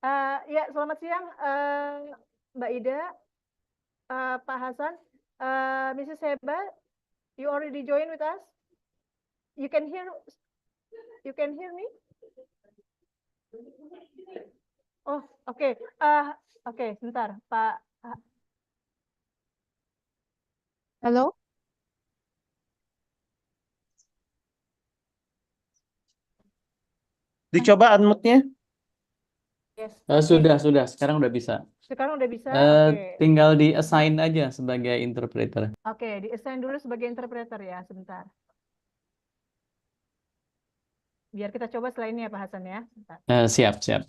Ya, selamat siang, Mbak Ida, Pak Hasan, Mrs. Heba. You already join with us? You can hear, you can hear me? Oh, oke. Oke, sebentar, Pak. Halo, Dicoba unmute-nya. Yes. Sudah. Sekarang udah bisa. Sekarang udah bisa? Eh, Oke. Tinggal di-assign aja sebagai interpreter. Oke, di-assign dulu sebagai interpreter ya, sebentar. Biar kita coba setelah ini ya, Pak Hasan ya. Sebentar. Siap.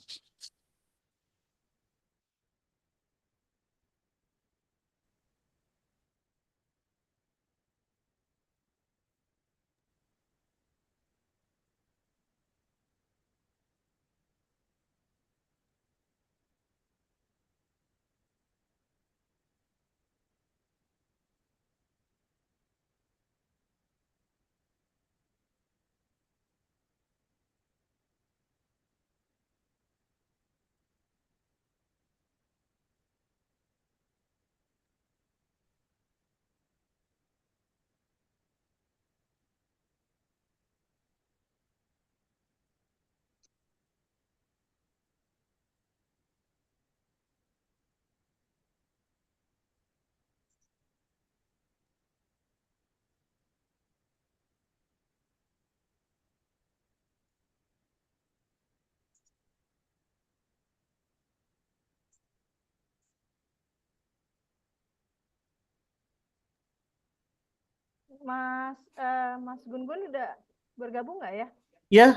Mas Gun-Gun udah bergabung nggak ya? Ya,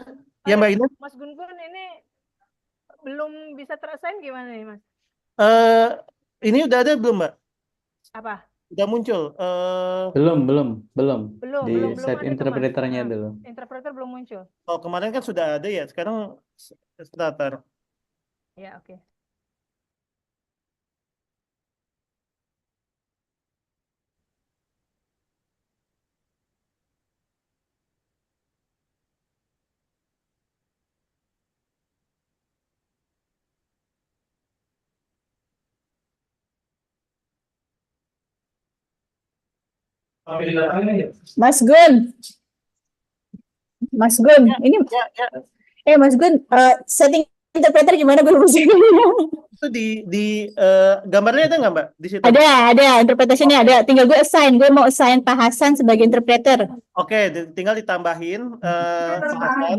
ya Mbak Ina. Mas Gun-Gun ini belum bisa terassign gimana nih, Mas? Ini udah ada belum Mbak? Apa? Udah muncul. Belum. Belum Di ada set tuh, Mas. interpreternya dulu. Interpreter belum muncul. Oh, kemarin kan sudah ada ya. Sekarang starter. Ya, oke. Mas Gun, ini Mas Gun, setting interpreter gimana gue lupa. Itu di gambarnya ada nggak Mbak di situ? Ada interpretasinya ada. Tinggal gue assign, gue mau assign Pak Hasan sebagai interpreter. Oke, tinggal ditambahin Pak Hasan.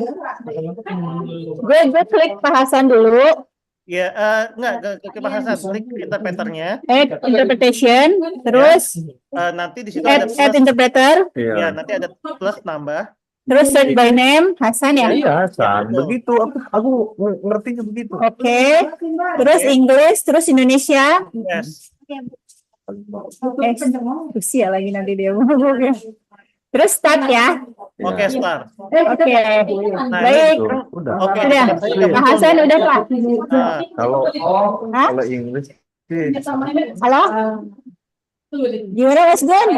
Gue klik Pak Hasan dulu. Ya, enggak ke Pak Hasan, klik interpreternya. Add interpretation, terus Nanti di situ ada add plus. interpreter, Ya, nanti ada plus nambah. terus search by name Hasan ya. Iya, Hasan. betul. Begitu. Aku ngertinya begitu. Oke. Terus English, terus Indonesia. Yes. Usia lagi nanti dia. Terus start ya. Oke, start. Oke. Nah, Baik. Tuh, udah. Oke, Udah. tempat saya udah Pak muncul Hasan nih. udah Pak. Nah, Kalau Inggris sih Halo. Gimana Mas Gun?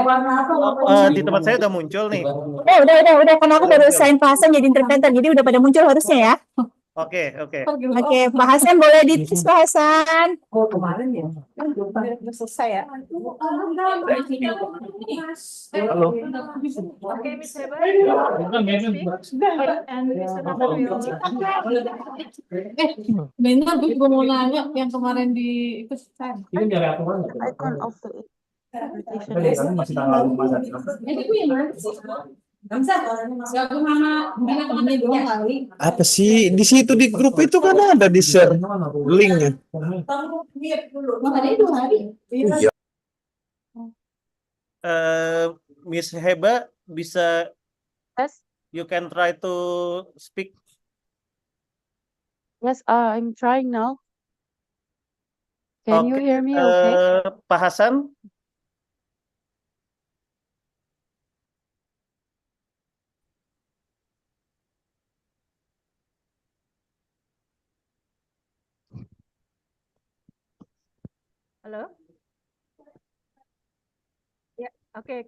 di tempat saya udah muncul nih. Udah. Karena aku baru sign Pak Hasan jadi interpreter, jadi udah pada muncul harusnya ya. Oke. Oke, Pak Hasan boleh dites Pak Hasan. Kemarin ya? Udah selesai ya? halo. Oke, Miss Heba. And Mr. Hasan will. Benar, gue mau nanya yang kemarin di itu saya. Icon of the invitation. Apa sih di situ di grup itu kan ada di share linknya. Iya. Miss Heba bisa, Yes, you can try to speak. yes, I'm trying now. Can you hear me okay? Pak Hasan, Halo? Ya, oke.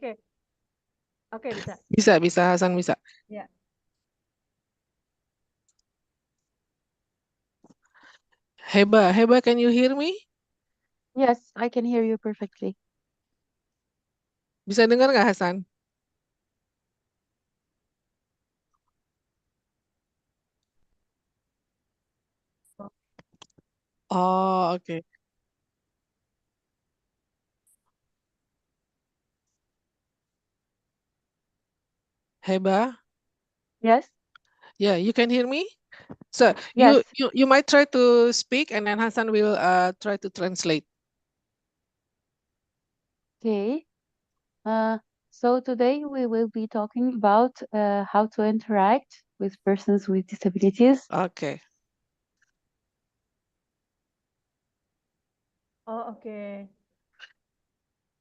Oke, bisa. Bisa, Hasan bisa. Ya. Heba, can you hear me? Yes, I can hear you perfectly. Bisa dengar nggak Hasan? Oh, okay. Heba, Yes, yeah, you can hear me? So yes. you might try to speak and then Hasan will try to translate. Okay. So today we will be talking about how to interact with persons with disabilities. Okay. Oh, oke.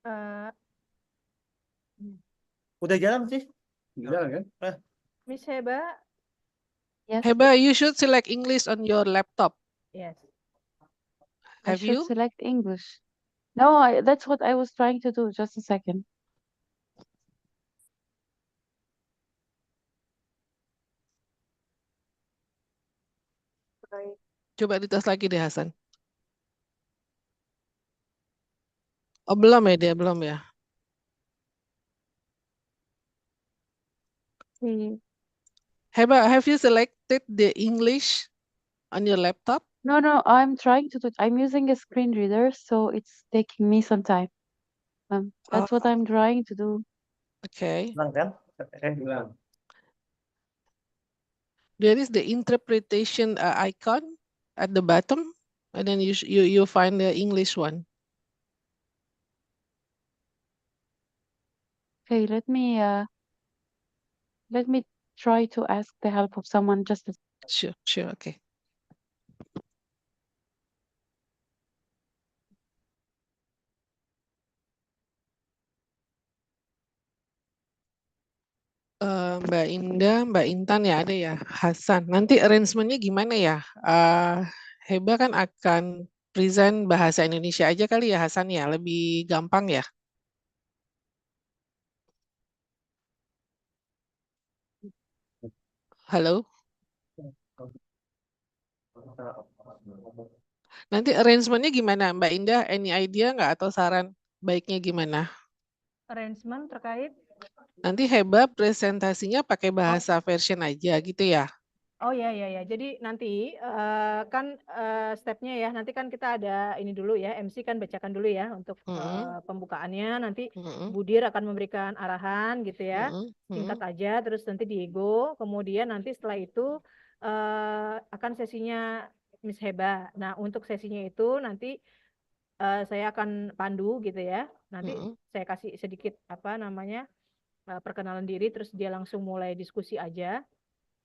Eh, Udah jalan sih? Jalan kan? Miss Heba, Yes, Heba, you should select English on your laptop. yes. I Have should you? select English. No, that's what I was trying to do. Just a second. Coba dites lagi deh Hasan. Oh, belum ya dia, belum ya. See. Heba, have you selected the English on your laptop? No, I'm trying to do. I'm using a screen reader, so it's taking me some time. That's what I'm trying to do. Okay. Hilang kan? Hilang. There is the interpretation icon at the bottom, and then you find the English one. Okay, let me try to ask the help of someone. Just a Sure, okay. Mbak Indah, Mbak Intan ya ada ya, Hasan. Nanti arrangementnya gimana ya? Heba kan akan present bahasa Indonesia aja kali ya Hasan ya, lebih gampang ya. Halo, nanti arrangementnya gimana Mbak Indah? Any idea nggak atau saran baiknya gimana? Arrangement terkait. Nanti Heba presentasinya pakai bahasa version aja gitu ya. Oh ya. Jadi nanti kan stepnya ya. Nanti kan kita ada ini dulu ya. MC kan bacakan dulu ya untuk pembukaannya. Nanti Budir akan memberikan arahan gitu ya. Singkat aja. Terus nanti Diego. Kemudian nanti setelah itu akan sesinya Miss Heba. Nah untuk sesinya itu nanti saya akan pandu gitu ya. Nanti saya kasih sedikit apa namanya perkenalan diri. Terus dia langsung mulai diskusi aja.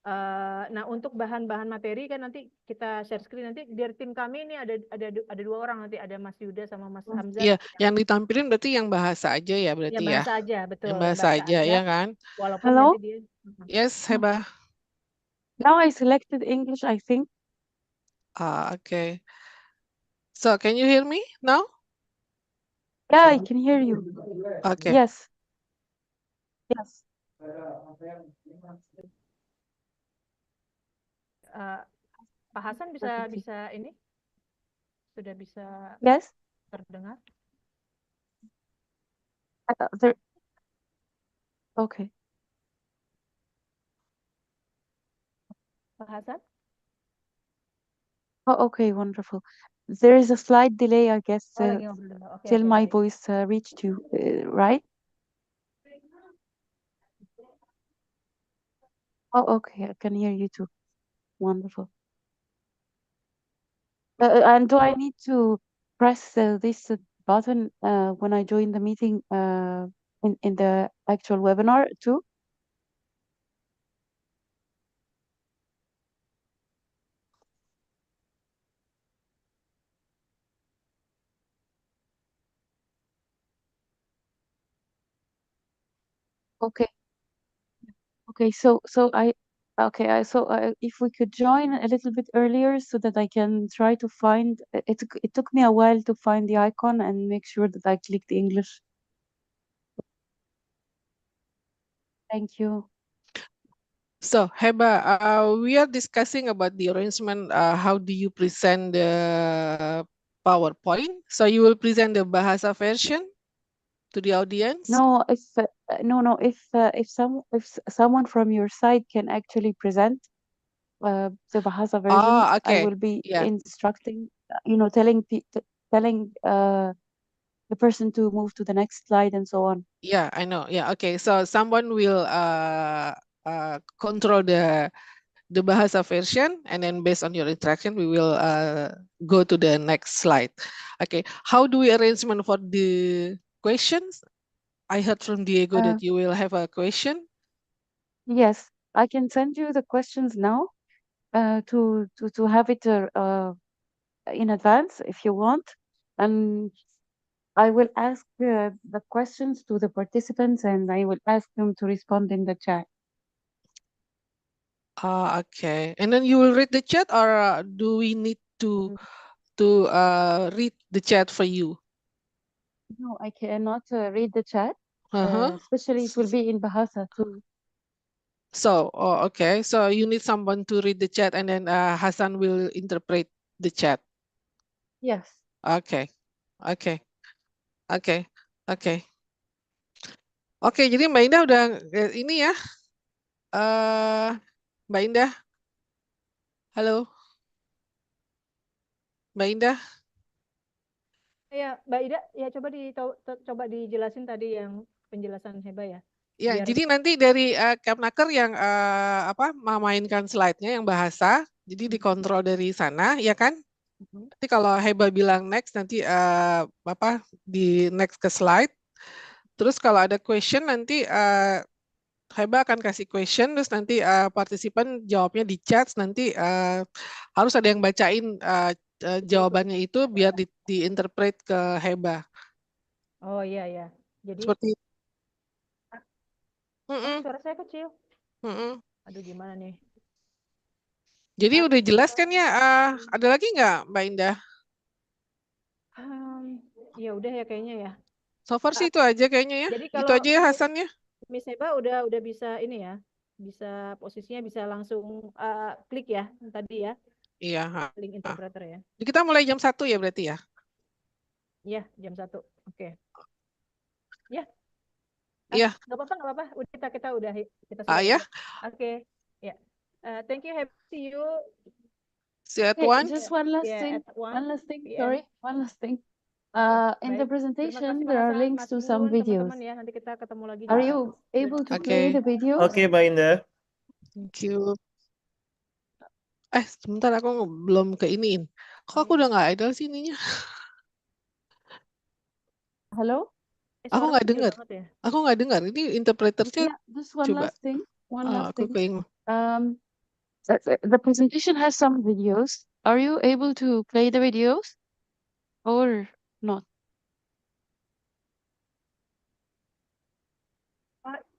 Nah untuk bahan-bahan materi kan nanti kita share screen nanti dari tim kami ini ada dua orang nanti ada Mas Yuda sama Mas Hamzah. Iya, yang ditampilin berarti yang bahasa aja ya Ya berarti ya. bahasa aja betul. Yang bahasa aja ya kan. Walaupun Hello? nanti dia. Yes, Heba. Now I selected English, I think. Okay. So can you hear me now? Yeah, I can hear you. Okay. Yes. Pak Hasan bisa ini sudah bisa Yes. terdengar. Okay. Pak Hasan. Oh, okay, wonderful. There is a slight delay, I guess, Lagi ngobrol dulu. Oke, till my baik. voice reached you, right? Oh, okay, I can hear you too. Wonderful. And do I need to press this button when I join the meeting in the actual webinar too? Okay. Okay, if we could join a little bit earlier so that I can try to find it took me a while to find the icon and make sure that I clicked English. Thank you. So, Heba, we are discussing about the arrangement. How do you present the PowerPoint? So you will present the Bahasa version to the audience? No, if someone from your side can actually present the Bahasa version, Oh, I okay. will be Yeah. instructing, telling the person to move to the next slide and so on. Yeah, I know. Yeah, okay. So someone will control the Bahasa version, and then based on your interaction, we will go to the next slide. Okay. How do we arrangement for the questions? I heard from Diego Uh, that you will have a question. Yes, I can send you the questions now to have it in advance if you want. And I will ask the questions to the participants and I will ask them to respond in the chat. Okay. And then you will read the chat, or do we need to read the chat for you? No, I cannot read the chat. Uh-huh. Especially it will be in Bahasa too. So, okay. So you need someone to read the chat, and then Hassan will interpret the chat. Yes. Okay. Okay. Oke, oke, oke. Jadi Mbak Indah udah ini ya, Mbak Indah, halo, Mbak Indah. Ya, Mbak Ida, ya coba dijelasin tadi yang penjelasan Heba ya. Ya, Biar jadi nanti dari Capnaker yang memainkan slide-nya yang bahasa, jadi dikontrol dari sana, ya kan? Nanti kalau Heba bilang next, nanti di next ke slide. Terus kalau ada question nanti Heba akan kasih question, terus nanti partisipan jawabnya di chat, nanti harus ada yang bacain jawabannya itu biar diinterpret ke Heba. Oh iya ya. Jadi Seperti Mm-mm, suara saya kecil. mm-mm. Aduh gimana nih? Jadi udah jelas kan ya? Ada lagi nggak Mbak Indah? Ya udah ya kayaknya ya. So far sih itu aja kayaknya ya. Jadi Gitu kalau aja ya Hasan ya. Miss Heba udah bisa ini ya. Bisa posisinya bisa langsung klik ya tadi ya, Iya. link interpreter ya. Jadi kita mulai jam 1 ya berarti ya? Iya, jam 1. Oke. Ya. Iya. Nggak apa-apa. Udah kita udah kita Ya. sudah. Oke. Ya. Thank you. Happy see you. See you at Hey, once. just one last Yeah, thing. at 1 One last thing. PM. Sorry, one last thing. In the Baik. Terima presentation, kasih Pak there are Hasan, links Mas to some Gun, videos. teman-teman ya. Nanti kita ketemu lagi Are jam you 1. able to Oke. play the video? Oke, Mbak Indah. Thank you. Sebentar aku belum ke iniin. Kok aku udah nggak ada sih ininya? Hello? Aku Suara nggak kecil dengar. banget ya. Aku nggak dengar. Ini interpreternya Yeah, just one coba. last thing. One last Aku thing. keinget. The presentation has some videos. Are you able to play the videos or not?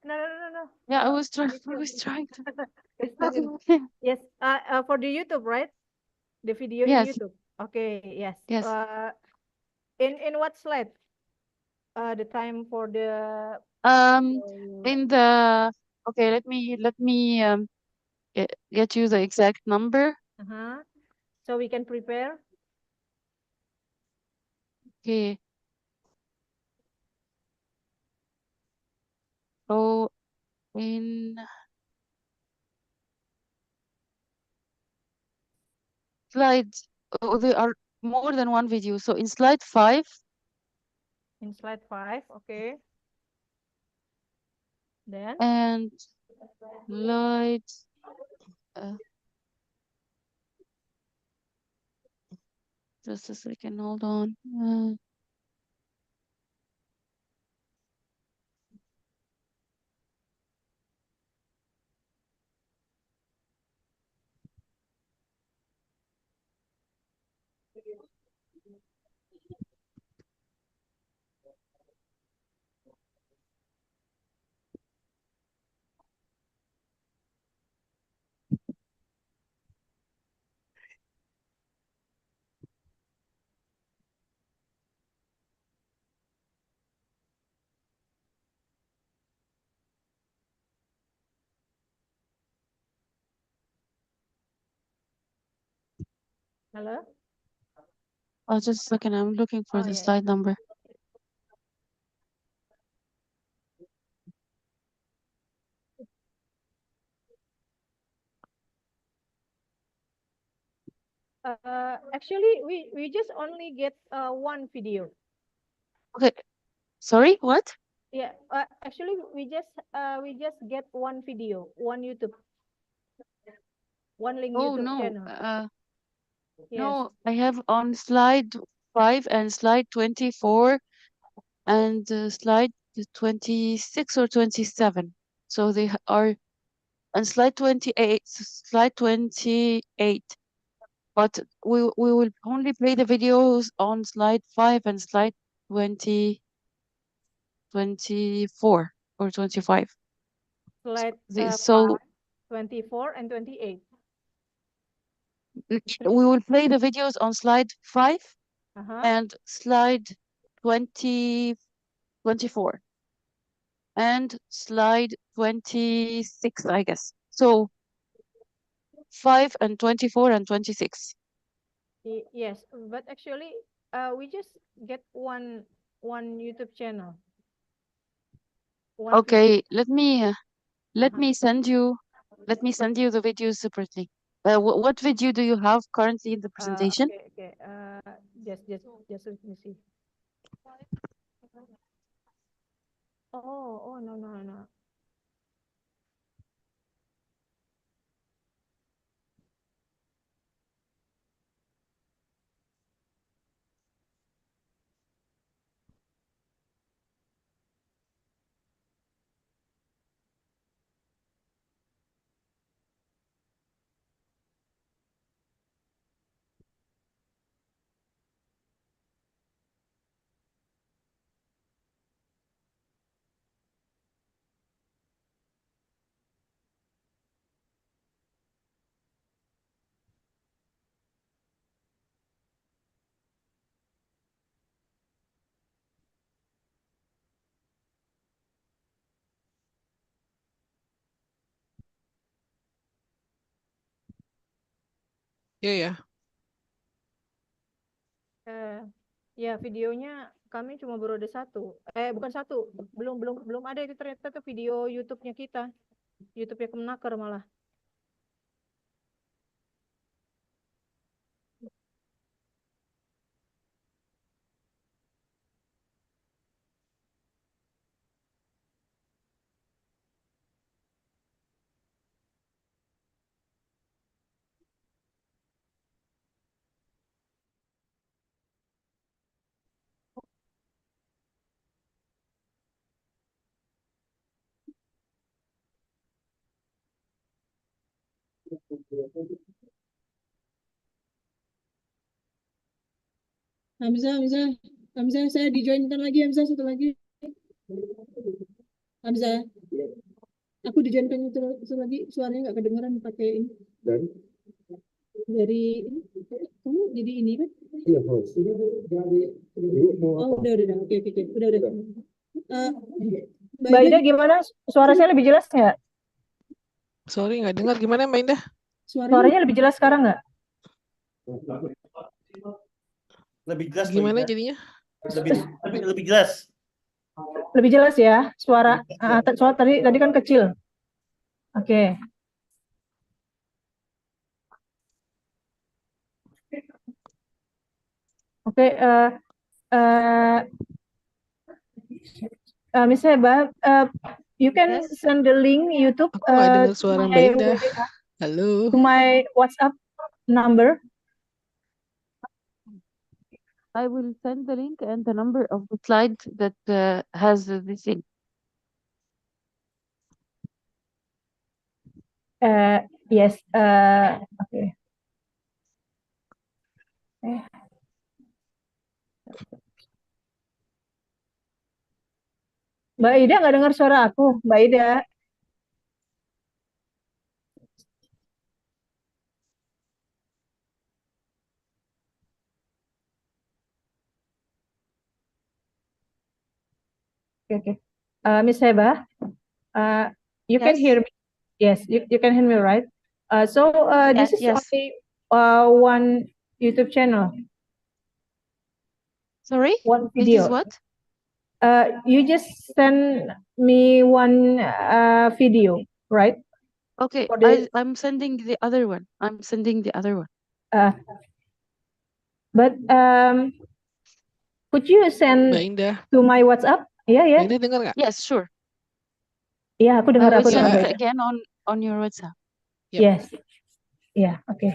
No. Yeah, I was me trying too. to. Yes, for the YouTube, right? The video in Yes, YouTube. Okay, yes. yes. In what slide? The time for the In the okay, let me get you the exact number. so we can prepare. Okay. So in slides, there are more than one video. So in slide 5, In slide 5, okay. Then and slide just a second, hold on. Hello? Oh, just a second. I'm looking for Oh, the yeah. slide number. Actually, we just only get one video. Okay. Sorry, what? Yeah. Actually, we just get one video, one YouTube, one link Oh, YouTube no. channel. Yes. No, I have on slide 5 and slide 24 and slide 26 or 27. So they are on slide 28. But we will only play the videos on slide 5 and slide 20, 24 or 25. Slide So 24 and 28. we will play the videos on slide 5 and slide 20, 24 and slide 26, I guess. So 5 and 24 and 26. Yes, but actually, we just get one YouTube channel. One Okay, video. let me send you the videos separately. What video do you have currently in the presentation? Okay. Just let me see. Oh, no. Iya ya. Ya, videonya kami cuma baru ada satu. Bukan satu, belum ada itu ternyata tuh video YouTube-nya kita. YouTube-nya Kemenaker malah. Hamzah, saya dijoinkan lagi Hamzah satu lagi. Hamzah, aku dijoinkan itu lagi, suaranya nggak kedengeran pakai ini. Dari ini, kamu jadi ini kan? Iya, host. Oh, udah. Oke. Udah. Mbak Ida gimana? Suara saya lebih jelas nggak? Sorry nggak dengar. Gimana Mbak Indah? Suaranya lebih jelas sekarang nggak? Lebih jelas Mbak Gimana Ida. jadinya? Lebih jelas. Lebih jelas ya suara. Soal tadi kan kecil. Oke. Oke. Miss Heba, you can Yes. send the link YouTube Aku nggak dengar suara Mbak Indah. to my WhatsApp number. I will send the link and the number of the slide that has this link. Yes. Okay. Mbak Ida nggak dengar suara aku, Mbak Ida. Okay. Miss Heba, you can Yes. hear me. Yes, you can hear me, right? So this Yes, is yes. only one YouTube channel. Sorry? One Is this video. what? You just send me one video, right? Okay, For the I'm sending the other one. I'm sending the other one. but could you Mbak send Indah, to my WhatsApp? Iya Mbak ya. Indah dengar nggak? Yes, sure. Iya, aku I dengar, will aku dengar. send it Ya, again on your WhatsApp. Yep. Yes. Iya, oke.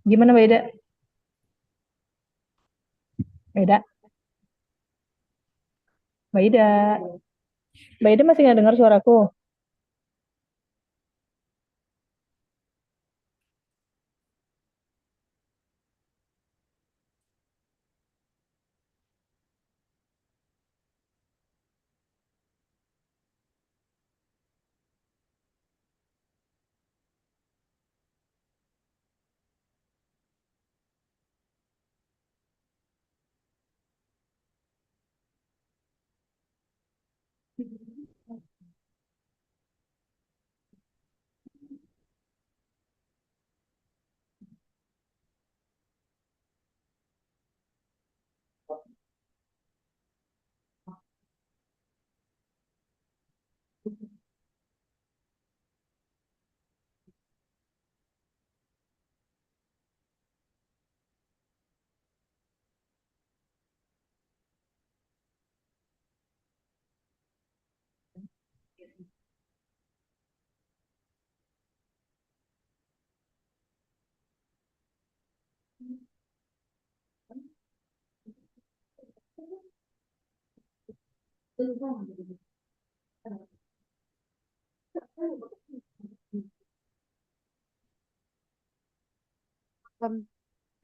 Gimana Mbak Ida? Mbak Ida? Mbak Ida? Mbak Ida masih nggak dengar suaraku?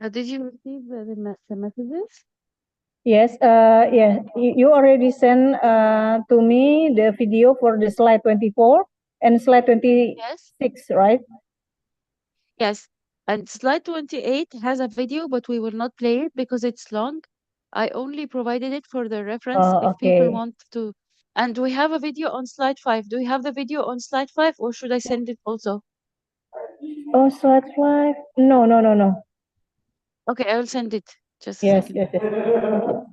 Did you receive the messages? Yes, yeah, you already sent to me the video for the slide 24 and slide 26, Yes. right? Yes. And slide 28 has a video, but we will not play it because it's long. I only provided it for the reference Oh, if people okay. want to. And we have a video on slide 5. Do we have the video on slide 5 or should I send it also? Oh, slide 5. No, no, no, no. Okay, I will send it. Just a Yes, second. yes, yes.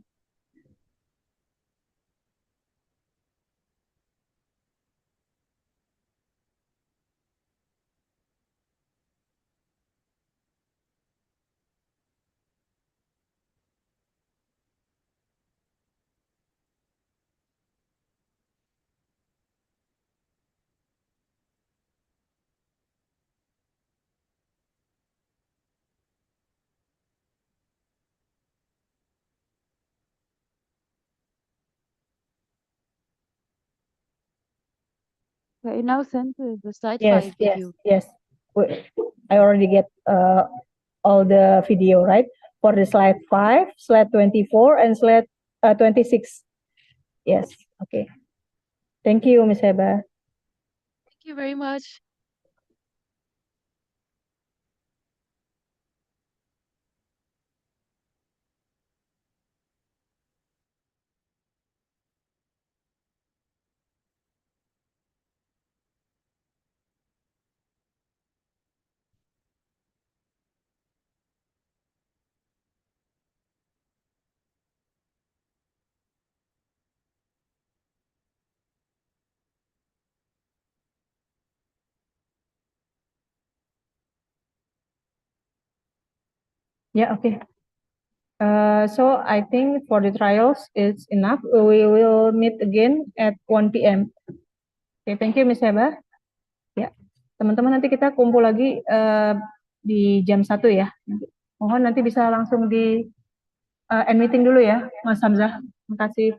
Okay, now send the slide Yes, 5 yes, video. yes. I already get all the video, right? For the slide 5, slide 24, and slide 26. Yes, okay. Thank you, Miss Heba. Thank you very much. Yeah, okay. So I think for the trials it's enough. We will meet again at 1 p.m. Okay, thank you, Miss Heba. Ya, teman-teman nanti kita kumpul lagi di jam 1 ya. Mohon nanti bisa langsung di end meeting dulu ya, Mas Hamzah. Terima kasih.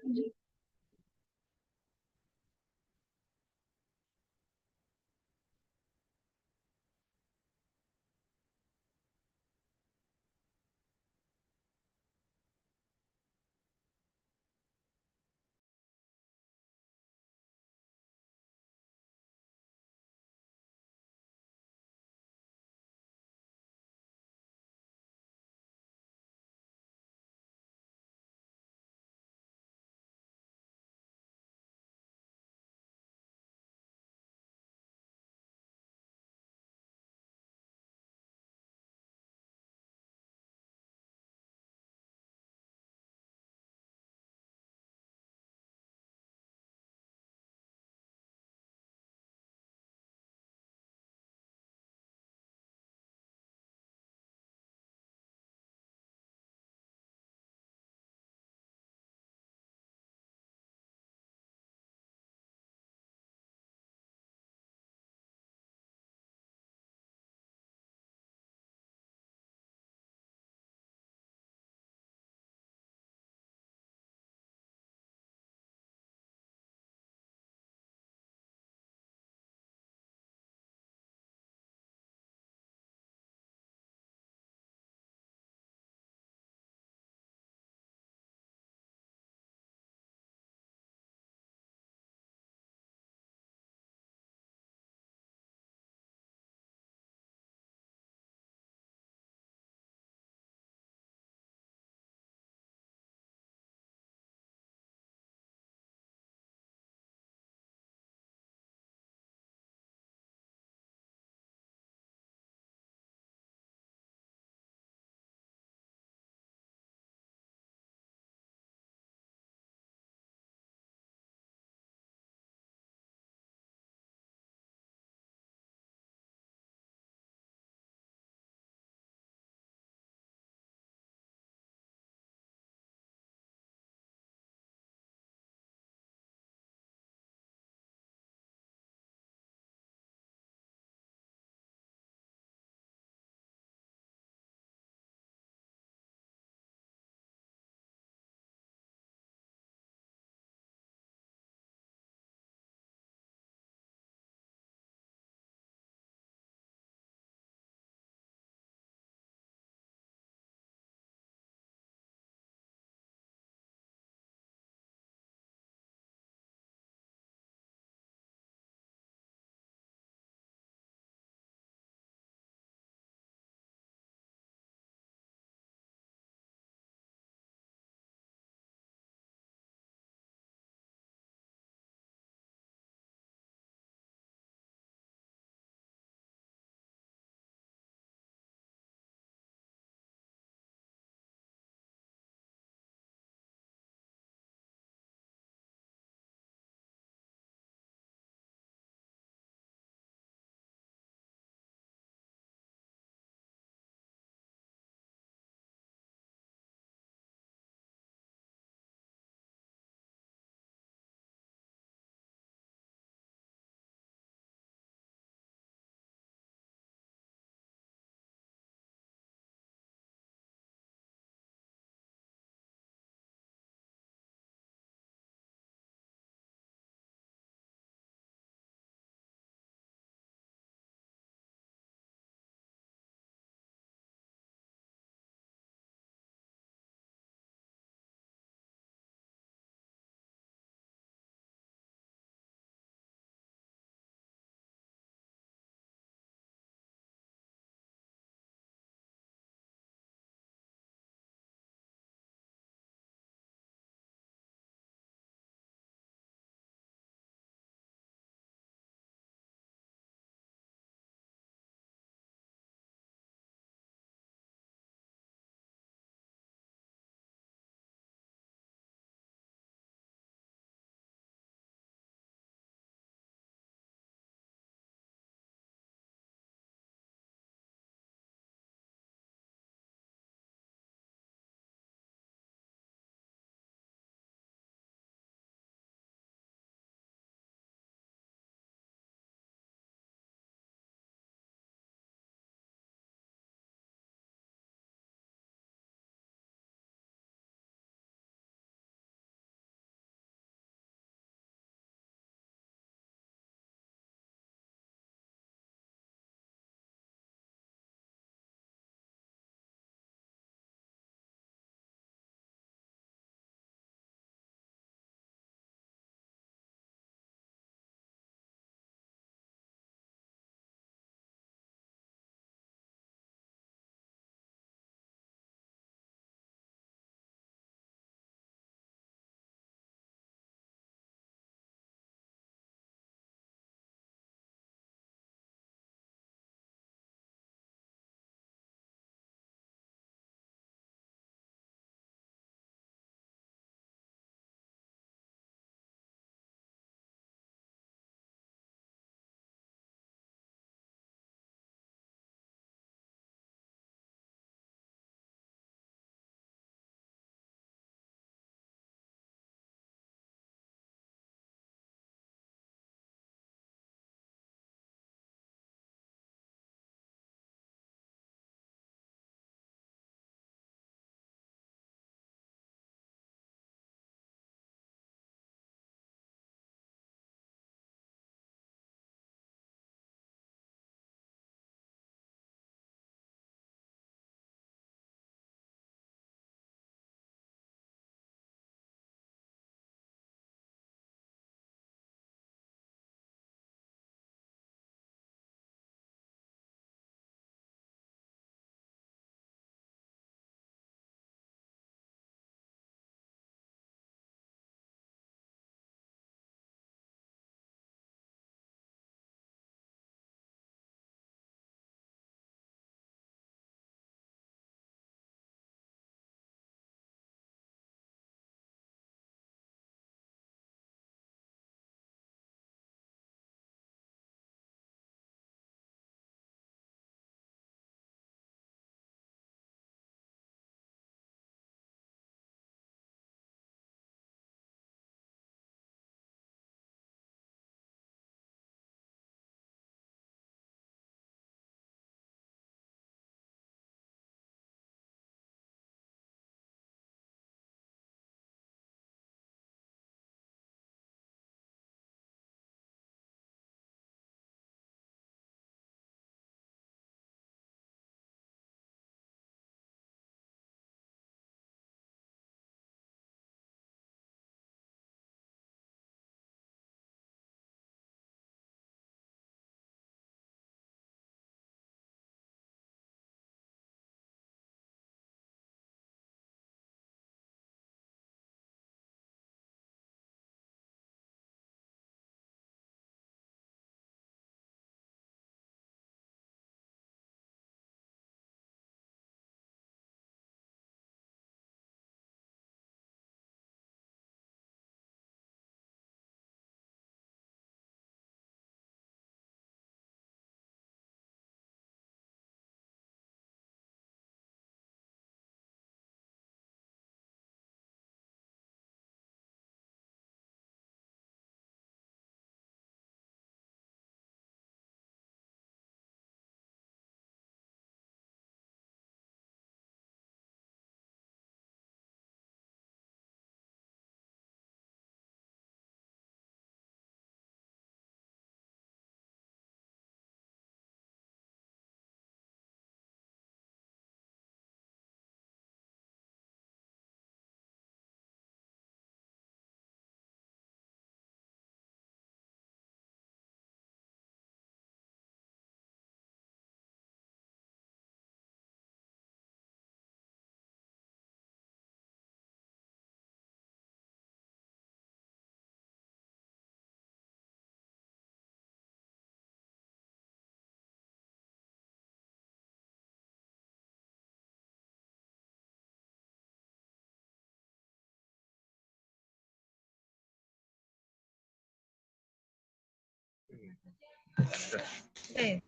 Eh,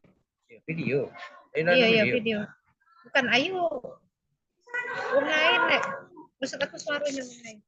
Video. iya video. Bukan ayo. Ungain nek. Maksud aku suaranya ungain.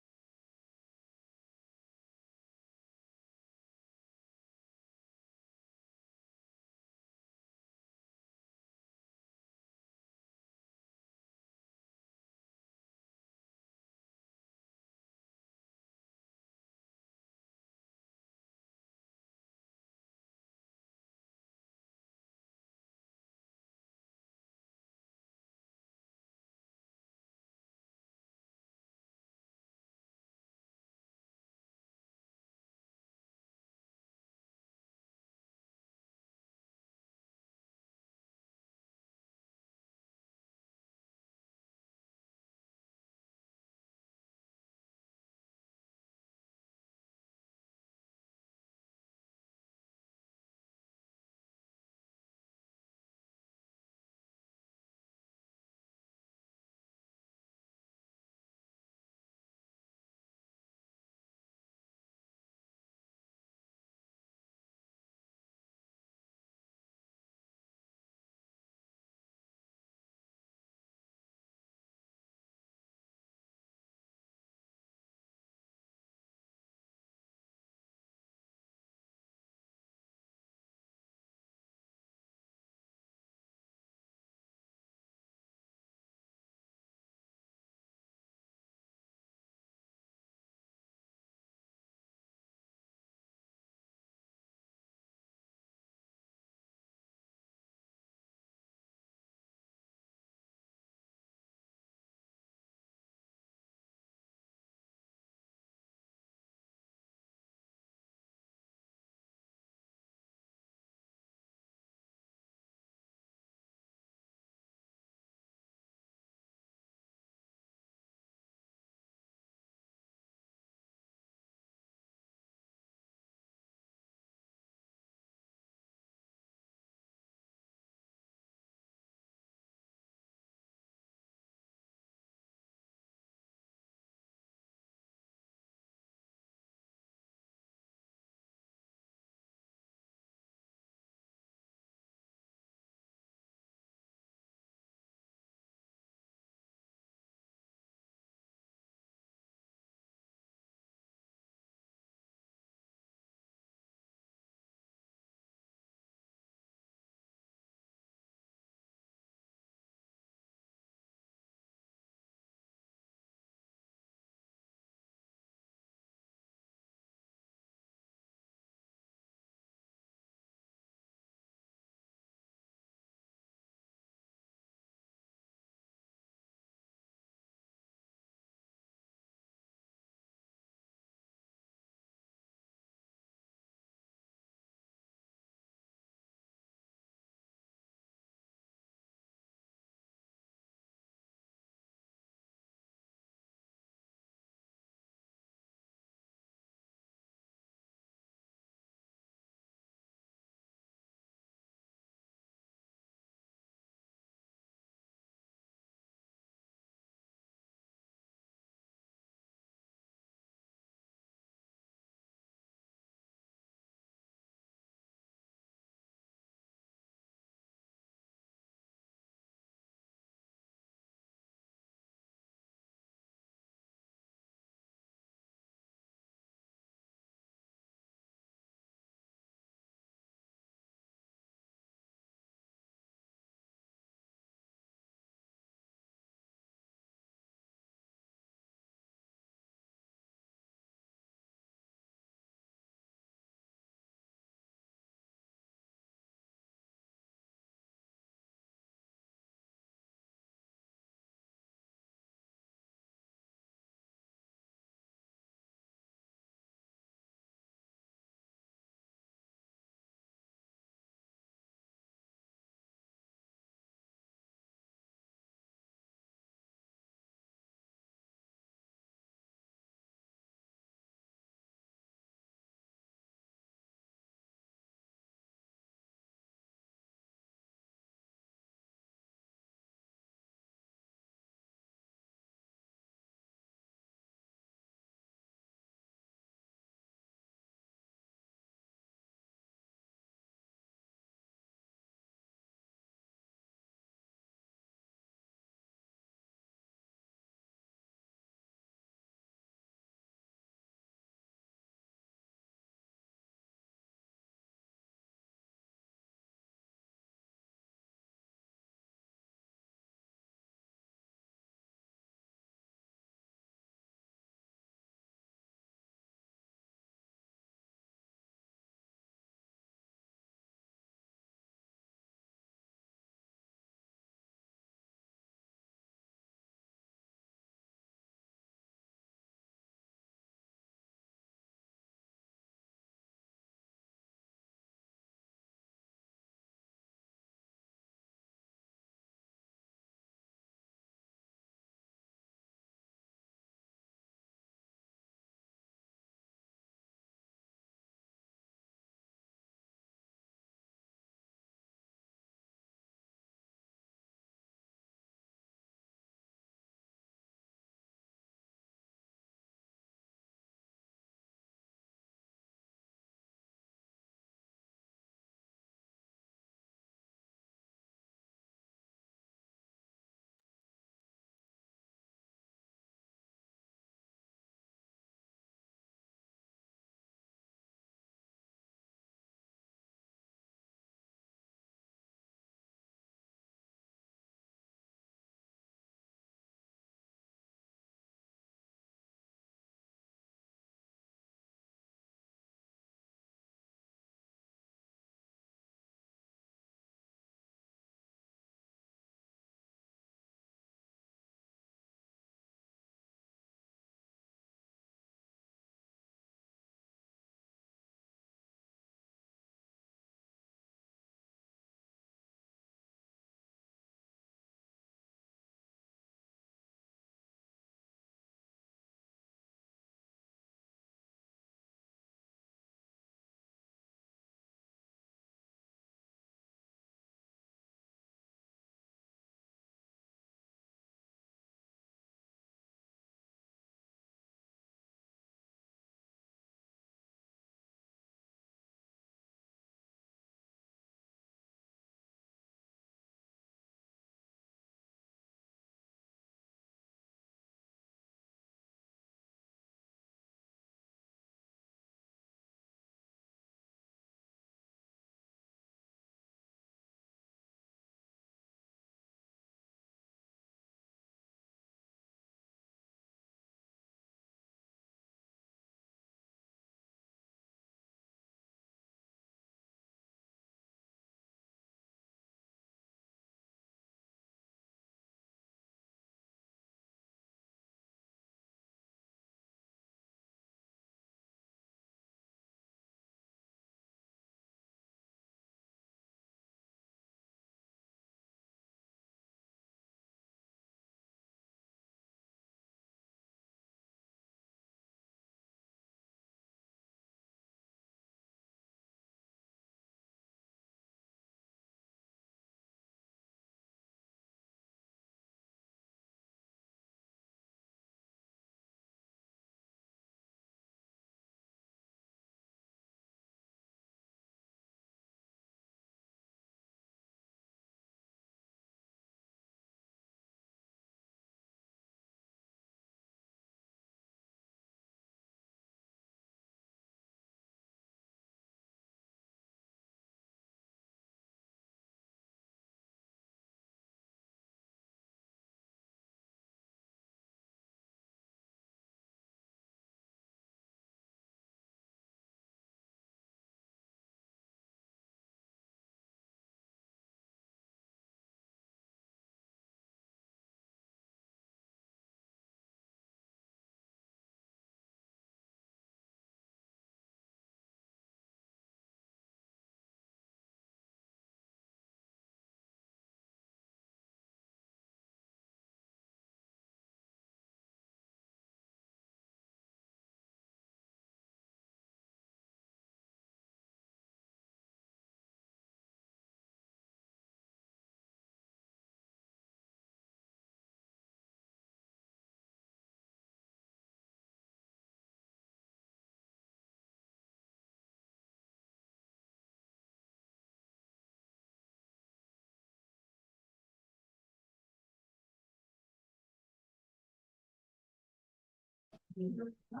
Gimana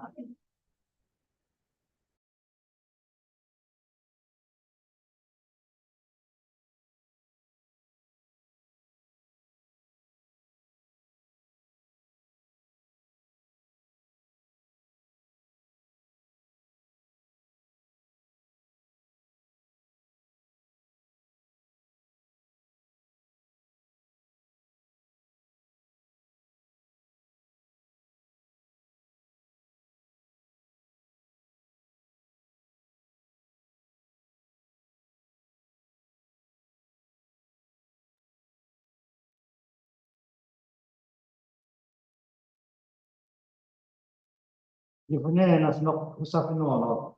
nas nok usah no.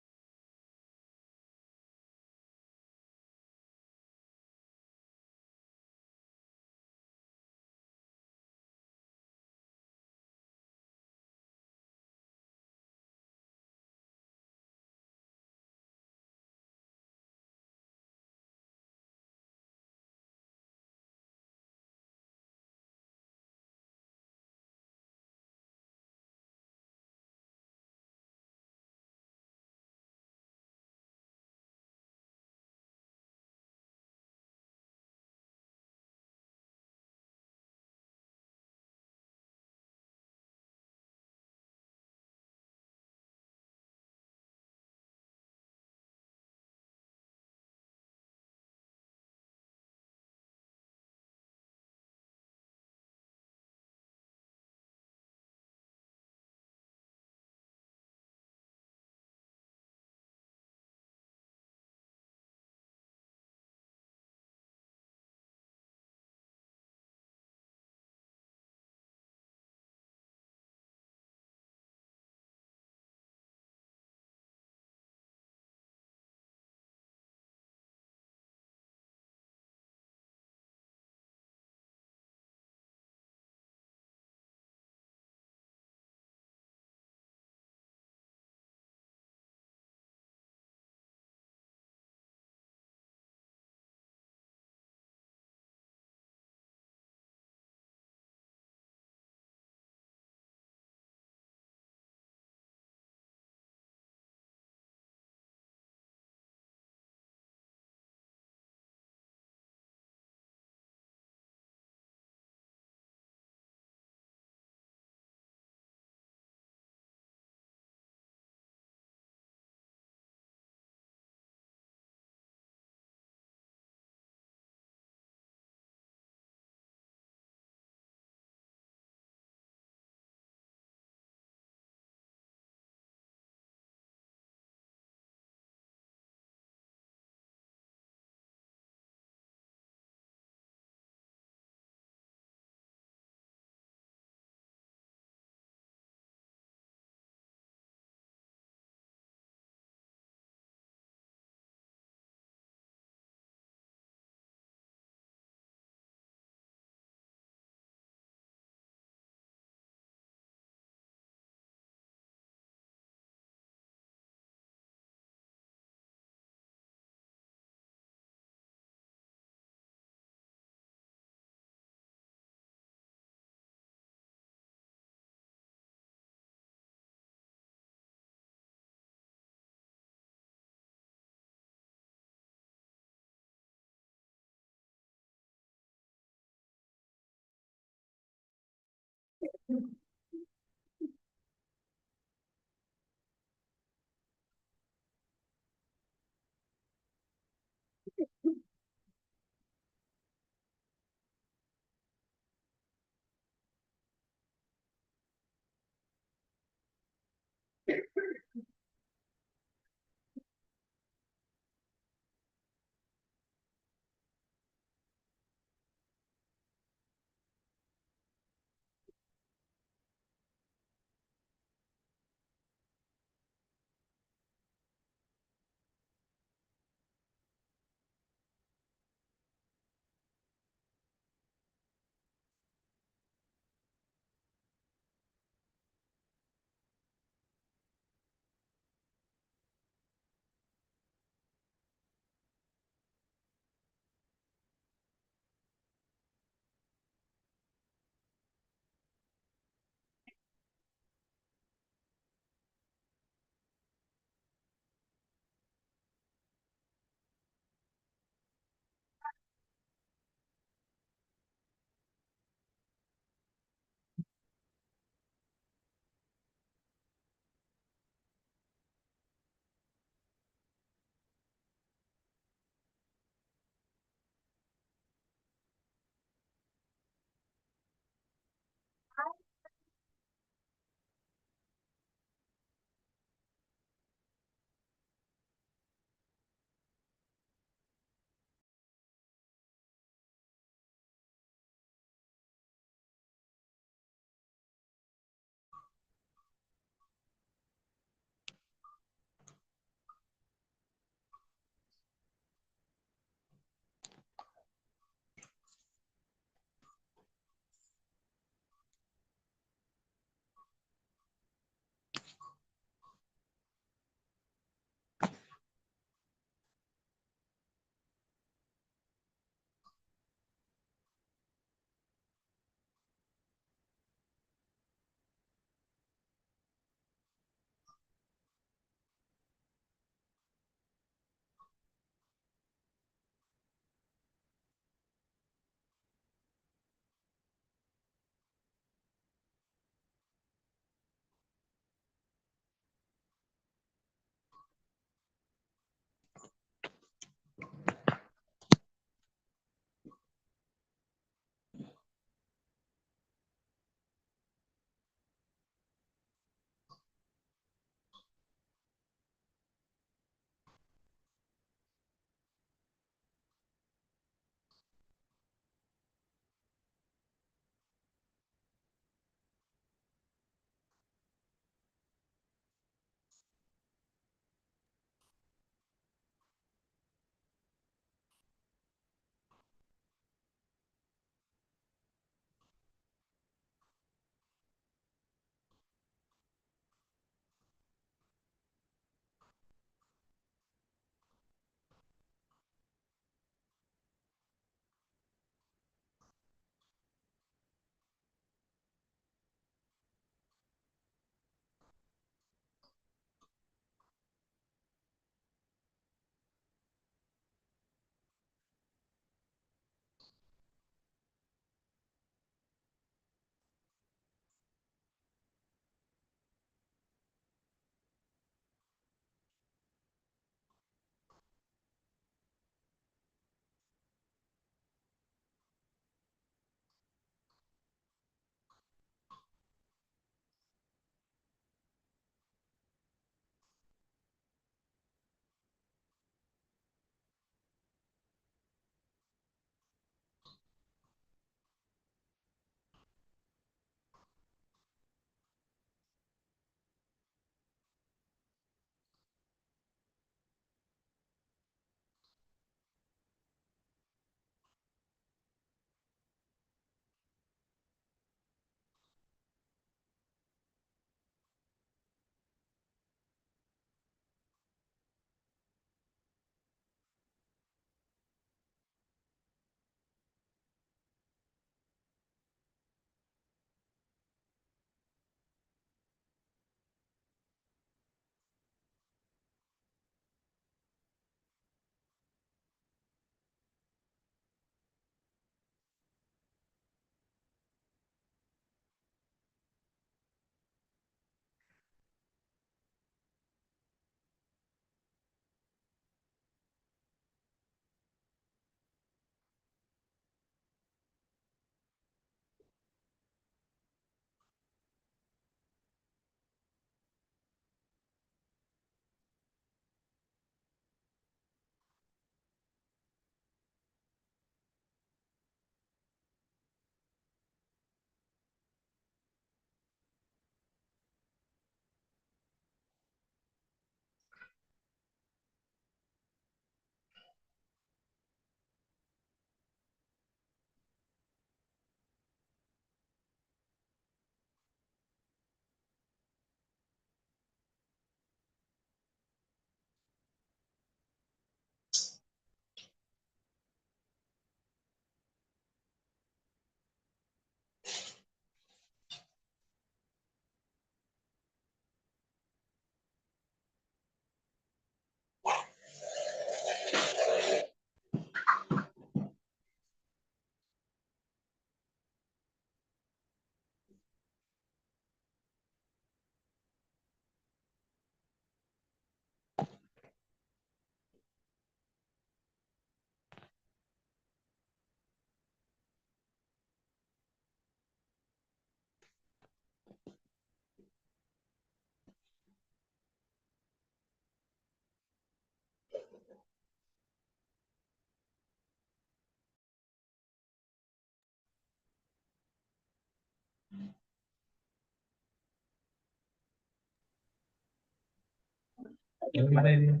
Hello,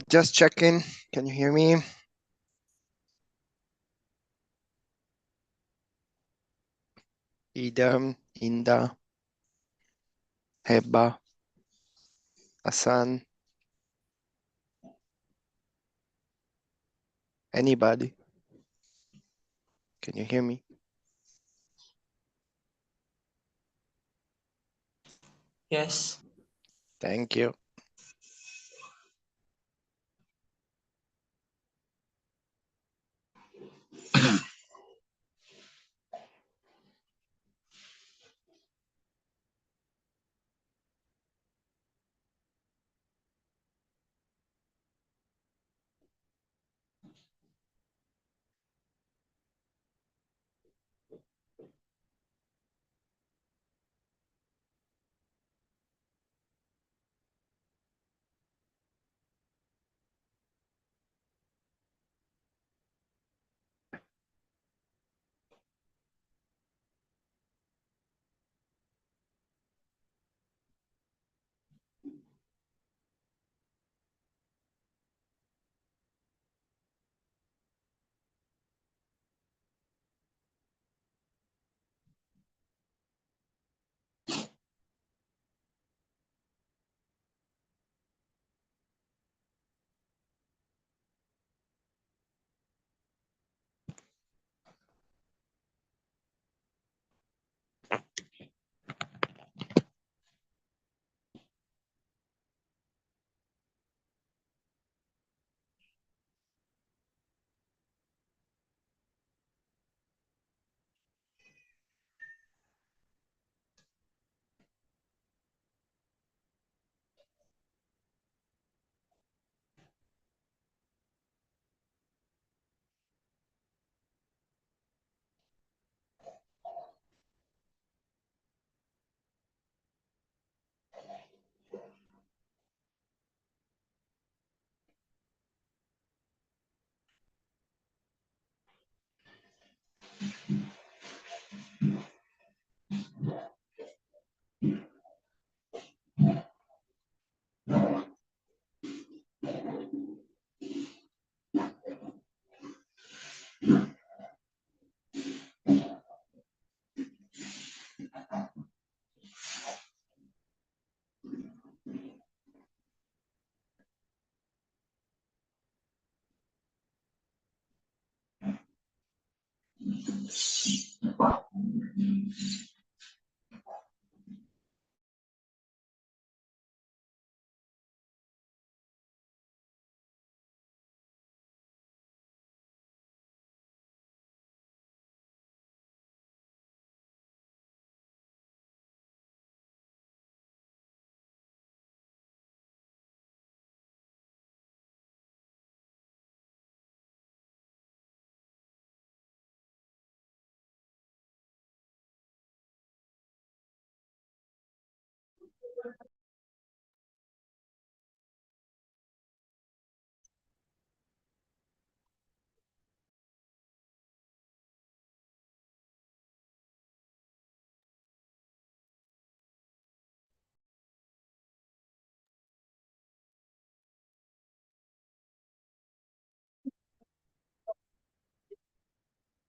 just checking. Can you hear me? Idam, Inda, Heba, Hassan, anybody? Can you hear me? Yes. Thank you.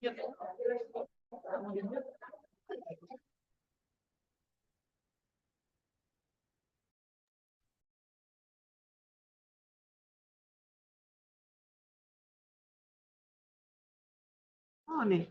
Oh nih.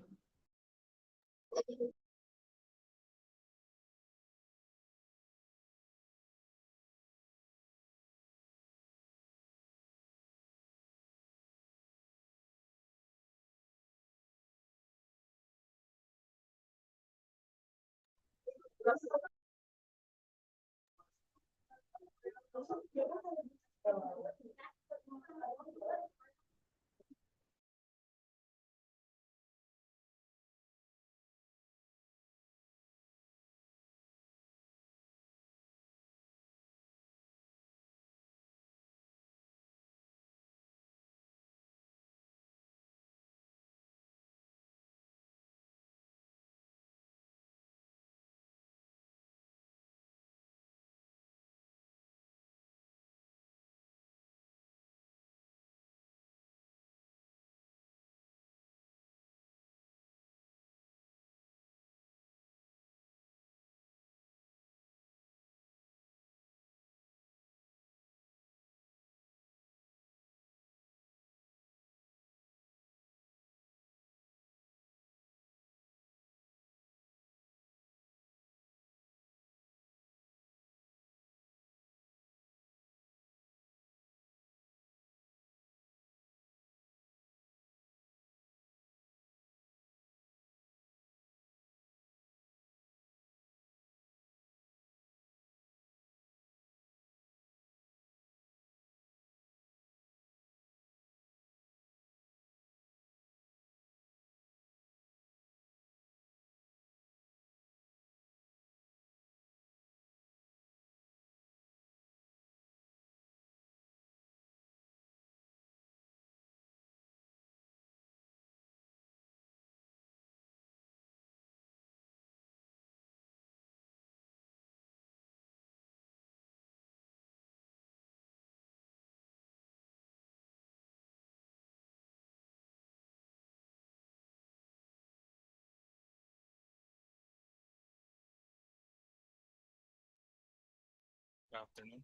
Good afternoon.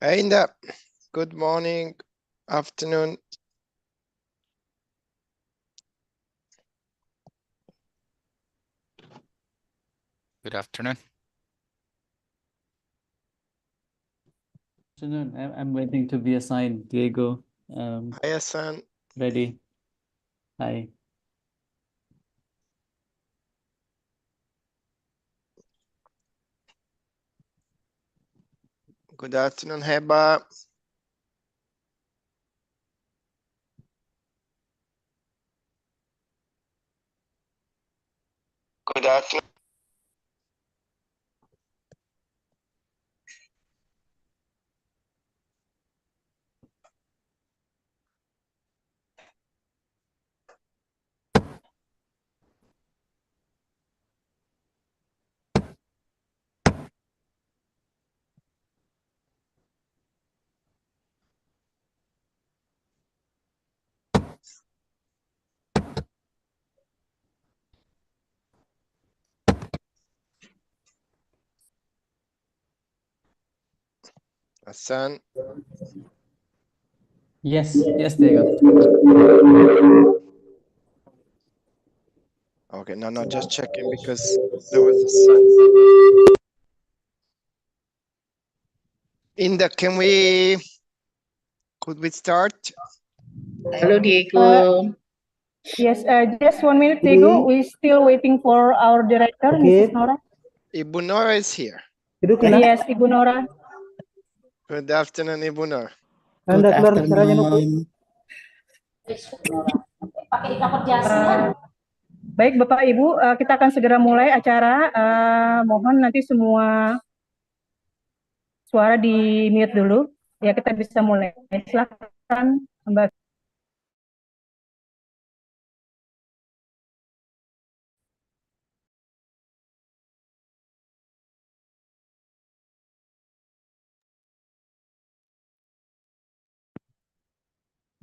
Indah, good morning, afternoon. Good afternoon. Afternoon. I'm waiting to be assigned. Diego, Hi, Hassan. ready. Hi. Good afternoon, Heba. Good afternoon. Hassan. Yes, Diego. Okay, no, just checking because there was a sign. Indah, could we start? Hello, Diego. Yes, just 1 minute, Diego. We're still waiting for our director, Mrs. Nora. Ibu Nora is here. Yes, Ibu Nora. Good afternoon, Ibu Nora. Good afternoon. Baik, Bapak Ibu, kita akan segera mulai acara. Mohon nanti semua suara di mute dulu. Ya, kita bisa mulai. Silakan, Mbak.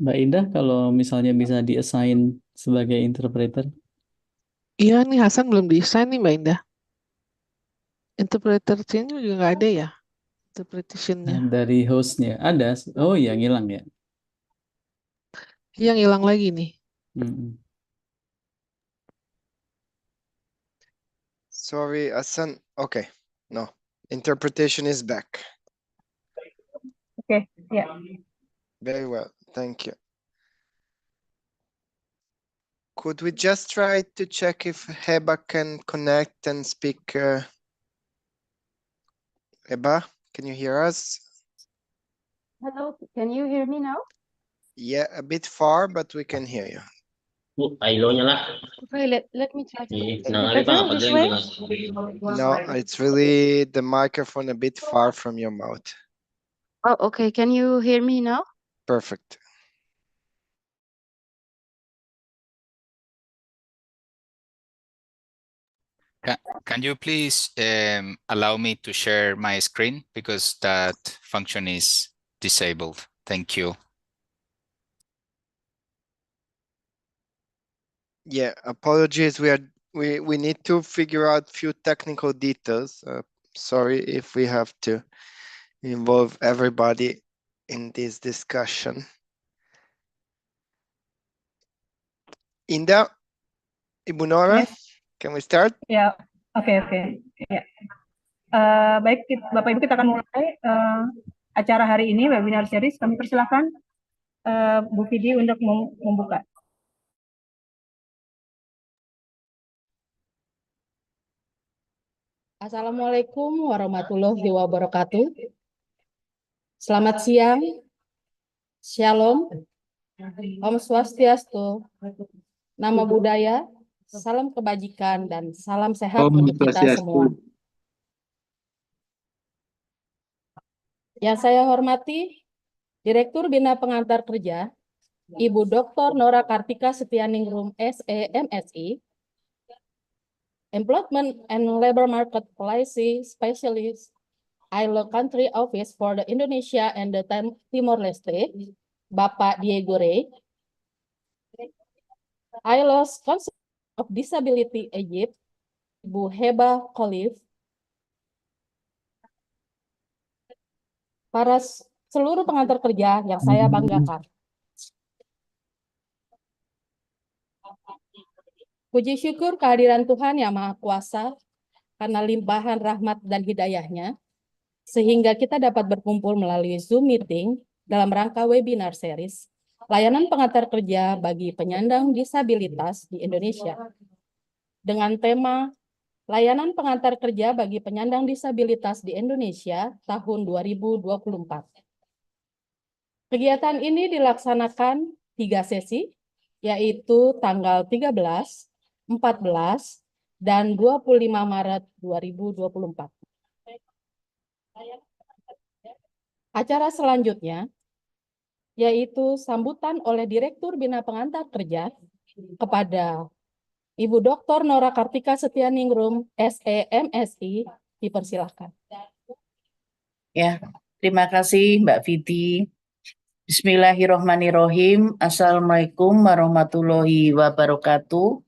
Mbak Indah, kalau misalnya bisa di-assign sebagai interpreter. Iya nih Hasan belum desain nih Mbak Indah. Interpreter-nya juga nggak ada ya? Interpretation-nya. Dari hostnya ada. Oh iya, ngilang ya. Yang hilang lagi nih. Sorry, Hassan. Okay, no. Interpretation is back. Okay, yeah. Very well, thank you. Could we just try to check if Heba can connect and speak? Heba, can you hear us? Hello, can you hear me now? Yeah, a bit far, but we can hear you. Okay, let me try to. Better this way? No, it's really the microphone a bit far from your mouth. Oh, okay. Can you hear me now? Perfect. Can you please allow me to share my screen because that function is disabled? Thank you. Yeah, apologies. We need to figure out few technical details. Sorry if we have to involve everybody in this discussion. Indah, Ibu Nora, Yes. can we start? Ya, oke. Ya. Baik, Bapak Ibu, kita akan mulai acara hari ini, webinar series. Kami persilahkan Bu Vidi untuk membuka. Assalamualaikum warahmatullahi wabarakatuh. Selamat siang, Shalom, Om Swastiastu, Nama Budaya, salam kebajikan, dan salam sehat untuk kita semua. Yang saya hormati, Direktur Bina Pengantar Kerja, Ibu Dr. Nora Kartika Setianingrum, SE, MSI, Employment and Labor Market Policy Specialist, ILO Country Office for the Indonesia and the Timor-Leste, Bapak Diego Rey, ILO's Council of Disability Egypt, Ibu Heba Khalif, para seluruh pengantar kerja yang saya banggakan. Puji syukur kehadiran Tuhan Yang Maha Kuasa karena limpahan rahmat dan hidayahnya, sehingga kita dapat berkumpul melalui Zoom meeting dalam rangka webinar series layanan pengantar kerja bagi penyandang disabilitas di Indonesia dengan tema Layanan Pengantar Kerja bagi Penyandang Disabilitas di Indonesia tahun 2024. Kegiatan ini dilaksanakan 3 sesi, yaitu tanggal 13, 14, dan 25 Maret 2024. Acara selanjutnya yaitu sambutan oleh Direktur Bina Pengantar Kerja kepada Ibu Dr. Nora Kartika Setianingrum, SEMSI, dipersilahkan. Ya, terima kasih Mbak Viti. Bismillahirrahmanirrahim. Assalamualaikum warahmatullahi wabarakatuh.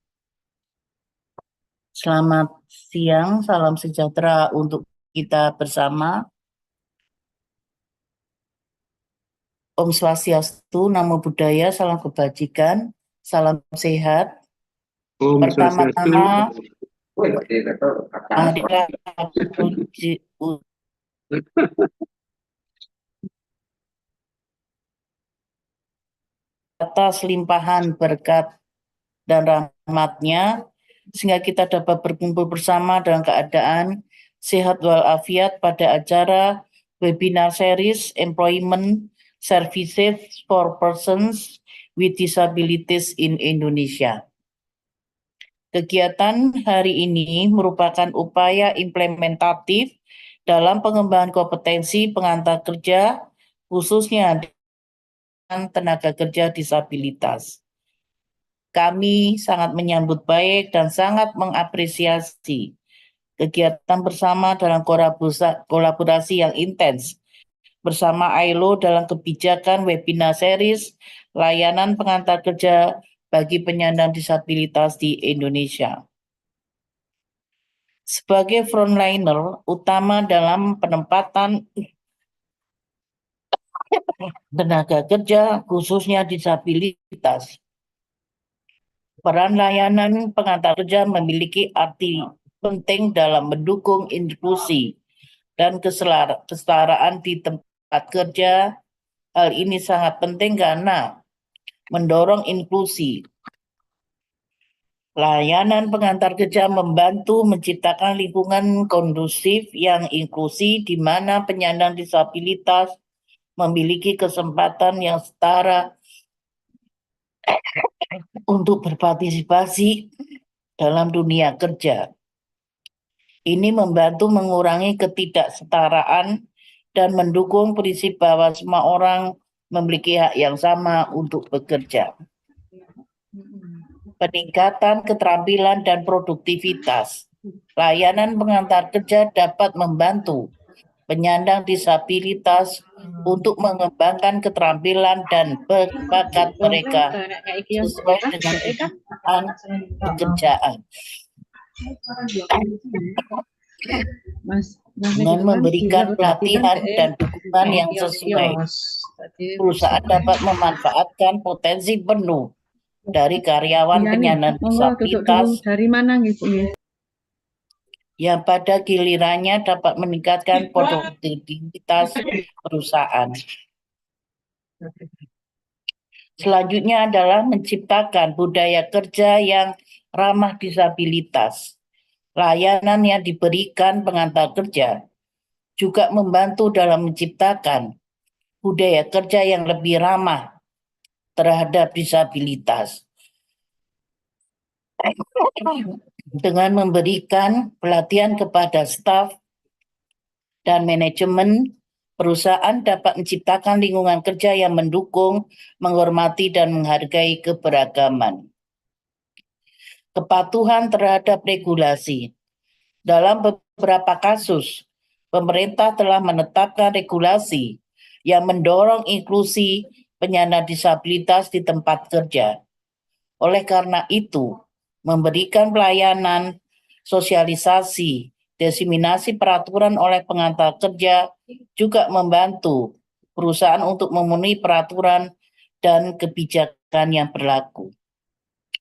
Selamat siang, salam sejahtera untuk kita bersama. Om Swastiastu, Namo Buddhaya, salam kebajikan, salam sehat. Pertama-tama, marilah puji atas limpahan berkat dan rahmatnya, sehingga kita dapat berkumpul bersama dalam keadaan sehat walafiat pada acara webinar series Employment Services for Persons with Disabilities in Indonesia. Kegiatan hari ini merupakan upaya implementatif dalam pengembangan kompetensi pengantar kerja, khususnya dengan tenaga kerja disabilitas. Kami sangat menyambut baik dan sangat mengapresiasi kegiatan bersama dalam kolaborasi yang intens bersama ILO dalam kebijakan webinar series layanan pengantar kerja bagi penyandang disabilitas di Indonesia. Sebagai frontliner utama dalam penempatan tenaga kerja khususnya disabilitas, peran layanan pengantar kerja memiliki arti penting dalam mendukung inklusi dan kesetaraan di tempat kerja. Hal ini sangat penting karena mendorong inklusi. Layanan pengantar kerja membantu menciptakan lingkungan kondusif yang inklusif di mana penyandang disabilitas memiliki kesempatan yang setara untuk berpartisipasi dalam dunia kerja. Ini membantu mengurangi ketidaksetaraan dan mendukung prinsip bahwa semua orang memiliki hak yang sama untuk bekerja. Peningkatan keterampilan dan produktivitas. Layanan pengantar kerja dapat membantu penyandang disabilitas untuk mengembangkan keterampilan dan bakat mereka sesuai dengan kebutuhan pekerjaan. Dengan memberikan pelatihan dan dukungan yang sesuai, perusahaan dapat memanfaatkan potensi penuh dari karyawan penyandang disabilitas yang pada gilirannya dapat meningkatkan produktivitas perusahaan. Selanjutnya adalah menciptakan budaya kerja yang ramah disabilitas. Layanan yang diberikan pengantar kerja juga membantu dalam menciptakan budaya kerja yang lebih ramah terhadap disabilitas. Dengan memberikan pelatihan kepada staf dan manajemen, perusahaan dapat menciptakan lingkungan kerja yang mendukung, menghormati, dan menghargai keberagaman. Kepatuhan terhadap regulasi. Dalam beberapa kasus, pemerintah telah menetapkan regulasi yang mendorong inklusi penyandang disabilitas di tempat kerja. Oleh karena itu, memberikan pelayanan, sosialisasi, diseminasi peraturan oleh pengantar kerja juga membantu perusahaan untuk memenuhi peraturan dan kebijakan yang berlaku.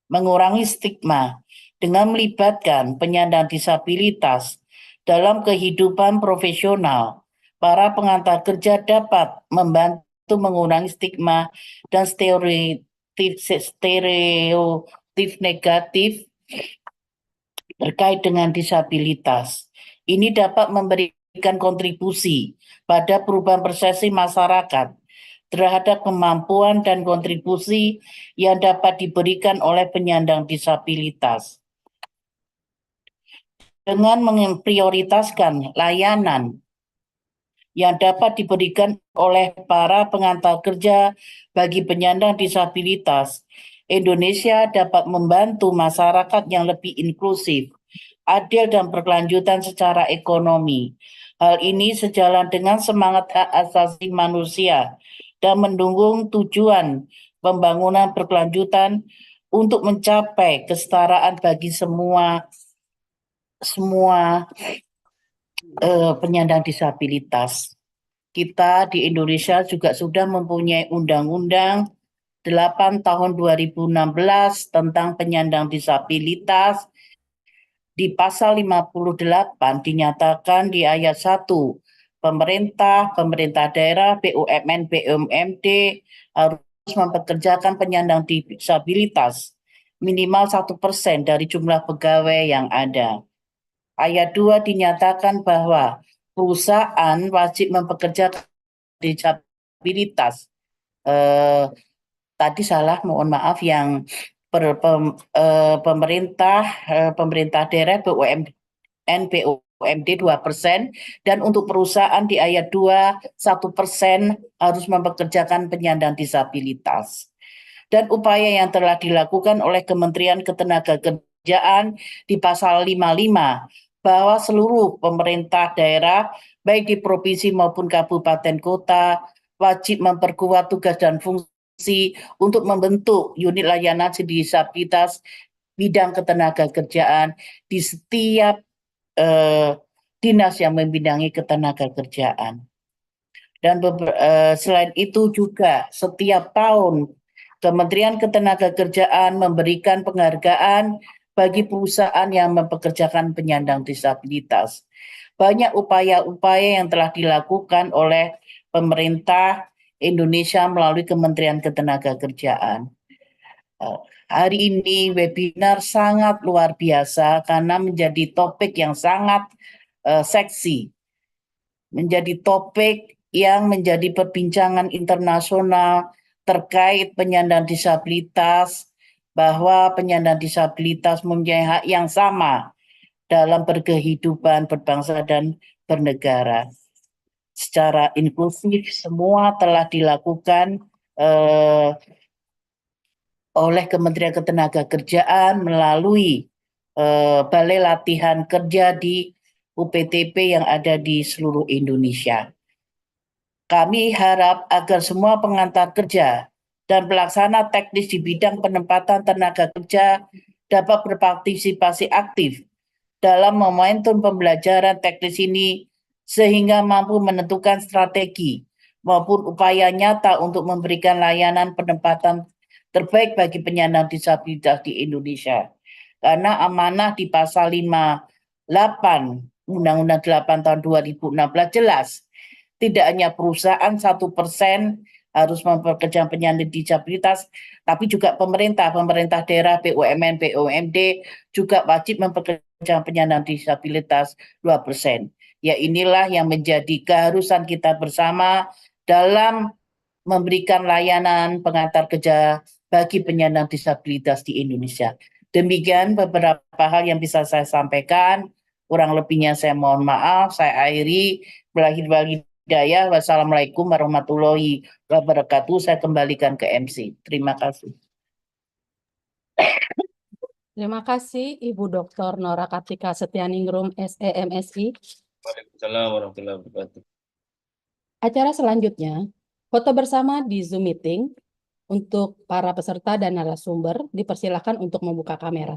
Mengurangi stigma dengan melibatkan penyandang disabilitas dalam kehidupan profesional, para pengantar kerja dapat membantu mengurangi stigma dan stereotip negatif terkait dengan disabilitas. Ini dapat memberikan kontribusi pada perubahan persepsi masyarakat terhadap kemampuan dan kontribusi yang dapat diberikan oleh penyandang disabilitas. Dengan memprioritaskan layanan yang dapat diberikan oleh para pengantar kerja bagi penyandang disabilitas, Indonesia dapat membantu masyarakat yang lebih inklusif, adil dan berkelanjutan secara ekonomi. Hal ini sejalan dengan semangat hak asasi manusia dan mendukung tujuan pembangunan berkelanjutan untuk mencapai kesetaraan bagi semua penyandang disabilitas. Kita di Indonesia juga sudah mempunyai Undang-Undang 8 tahun 2016 tentang penyandang disabilitas. Di pasal 58 dinyatakan di ayat 1, pemerintah daerah, BUMN, BUMD harus mempekerjakan penyandang disabilitas minimal 1% dari jumlah pegawai yang ada. Ayat 2 dinyatakan bahwa perusahaan wajib mempekerjakan disabilitas. Tadi salah, mohon maaf, yang pemerintah daerah, BUMN, BUMD 2%, dan untuk perusahaan di ayat 2, 1% harus mempekerjakan penyandang disabilitas. Dan upaya yang telah dilakukan oleh Kementerian Ketenagakerjaan di pasal 55, bahwa seluruh pemerintah daerah, baik di provinsi maupun kabupaten kota, wajib memperkuat tugas dan fungsi untuk membentuk unit layanan disabilitas bidang ketenagakerjaan di setiap dinas yang membidangi ketenagakerjaan. Dan selain itu juga setiap tahun Kementerian Ketenagakerjaan memberikan penghargaan bagi perusahaan yang mempekerjakan penyandang disabilitas. Banyak upaya-upaya yang telah dilakukan oleh pemerintah Indonesia melalui Kementerian Ketenagakerjaan. Hari ini webinar sangat luar biasa karena menjadi topik yang sangat seksi, menjadi topik yang menjadi perbincangan internasional terkait penyandang disabilitas, bahwa penyandang disabilitas mempunyai hak yang sama dalam berkehidupan, berbangsa, dan bernegara. Secara inklusif semua telah dilakukan oleh Kementerian Ketenagakerjaan melalui balai latihan kerja di UPTP yang ada di seluruh Indonesia. Kami harap agar semua pengantar kerja dan pelaksana teknis di bidang penempatan tenaga kerja dapat berpartisipasi aktif dalam momentum pembelajaran teknis ini sehingga mampu menentukan strategi maupun upaya nyata untuk memberikan layanan penempatan terbaik bagi penyandang disabilitas di Indonesia. Karena amanah di pasal 58 Undang-Undang 8 tahun 2016 jelas, tidak hanya perusahaan 1% harus mempekerjakan penyandang disabilitas, tapi juga pemerintah daerah, BUMN, BUMD juga wajib mempekerjakan penyandang disabilitas 2%. Ya, inilah yang menjadi keharusan kita bersama dalam memberikan layanan pengantar kerja bagi penyandang disabilitas di Indonesia. Demikian beberapa hal yang bisa saya sampaikan. Kurang lebihnya saya mohon maaf. Saya akhiri. Hidayah. Wassalamualaikum warahmatullahi wabarakatuh. Saya kembalikan ke MC. Terima kasih. Terima kasih Ibu Dr. Nora Kartika Setianingrum, SEMSI. Waalaikumsalam warahmatullahi wabarakatuh. Acara selanjutnya, foto bersama di Zoom meeting. Untuk para peserta dan narasumber, dipersilakan untuk membuka kamera.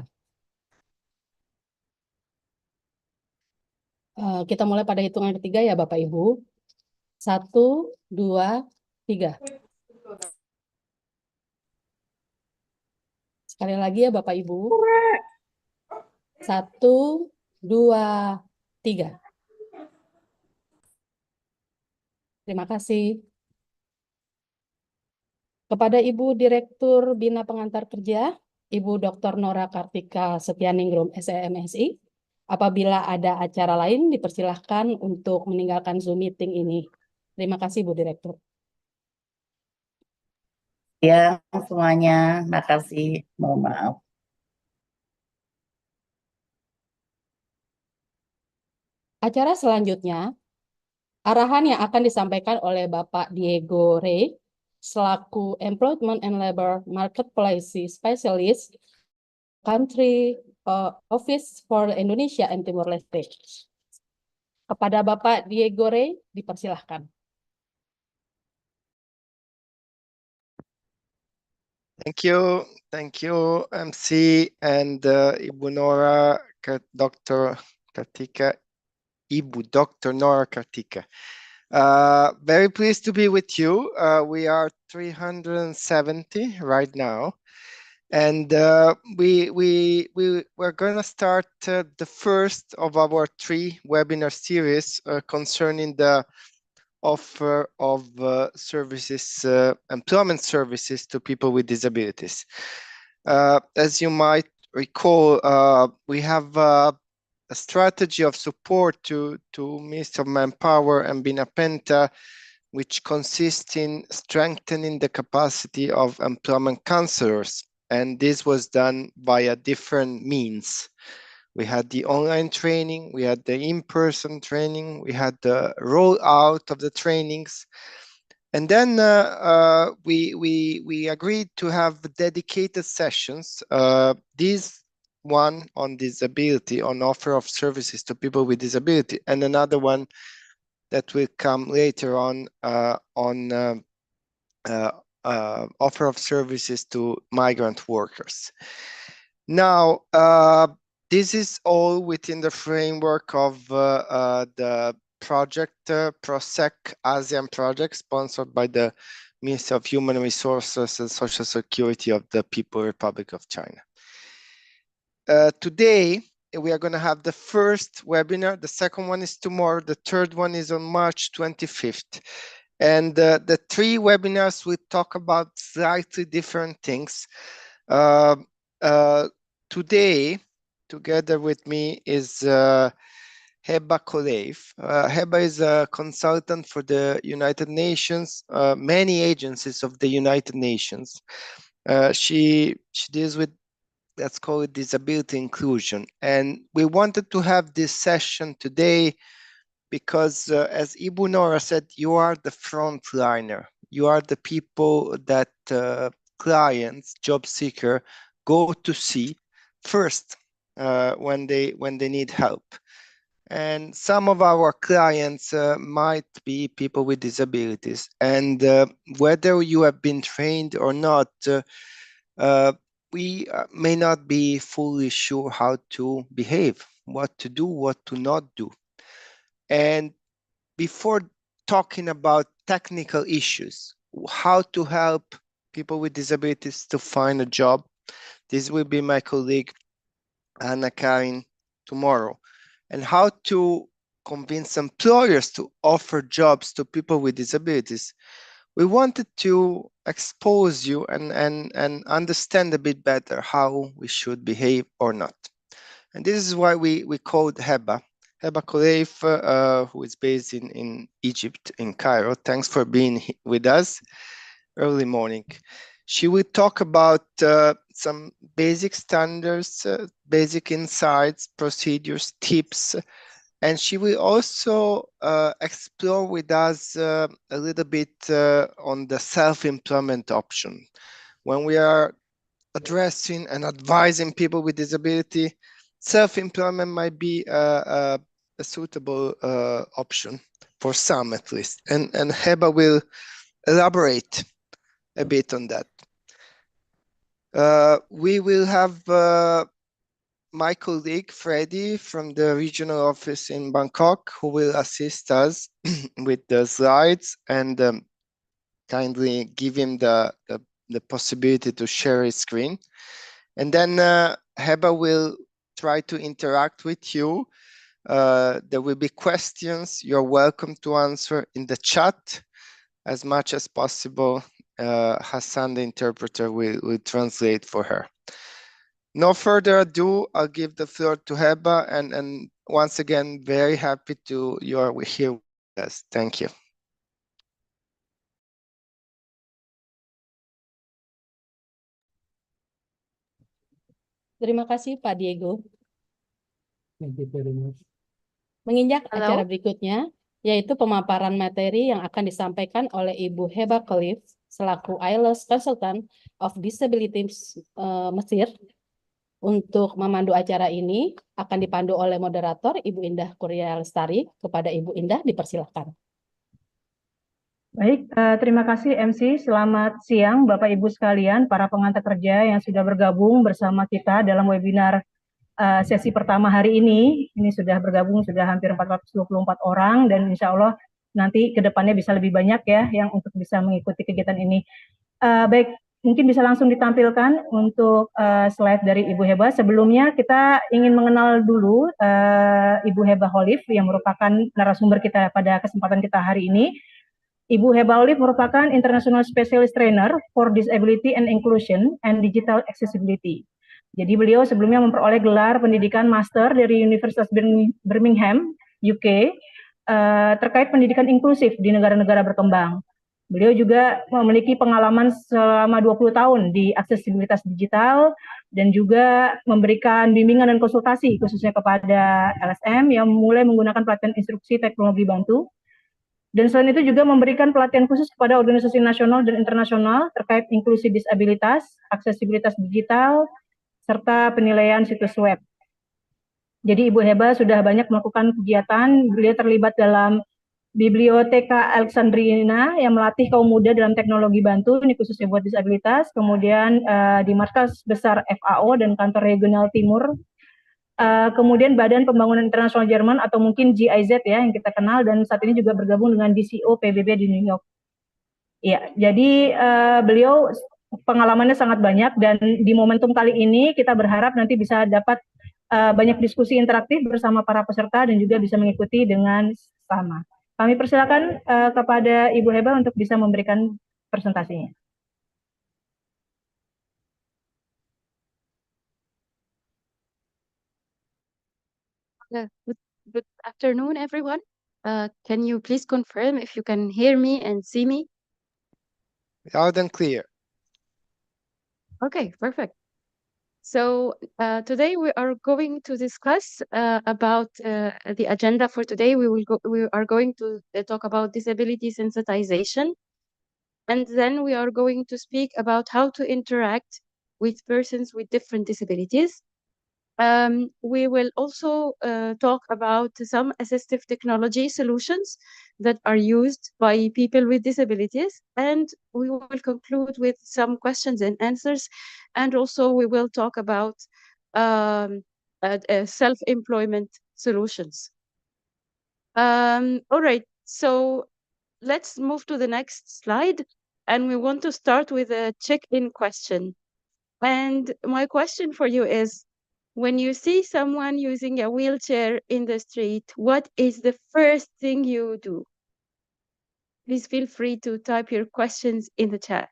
Kita mulai pada hitungan ketiga ya Bapak Ibu. 1, 2, 3. Sekali lagi ya Bapak Ibu. 1, 2, 3. Terima kasih. Kepada Ibu Direktur Bina Pengantar Kerja, Ibu Dr. Nora Kartika Setianingrum, SEMSI, apabila ada acara lain dipersilahkan untuk meninggalkan Zoom meeting ini. Terima kasih Bu Direktur. Ya, semuanya. Makasih. Mohon maaf. Acara selanjutnya, arahan yang akan disampaikan oleh Bapak Diego Rey, selaku Employment and Labor Marketplace Specialist, Country Office for Indonesia and Timor Leste. Kepada Bapak Diego Rey, dipersilahkan. Thank you, MC and Ibu Nora, Dr. Kartika, Ibu Dr. Nora Kartika. Very pleased to be with you. We are 370 right now, and we're going to start the first of our 3 webinar series concerning the offer of services, employment services to people with disabilities. As you might recall, we have a strategy of support to Minister of Manpower and Bina Penta, which consists in strengthening the capacity of employment counselors. And this was done via different means. We had the online training, we had the in-person training, we had the rollout of the trainings. And then we agreed to have dedicated sessions. This one on disability, on offer of services to people with disability, and another one that will come later on offer of services to migrant workers. Now, this is all within the framework of the project, PROSEC ASEAN project, sponsored by the Ministry of Human Resources and Social Security of the People's Republic of China. Today, we are going to have the first webinar. The second one is tomorrow. The third one is on March 25th. And the 3 webinars will talk about slightly different things. Today, together with me is Heba Kolev. Heba is a consultant for the United Nations, many agencies of the United Nations. She deals with, let's call it, disability inclusion. And we wanted to have this session today because, as Ibu Nora said, you are the frontliner. You are the people that clients, job seeker, go to see first when they need help. And some of our clients might be people with disabilities, and whether you have been trained or not, we may not be fully sure how to behave, what to do, what to not do. And before talking about technical issues, how to help people with disabilities to find a job, this will be my colleague Anna Karin tomorrow, and how to convince employers to offer jobs to people with disabilities. We wanted to expose you and understand a bit better how we should behave or not. And this is why we called Heba Kolev, who is based in Egypt, in Cairo. Thanks for being with us early morning. She will talk about some basic standards, basic insights, procedures, tips, and she will also explore with us a little bit on the self-employment option. When we are addressing and advising people with disability, self-employment might be a suitable option for some, at least. And Heba will elaborate a bit on that. We will have my colleague Freddie from the regional office in Bangkok, who will assist us with the slides and kindly give him the possibility to share his screen. And then Heba will try to interact with you. There will be questions. You're welcome to answer in the chat as much as possible. Hassan, the interpreter, will translate for her. No further ado, I'll give the floor to Heba, and once again, very happy you're here with us. Thank you. Terima kasih Pak Diego. Menginjak acara berikutnya, yaitu pemaparan materi yang akan disampaikan oleh Ibu Heba Khalif selaku ILS Consultant of Disabilities Mesir. Untuk memandu acara ini akan dipandu oleh moderator Ibu Indah Kurnia Lestari. Kepada Ibu Indah dipersilakan. Baik, terima kasih MC. Selamat siang Bapak Ibu sekalian, para pengantar kerja yang sudah bergabung bersama kita dalam webinar sesi pertama hari ini. Ini sudah bergabung, sudah hampir 424 orang, dan insya Allah nanti ke depannya bisa lebih banyak ya yang untuk bisa mengikuti kegiatan ini. Baik, mungkin bisa langsung ditampilkan untuk slide dari Ibu Heba. Sebelumnya kita ingin mengenal dulu Ibu Heba Khalif yang merupakan narasumber kita pada kesempatan kita hari ini. Ibu Heba Khalif merupakan International Specialist Trainer for Disability and Inclusion and Digital Accessibility. Jadi beliau sebelumnya memperoleh gelar pendidikan master dari Universitas Birmingham, UK, terkait pendidikan inklusif di negara-negara berkembang. Beliau juga memiliki pengalaman selama 20 tahun di aksesibilitas digital dan juga memberikan bimbingan dan konsultasi khususnya kepada LSM yang mulai menggunakan pelatihan instruksi teknologi bantu. Dan selain itu juga memberikan pelatihan khusus kepada organisasi nasional dan internasional terkait inklusi disabilitas, aksesibilitas digital, serta penilaian situs web. Jadi Ibu Heba sudah banyak melakukan kegiatan, beliau terlibat dalam Biblioteka Alexandrina yang melatih kaum muda dalam teknologi bantu, ini khususnya buat disabilitas, kemudian di markas besar FAO dan kantor regional timur, kemudian Badan Pembangunan Internasional Jerman atau mungkin GIZ ya yang kita kenal, dan saat ini juga bergabung dengan DCO PBB di New York. Ya, jadi beliau pengalamannya sangat banyak, dan di momentum kali ini kita berharap nanti bisa dapat banyak diskusi interaktif bersama para peserta dan juga bisa mengikuti dengan sama. Kami persilakan kepada Ibu Heba untuk bisa memberikan presentasinya. Good afternoon, everyone. Can you please confirm if you can hear me and see me? Loud and clear. Okay, perfect. So today we are going to discuss about the agenda for today. We are going to talk about disability sensitization, and then we are going to speak about how to interact with persons with different disabilities. We will also talk about some assistive technology solutions that are used by people with disabilities, and we will conclude with some questions and answers, and also we will talk about self-employment solutions. All right, so let's move to the next slide, and we want to start with a check-in question. And my question for you is, when you see someone using a wheelchair in the street, what is the first thing you do? Please feel free to type your questions in the chat.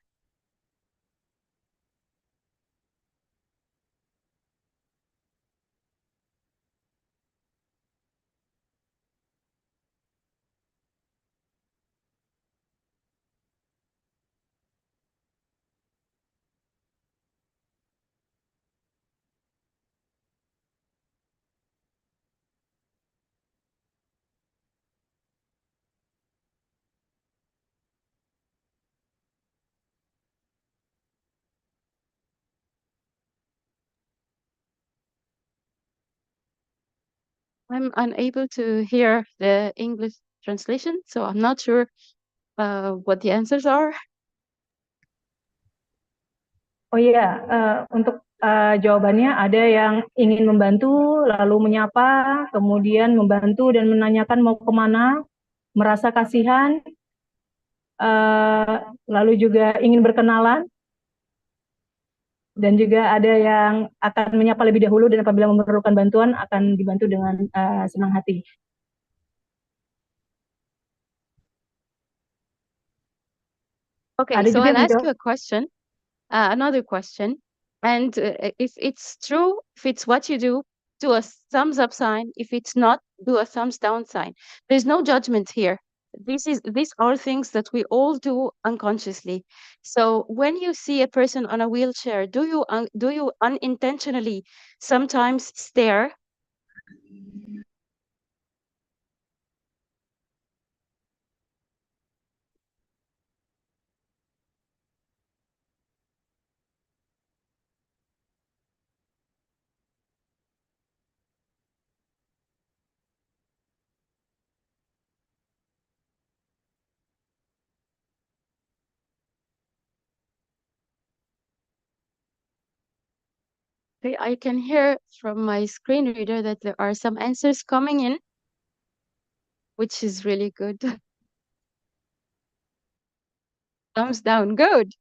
I'm unable to hear the English translation, so I'm not sure what the answers are. Oh iya, untuk jawabannya ada yang ingin membantu, lalu menyapa, kemudian membantu dan menanyakan mau kemana, merasa kasihan, lalu juga ingin berkenalan, dan juga ada yang akan menyapa lebih dahulu dan apabila memerlukan bantuan akan dibantu dengan senang hati. Okay, Ada so juga I'll yang ask menjawab. you a question, another question. And if it's true, if it's what you do a thumbs up sign. If it's not, do a thumbs down sign. There's no judgment here. These are things that we all do unconsciously. So when you see a person on a wheelchair, do you unintentionally sometimes stare? Okay, I can hear from my screen reader that there are some answers coming in, which is really good. Thumbs down, good.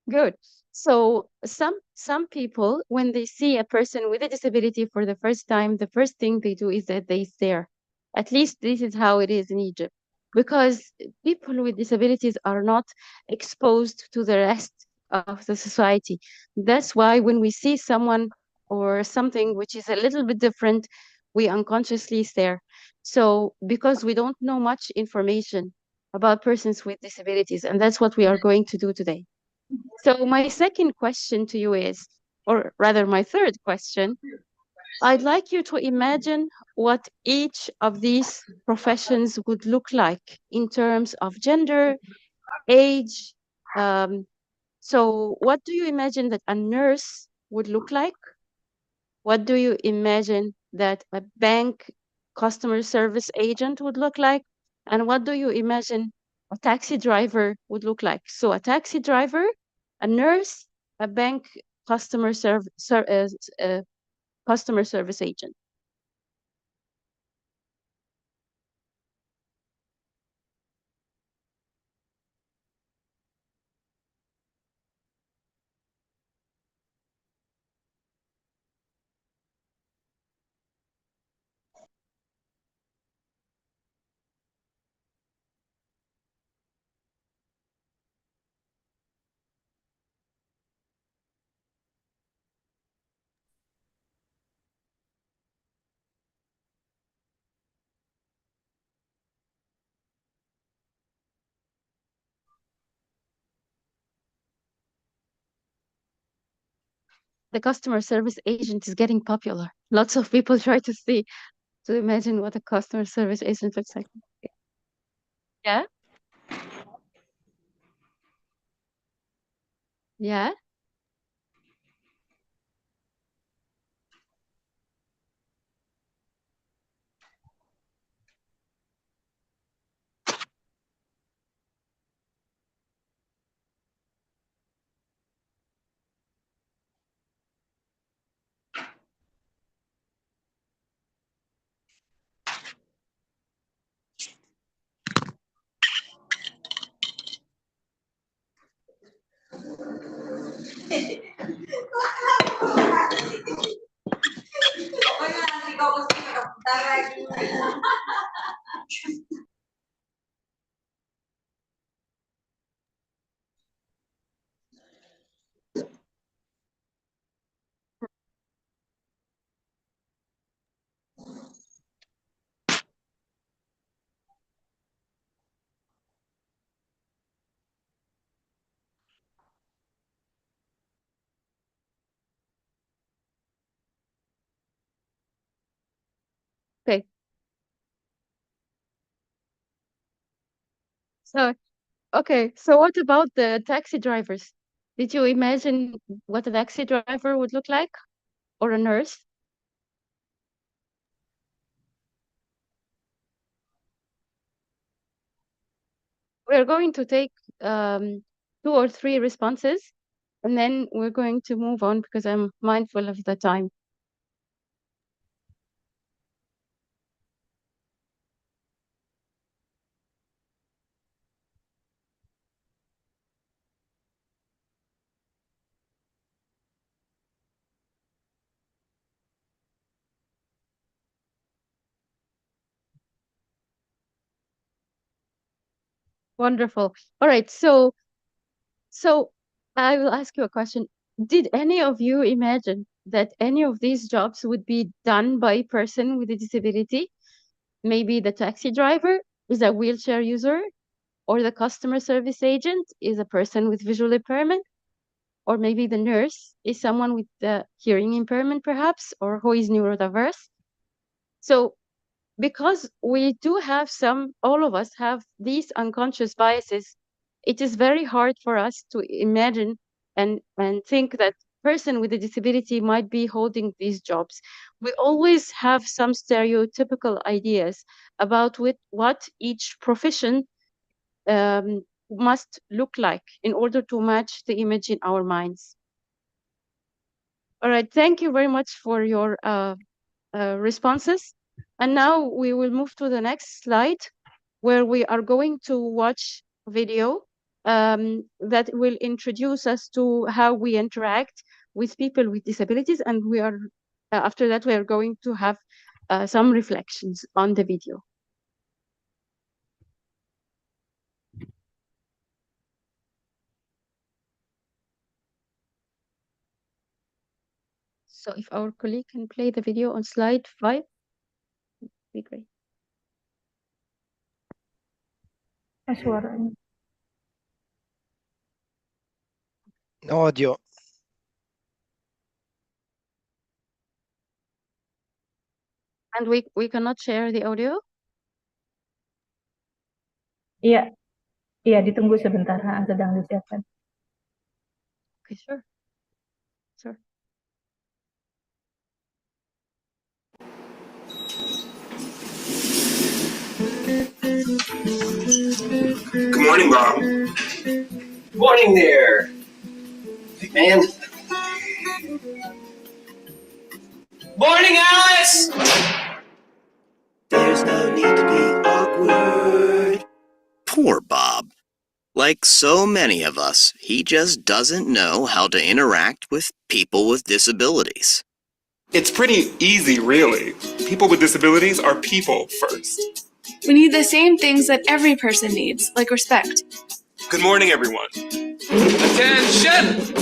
Good. So some people, when they see a person with a disability for the first time, the first thing they do is that they stare. At least this is how it is in Egypt, because people with disabilities are not exposed to the rest of the society. That's why when we see someone or something which is a little bit different, we unconsciously stare. So because we don't know much information about persons with disabilities, and that's what we are going to do today. So my second question to you is, or rather my third question, I'd like you to imagine what each of these professions would look like in terms of gender, age. So what do you imagine that a nurse would look like? What do you imagine that a bank customer service agent would look like? And what do you imagine a taxi driver would look like? So a taxi driver, a nurse, a bank customer service agent. The customer service agent is getting popular. Lots of people try to imagine what a customer service agent looks like. Yeah? Yeah? Okay. So what about the taxi drivers? Did you imagine what a taxi driver would look like, or a nurse? We're going to take 2 or 3 responses, and then we're going to move on because I'm mindful of the time. Wonderful. All right. So I will ask you a question. Did any of you imagine that any of these jobs would be done by a person with a disability? Maybe the taxi driver is a wheelchair user, or the customer service agent is a person with visual impairment, or maybe the nurse is someone with the hearing impairment, perhaps, or who is neurodiverse. So because we do have all of us have these unconscious biases, it is very hard for us to imagine and think that person with a disability might be holding these jobs. We always have some stereotypical ideas about what each profession must look like in order to match the image in our minds. All right, thank you very much for your responses. And now we will move to the next slide, where we are going to watch a video that will introduce us to how we interact with people with disabilities. And we are, after that, we are going to have some reflections on the video. So if our colleague can play the video on slide 5, that'd be great. Suaranya. No audio. And we cannot share the audio? Iya, iya ditunggu sebentar, sedang disiapkan. Okay, sure. Sure. Good morning, Mom. Good morning there. Hey, man. Morning, Alice! There's no need to be awkward. Poor Bob. Like so many of us, he just doesn't know how to interact with people with disabilities. It's pretty easy, really. People with disabilities are people first. We need the same things that every person needs, like respect. Good morning, everyone. Attention!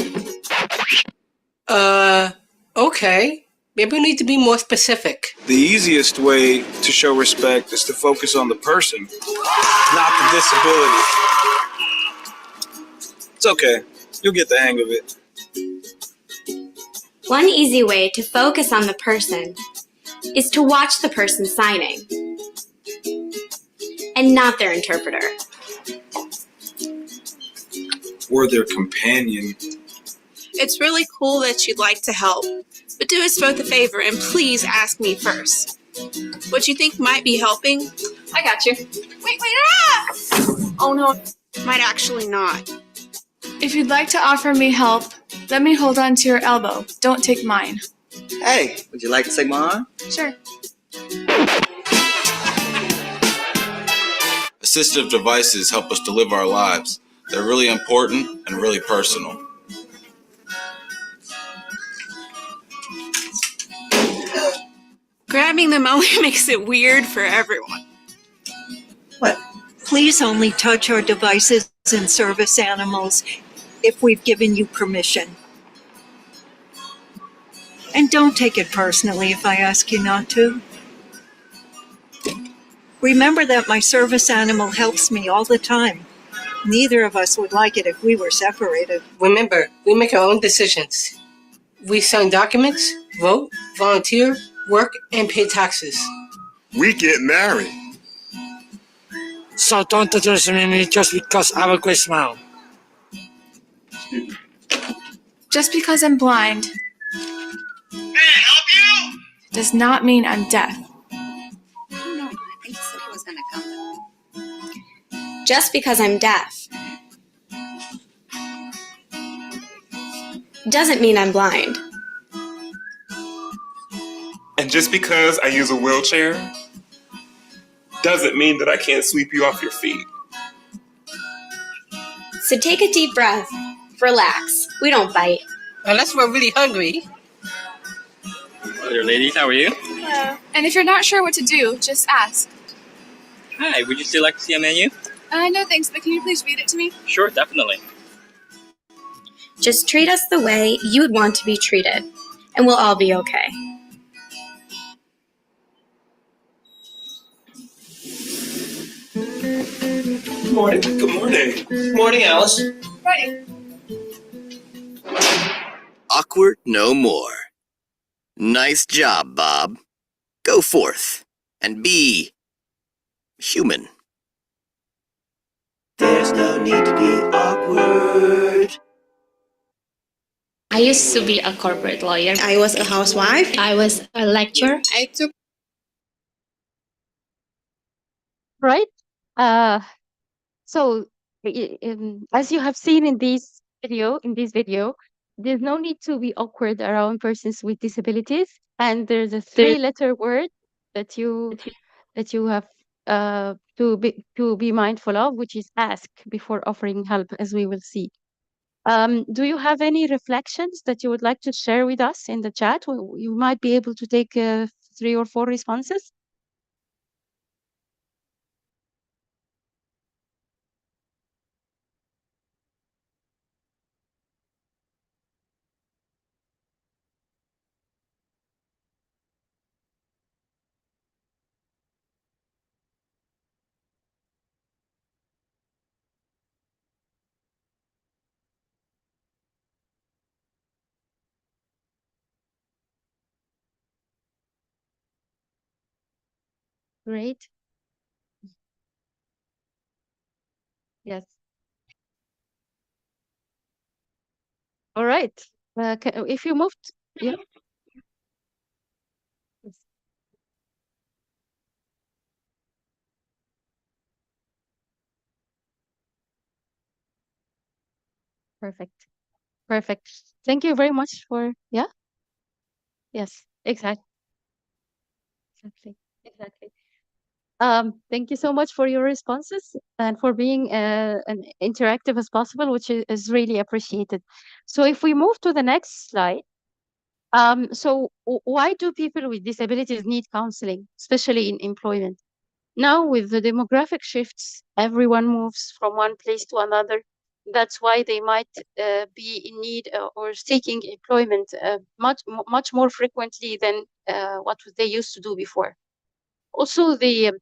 Okay. Maybe we need to be more specific. The easiest way to show respect is to focus on the person, not the disability. It's okay. You'll get the hang of it. One easy way to focus on the person is to watch the person signing and not their interpreter. Or their companion. It's really cool that you'd like to help, but do us both a favor and please ask me first. What you think might be helping? I got you. Wait, oh no, might actually not. If you'd like to offer me help, let me hold on to your elbow. Don't take mine. Hey, would you like to take my arm? Sure. Assistive devices help us to live our lives. They're really important and really personal. Grabbing them only makes it weird for everyone. What? Please only touch our devices and service animals if we've given you permission. And don't take it personally if I ask you not to. Remember that my service animal helps me all the time. Neither of us would like it if we were separated. Remember, we make our own decisions. We sign documents, vote, volunteer, work, and pay taxes. We get married. So don't underestimate me just because I have a great smile. Just because I'm blind does not mean I'm deaf. Just because I'm deaf doesn't mean I'm blind. And just because I use a wheelchair doesn't mean that I can't sweep you off your feet. So take a deep breath. Relax. We don't bite. Unless we're really hungry. Hello there, ladies. How are you? Hello. And if you're not sure what to do, just ask. Hi. Would you still like to see a menu? No thanks, but can you please read it to me? Sure, definitely. Just treat us the way you would want to be treated, and we'll all be okay. Good morning. Good morning. Morning, Alice. Right. Awkward no more. Nice job, Bob. Go forth and be human. There's no need to be awkward. I used to be a corporate lawyer. I was a housewife. I was a lecturer. I took Right? So as you have seen in this video, there's no need to be awkward around persons with disabilities. And there's a three-letter word that you have to be mindful of, which is ask before offering help, as we will see. Do you have any reflections that you would like to share with us in the chat? You might be able to take 3 or 4 responses. Great. Yes. All right. If you moved, yeah. Yes. Perfect. Perfect. Thank you very much for, yeah. Yes, exactly. Exactly. Thank you so much for your responses and for being an interactive as possible, which is really appreciated. So if we move to the next slide, why do people with disabilities need counseling, especially in employment? Now, with the demographic shifts, everyone moves from one place to another. That's why they might be in need or seeking employment much more frequently than what they used to do before. Also, the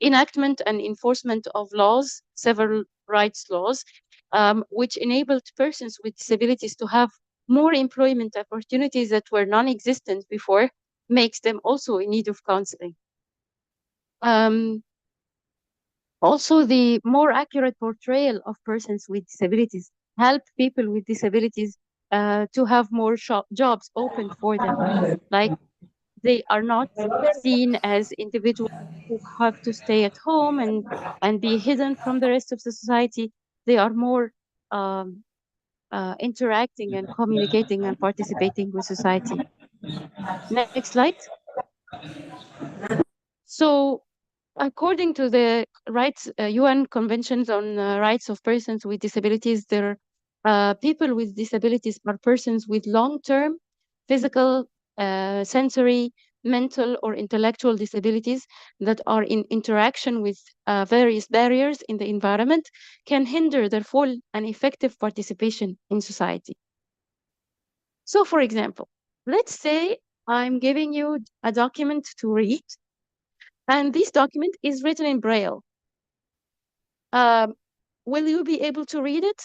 enactment and enforcement of laws, several rights laws, which enabled persons with disabilities to have more employment opportunities that were non-existent before, makes them also in need of counseling. Also, the more accurate portrayal of persons with disabilities help people with disabilities to have more jobs open for them. Like, they are not seen as individuals who have to stay at home and be hidden from the rest of the society. They are more interacting and communicating and participating with society. Next slide. So, according to the UN Conventions on Rights of Persons with Disabilities, people with disabilities are persons with long-term physical, sensory, mental, or intellectual disabilities that are in interaction with various barriers in the environment, can hinder their full and effective participation in society. So, for example, let's say I'm giving you a document to read, and this document is written in Braille. Will you be able to read it?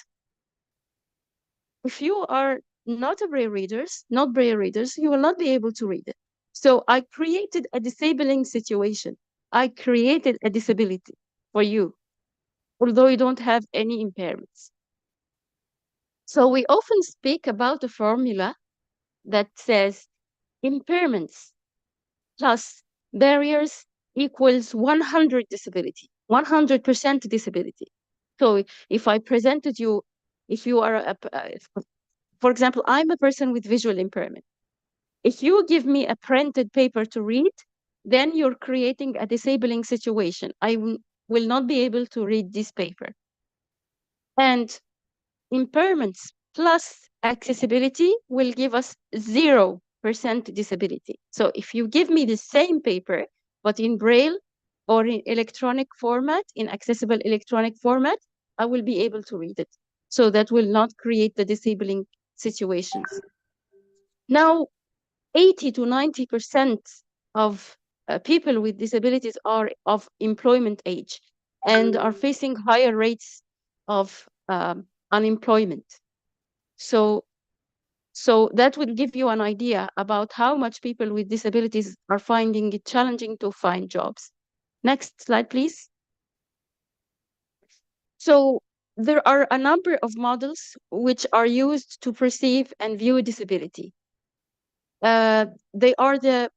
If you are not Braille readers, you will not be able to read it. So I created a disabling situation. I created a disability for you, although you don't have any impairments. So we often speak about a formula that says impairments plus barriers equals 100 disability, 100% disability. So if I presented you, if you are, for example, I'm a person with visual impairment. If you give me a printed paper to read, then you're creating a disabling situation. I will not be able to read this paper. And impairments plus accessibility will give us 0% disability. So if you give me the same paper, but in Braille, or in electronic format, in accessible electronic format, I will be able to read it. So that will not create the disabling situations. Now, 80 to 90% of people with disabilities are of employment age and are facing higher rates of unemployment. So that will give you an idea about how much people with disabilities are finding it challenging to find jobs. Next slide, please. So there are a number of models which are used to perceive and view disability. They are the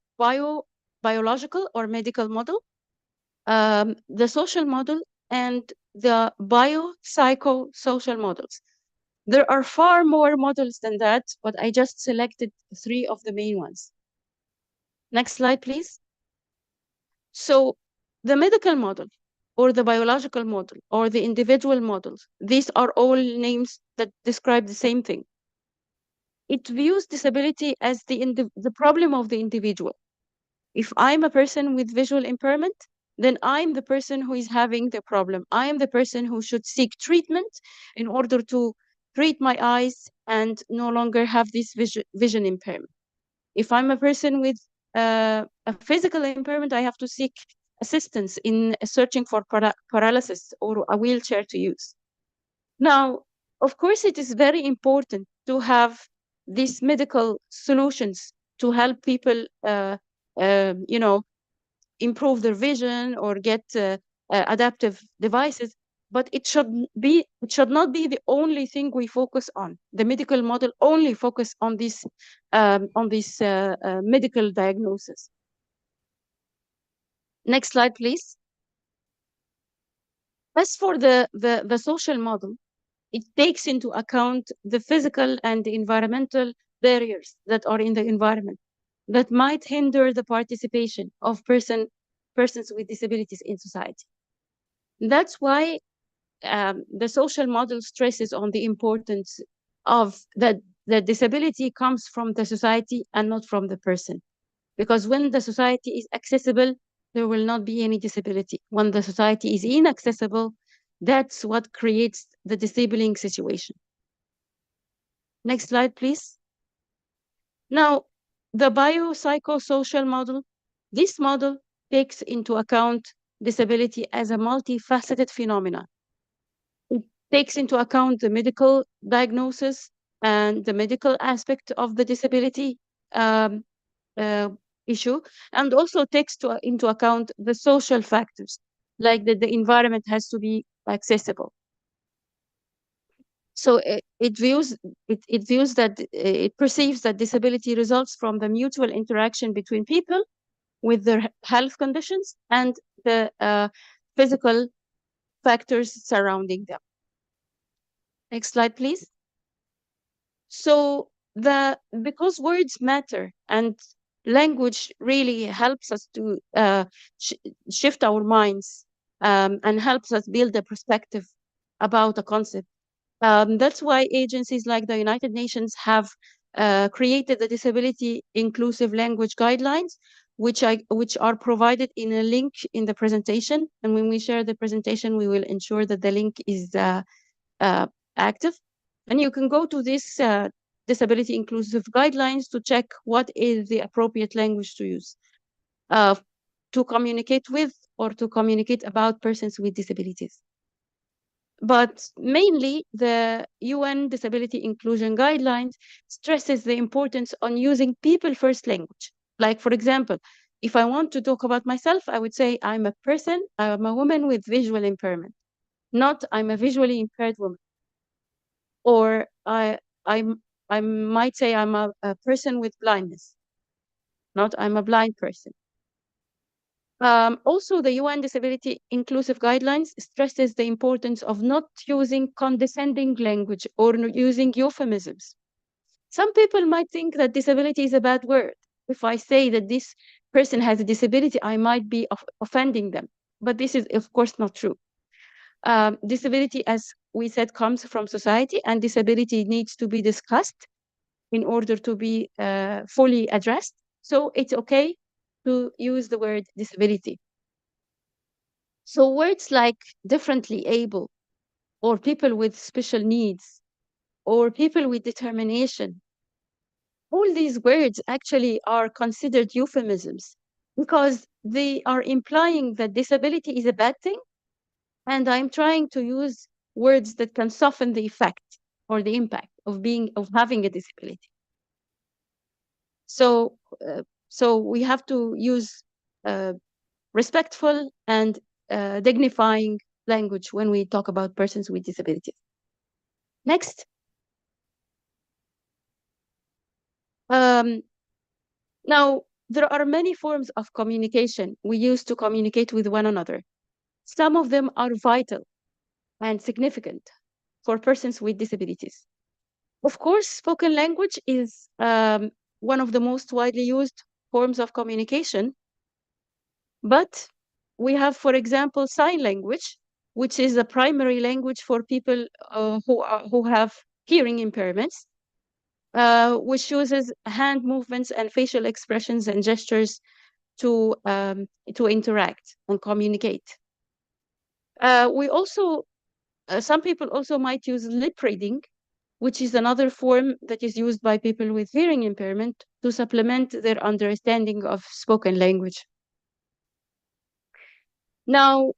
biological or medical model, the social model, and the biopsychosocial models. There are far more models than that, but I just selected 3 of the main ones. Next slide, please. So the medical model, or the biological model, or the individual models, these are all names that describe the same thing. It views disability as the problem of the individual. If I'm a person with visual impairment, then I'm the person who is having the problem. I am the person who should seek treatment in order to treat my eyes and no longer have this vision impairment. If I'm a person with a physical impairment, I have to seek assistance in searching for paralysis or a wheelchair to use. Now, of course, it is very important to have these medical solutions to help people, improve their vision or get adaptive devices. But it should not be the only thing we focus on. The medical model only focus on this medical diagnosis. Next slide, please. As for the social model, it takes into account the physical and the environmental barriers that are in the environment that might hinder the participation of persons with disabilities in society. That's why the social model stresses on the importance of that disability comes from the society and not from the person. Because when the society is accessible, there will not be any disability. When the society is inaccessible, that's what creates the disabling situation. Next slide, please. Now, the biopsychosocial model, this model takes into account disability as a multifaceted phenomenon. It takes into account the medical diagnosis and the medical aspect of the disability issue, and also takes into account the social factors, like that the environment has to be accessible. So it perceives that disability results from the mutual interaction between people with their health conditions and the physical factors surrounding them. Next slide, please. So because words matter and language really helps us to shift our minds and helps us build a perspective about a concept. That's why agencies like the United Nations have created the Disability Inclusive Language Guidelines, which are provided in a link in the presentation. And when we share the presentation, we will ensure that the link is active. And you can go to this Disability Inclusive Guidelines to check what is the appropriate language to use to communicate with or to communicate about persons with disabilities. But mainly, the UN Disability Inclusion Guidelines stresses the importance on using people-first language. Like, for example, if I want to talk about myself, I would say I'm a person, I'm a woman with visual impairment, not I'm a visually impaired woman. Or I might say I'm a person with blindness, not I'm a blind person. Also, the UN Disability Inclusive Guidelines stresses the importance of not using condescending language or using euphemisms. Some people might think that disability is a bad word. If I say that this person has a disability, I might be offending them. But this is, of course, not true. Disability, as we said, comes from society, and disability needs to be discussed in order to be fully addressed. So it's okay to use the word disability. So words like differently able, or people with special needs, or people with determination, all these words actually are considered euphemisms because they are implying that disability is a bad thing, and I'm trying to use words that can soften the effect or the impact of having a disability. So we have to use respectful and dignifying language when we talk about persons with disabilities. Next. Now, there are many forms of communication we use to communicate with one another. Some of them are vital and significant for persons with disabilities. Of course, spoken language is one of the most widely used forms of communication. But we have, for example, sign language, which is a primary language for people who have hearing impairments, which uses hand movements and facial expressions and gestures to interact and communicate. We also, some people also might use lip reading, which is another form that is used by people with hearing impairment to supplement their understanding of spoken language. Now,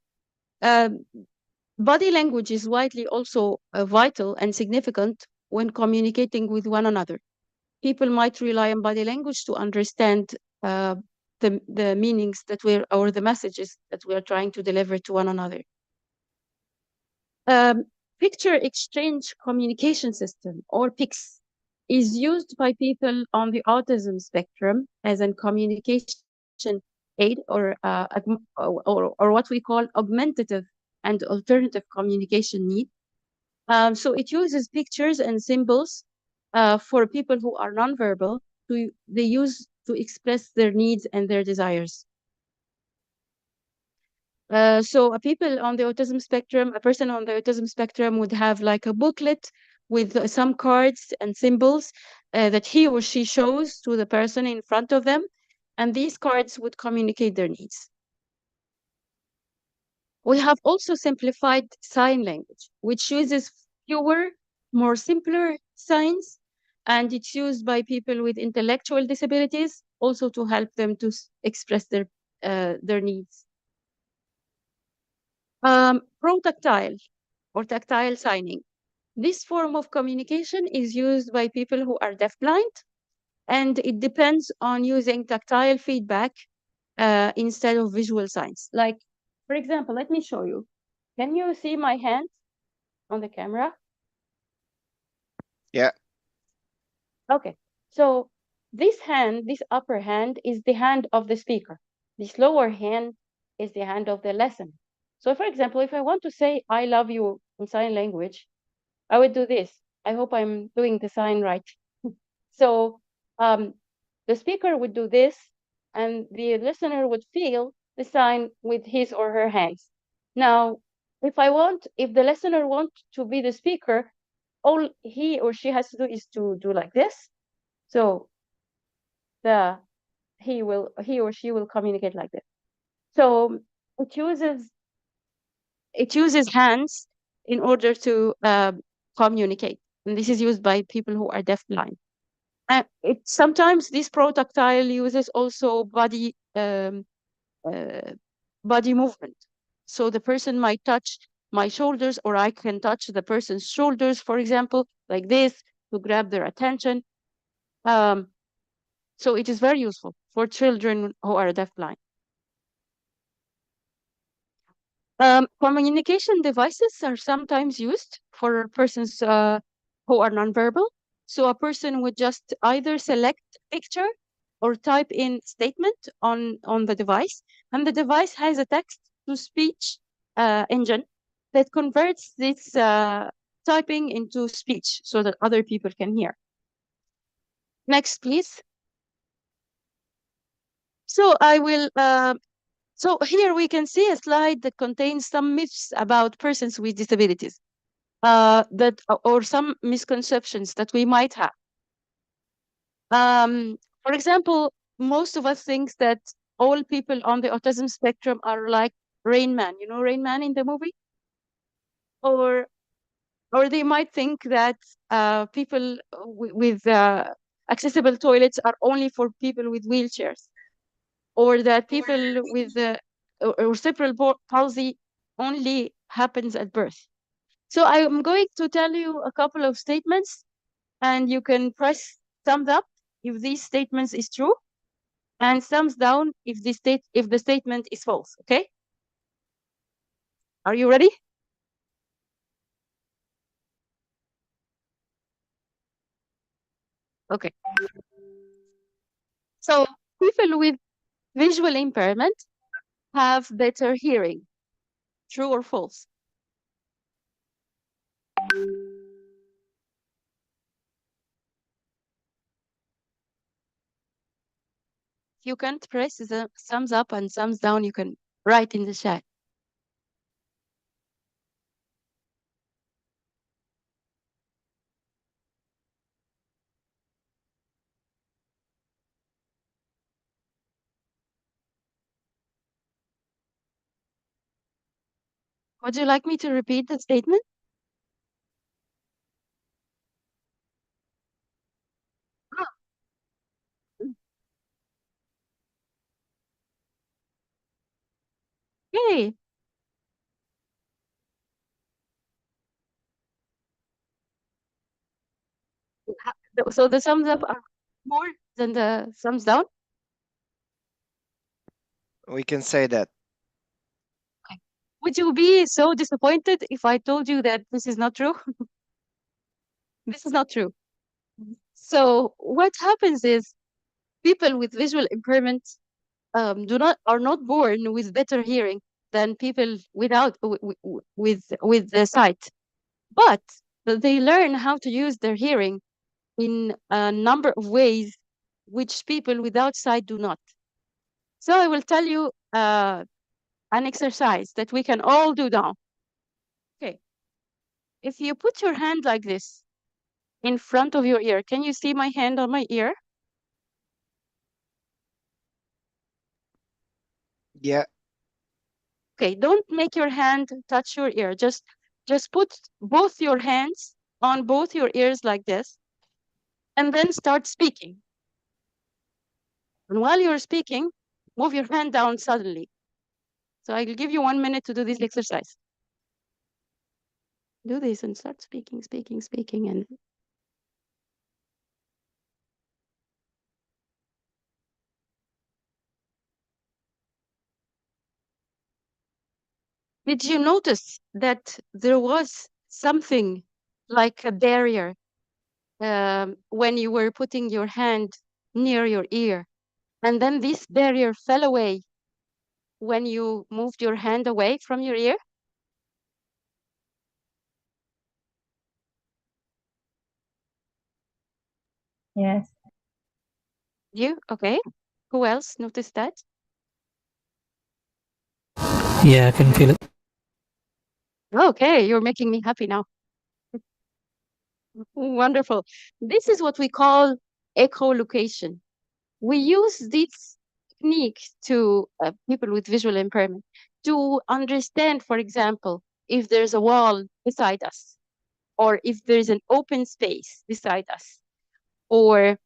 body language is widely also vital and significant when communicating with one another. People might rely on body language to understand the meanings that or the messages that we are trying to deliver to one another. Picture exchange communication system, or PICS, is used by people on the autism spectrum as a communication aid or what we call augmentative and alternative communication need. So it uses pictures and symbols for people who are nonverbal they use to express their needs and their desires. So a person on the autism spectrum would have like a booklet with some cards and symbols that he or she shows to the person in front of them, and these cards would communicate their needs. We have also simplified sign language, which uses fewer, more simpler signs, and it's used by people with intellectual disabilities also to help them to express their needs. Protactile or tactile signing. This form of communication is used by people who are deafblind, and it depends on using tactile feedback instead of visual signs. Like, for example, let me show you. Can you see my hand on the camera? Yeah. Okay. So this hand, this upper hand, is the hand of the speaker. This lower hand is the hand of the listener. So for example, if I want to say I love you in sign language, I would do this. I hope I'm doing the sign right. So the speaker would do this, and the listener would feel the sign with his or her hands. Now, if the listener wants to be the speaker, all he or she has to do is to do like this. So he or she will communicate like this. So it uses hands in order to communicate, and this is used by people who are deafblind. And sometimes this protactile uses also body movement. So the person might touch my shoulders, or I can touch the person's shoulders, for example, like this, to grab their attention. So it is very useful for children who are deafblind. Communication devices are sometimes used for persons who are nonverbal. So a person would just either select picture or type in statement on the device, and the device has a text-to-speech engine that converts this typing into speech so that other people can hear. Next, please. So I will. So here we can see a slide that contains some myths about persons with disabilities, or some misconceptions that we might have. For example, most of us think that all people on the autism spectrum are like Rain Man. You know Rain Man in the movie? Or they might think that people with accessible toilets are only for people with wheelchairs, or that people with or cerebral palsy only happens at birth. So I am going to tell you a couple of statements, and you can press thumbs up if these statements is true, and thumbs down if the statement is false. Okay? Are you ready? Okay. So people with visual impairment have better hearing. True or false? If you can't press the thumbs up and thumbs down, you can write in the chat. Would you like me to repeat the statement? Yay! So the thumbs up are more than the thumbs down? We can say that. Would you be so disappointed if I told you that this is not true? This is not true. So what happens is people with visual impairment are not born with better hearing than people without with the sight, but they learn how to use their hearing in a number of ways which people without sight do not. So I will tell you an exercise that we can all do now. Okay. If you put your hand like this in front of your ear, can you see my hand on my ear? Yeah. Okay, don't make your hand touch your ear. Just put both your hands on both your ears like this, and then start speaking. And while you're speaking, move your hand down suddenly. So I will give you 1 minute to do this exercise. Do this and start speaking, and did you notice that there was something like a barrier when you were putting your hand near your ear, and then this barrier fell away when you moved your hand away from your ear? Yes. You? Okay. Who else noticed that? Yeah, I can feel it. Okay, you're making me happy now. Wonderful. This is what we call echolocation. We use this technique to people with visual impairment to understand, for example, if there's a wall beside us, or if there's an open space beside us, or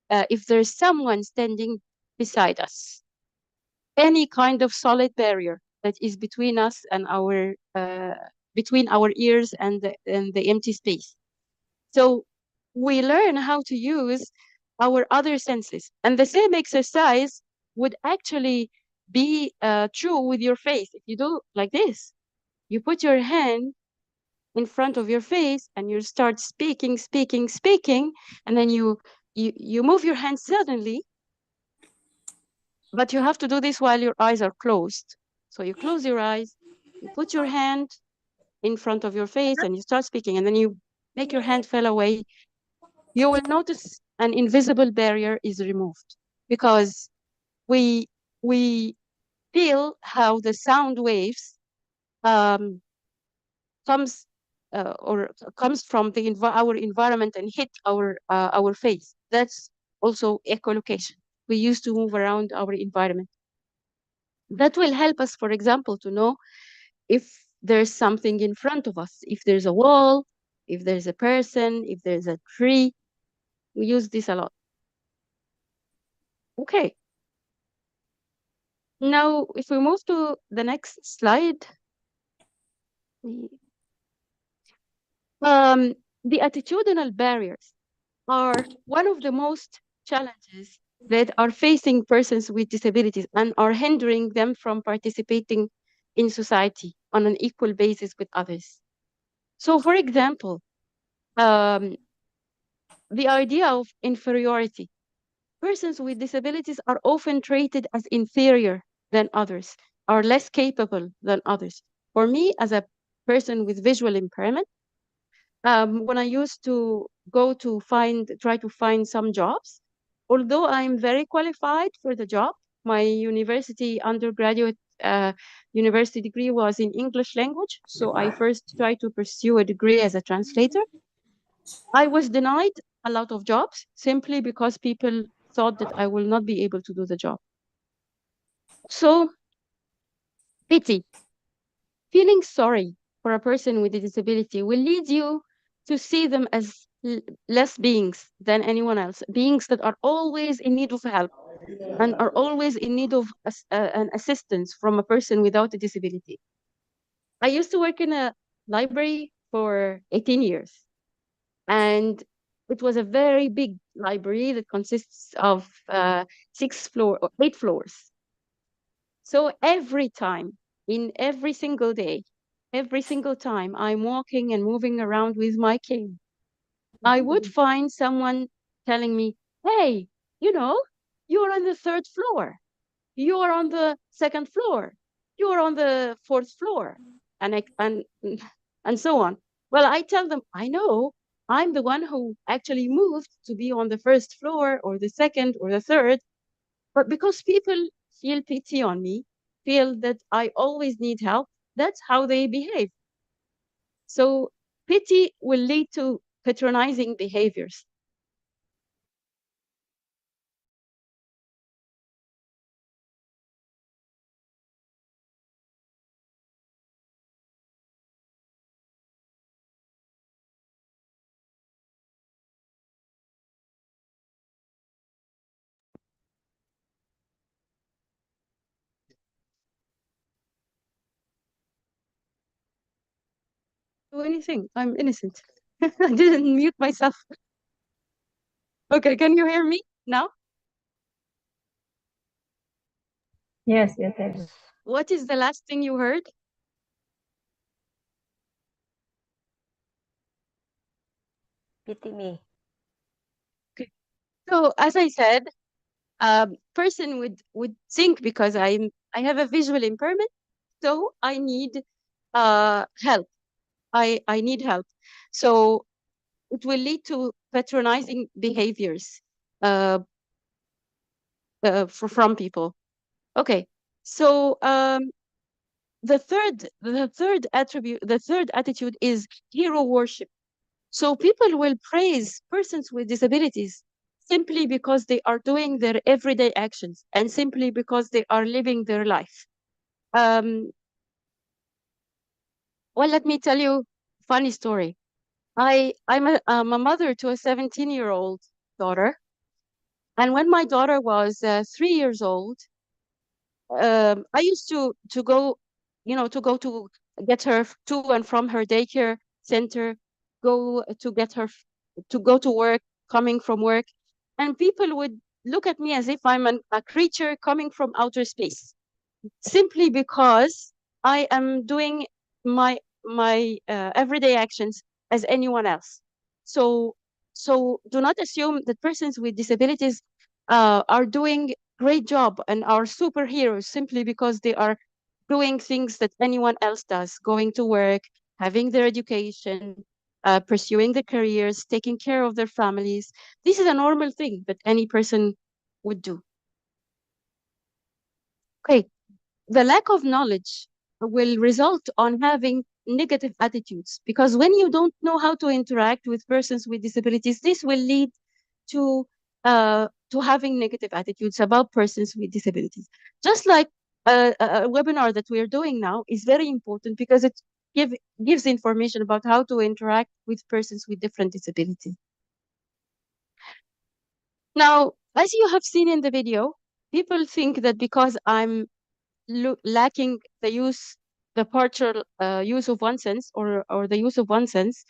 if there's someone standing beside us. Any kind of solid barrier that is between us and between our ears and the empty space. So we learn how to use our other senses, and the same exercise would actually be true with your face. If you do like this, you put your hand in front of your face and you start speaking, and then you move your hand suddenly, but you have to do this while your eyes are closed. So you close your eyes, you put your hand in front of your face and you start speaking, and then you make your hand fall away. You will notice an invisible barrier is removed, because we feel how the sound waves comes from our environment and hit our face. That's also echolocation. We used to move around our environment. That will help us, for example, to know if there's something in front of us, if there's a wall, if there's a person, if there's a tree. We use this a lot. Okay. Now, if we move to the next slide, the attitudinal barriers are one of the most challenges that are facing persons with disabilities and are hindering them from participating in society on an equal basis with others. So, for example, the idea of inferiority. Persons with disabilities are often treated as inferior than others, are less capable than others. For me, as a person with visual impairment, when I used to go to try to find some jobs, although I'm very qualified for the job, my university undergraduate university degree was in English language, so I first tried to pursue a degree as a translator. I was denied a lot of jobs simply because people thought that I will not be able to do the job. So, pity, feeling sorry for a person with a disability will lead you to see them as less beings than anyone else, beings that are always in need of help and are always in need of an assistance from a person without a disability. I used to work in a library for 18 years, and it was a very big library that consists of 8 floors. So every time, in every single day, every single time I'm walking and moving around with my cane, I would find someone telling me, hey, you're on the 3rd floor. You're on the 2nd floor. You're on the 4th floor. And so on. Well, I tell them, I know, I'm the one who actually moved to be on the 1st floor or the 2nd or the 3rd. But because people feel pity on me, feel that I always need help, that's how they behave. So pity will lead to patronizing behaviors. Do anything. I'm innocent. I didn't mute myself. Okay, can you hear me now? Yes, yes, yes. What is the last thing you heard? Pity me. Okay. So as I said, person would think because I have a visual impairment, so I need help. I need help. So it will lead to patronizing behaviors from people. Okay. So the third attitude is hero worship. So people will praise persons with disabilities simply because they are doing their everyday actions and simply because they are living their life. Well, let me tell you a funny story. I'm a mother to a 17-year-old daughter. And when my daughter was 3 years old, I used to go, to get her to and from her daycare center, go to get her to go to work, coming from work, and people would look at me as if I'm a creature coming from outer space, simply because I am doing my everyday actions as anyone else. So do not assume that persons with disabilities are doing great job and are superheroes simply because they are doing things that anyone else does, going to work, having their education, pursuing their careers, taking care of their families. This is a normal thing that any person would do. Okay, the lack of knowledge will result on having negative attitudes, because when you don't know how to interact with persons with disabilities, this will lead to having negative attitudes about persons with disabilities. Just like webinar that we are doing now is very important because it gives information about how to interact with persons with different disabilities. Now, as you have seen in the video, people think that because I'm lacking the partial use of one sense or the use of one sense,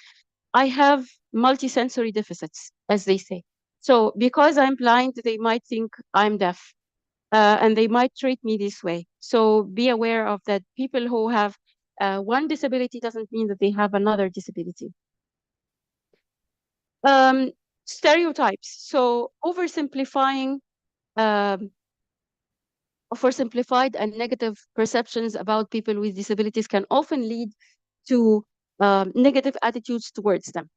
I have multisensory deficits, as they say. So because I'm blind, they might think I'm deaf, and they might treat me this way. So be aware of that. People who have one disability doesn't mean that they have another disability. Stereotypes. So oversimplified and negative perceptions about people with disabilities can often lead to negative attitudes towards them.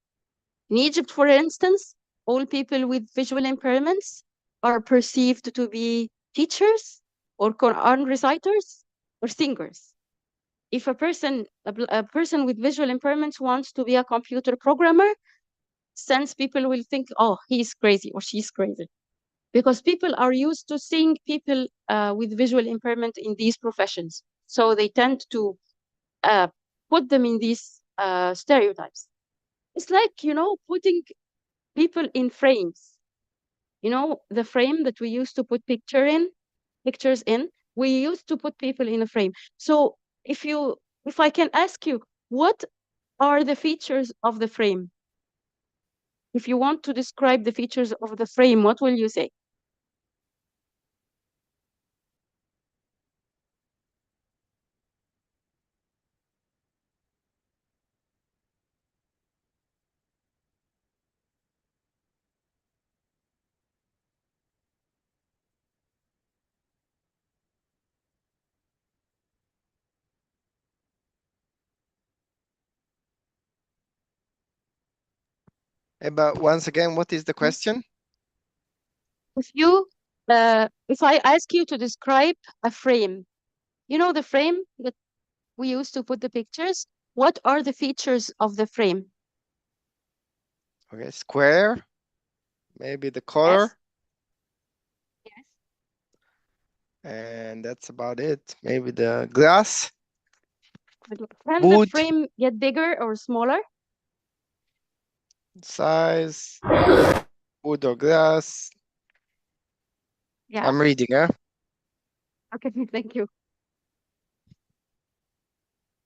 In Egypt, for instance, all people with visual impairments are perceived to be teachers or Quran reciters or singers. If a person with visual impairments wants to be a computer programmer, since people will think, oh, he's crazy or she's crazy. Because people are used to seeing people with visual impairment in these professions. So they tend to put them in these stereotypes. It's like, putting people in frames. The frame that we used to put pictures in, we used to put people in a frame. So if I can ask you, what are the features of the frame? If you want to describe the features of the frame, what will you say? But once again, what is the question? If I ask you to describe a frame, the frame that we used to put the pictures, what are the features of the frame? Okay, square, maybe the color. Yes. And that's about it. Maybe the glass. Can the frame get bigger or smaller? Size, wood or glass. Yeah. I'm reading, huh? Okay, thank you.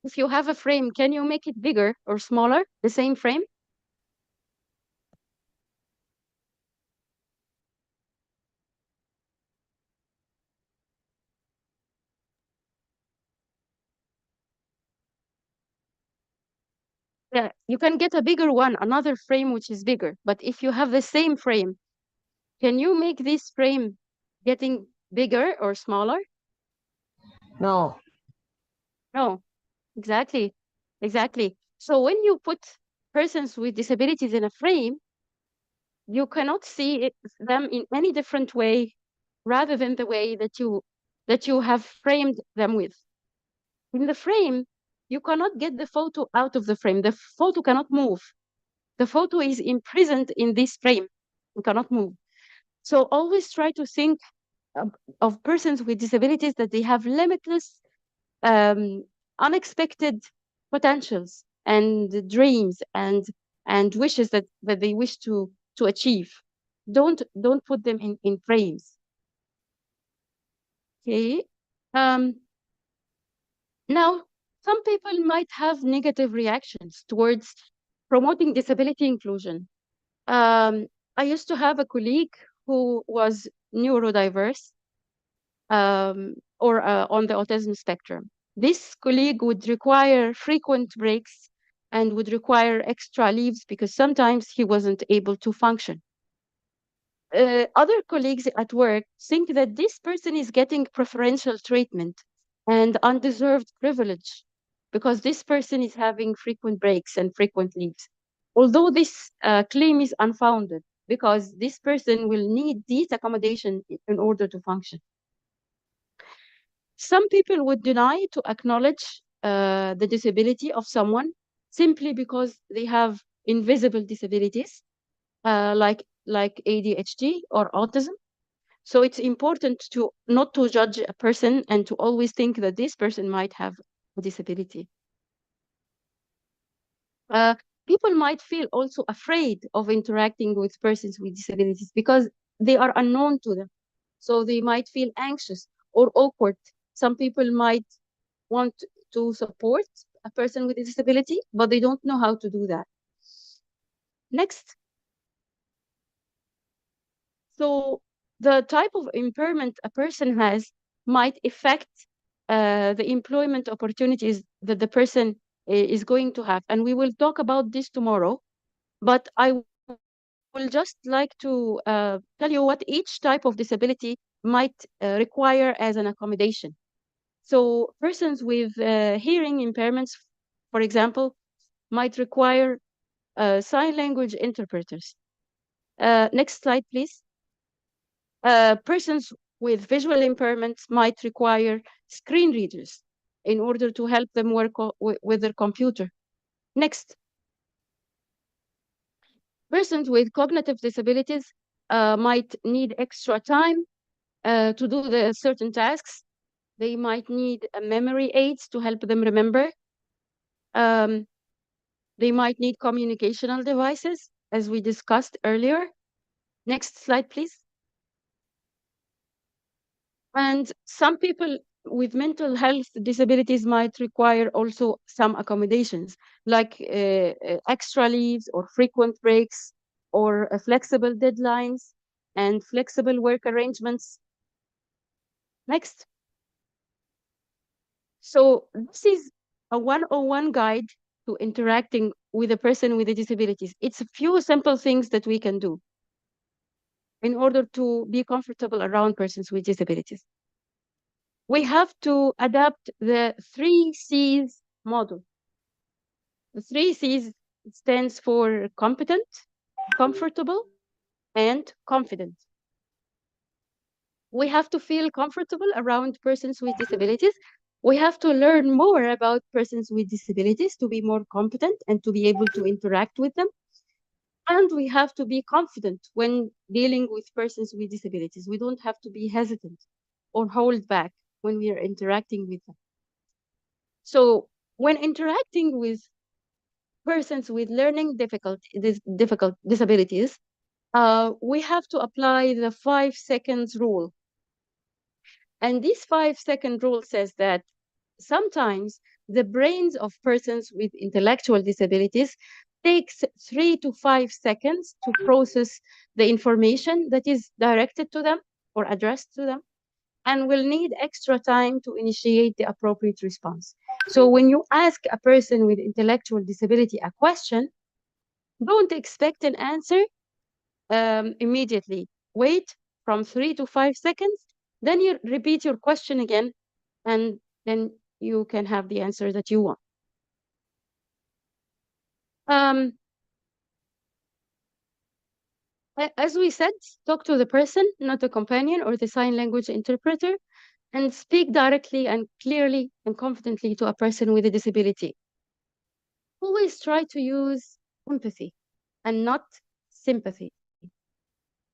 If you have a frame, can you make it bigger or smaller, the same frame? Yeah, you can get a bigger one, another frame which is bigger. But if you have the same frame, can you make this frame getting bigger or smaller? No. No, exactly. So when you put persons with disabilities in a frame, you cannot see them in any different way rather than the way that you have framed them with. In the frame, you cannot get the photo out of the frame. The photo cannot move. The photo is imprisoned in this frame. It cannot move. So always try to think of persons with disabilities that they have limitless, unexpected potentials and dreams and wishes that they wish to achieve. Don't put them in frames. Okay. Now, some people might have negative reactions towards promoting disability inclusion. I used to have a colleague who was neurodiverse or on the autism spectrum. This colleague would require frequent breaks and would require extra leaves because sometimes he wasn't able to function. Other colleagues at work think that this person is getting preferential treatment and undeserved privilege because this person is having frequent breaks and frequent leaves. Although this claim is unfounded because this person will need these accommodation in order to function. Some people would deny to acknowledge the disability of someone simply because they have invisible disabilities like ADHD or autism. So it's important to not to judge a person and to always think that this person might have a disability. People might feel also afraid of interacting with persons with disabilities because they are unknown to them. So they might feel anxious or awkward. Some people might want to support a person with a disability, but they don't know how to do that. Next. So the type of impairment a person has might affect the employment opportunities that the person is going to have. And we will talk about this tomorrow, but I will just like to tell you what each type of disability might require as an accommodation. So persons with hearing impairments, for example, might require sign language interpreters. Next slide, please. Persons with visual impairments might require screen readers in order to help them work with their computer. Next. Persons with cognitive disabilities might need extra time to do the certain tasks. They might need memory aids to help them remember. They might need communicational devices, as we discussed earlier. Next slide, please. And some people with mental health disabilities might require also some accommodations, like extra leaves or frequent breaks or flexible deadlines and flexible work arrangements. Next. So this is a 101 guide to interacting with a person with disabilities. It's a few simple things that we can do in order to be comfortable around persons with disabilities. We have to adapt the 3 C's model. The 3 C's stands for competent, comfortable, and confident. We have to feel comfortable around persons with disabilities. We have to learn more about persons with disabilities to be more competent and to be able to interact with them. And we have to be confident when dealing with persons with disabilities. We don't have to be hesitant or hold back when we are interacting with them. So when interacting with persons with learning difficult disabilities, we have to apply the 5 seconds rule. And this 5-second rule says that sometimes the brains of persons with intellectual disabilities takes 3 to 5 seconds to process the information that is directed to them or addressed to them, and will need extra time to initiate the appropriate response. So when you ask a person with intellectual disability a question, don't expect an answer immediately. Wait from 3 to 5 seconds, then you repeat your question again, and then you can have the answer that you want. As we said, talk to the person, not the companion or the sign language interpreter, and speak directly and clearly and confidently to a person with a disability. Always try to use empathy and not sympathy.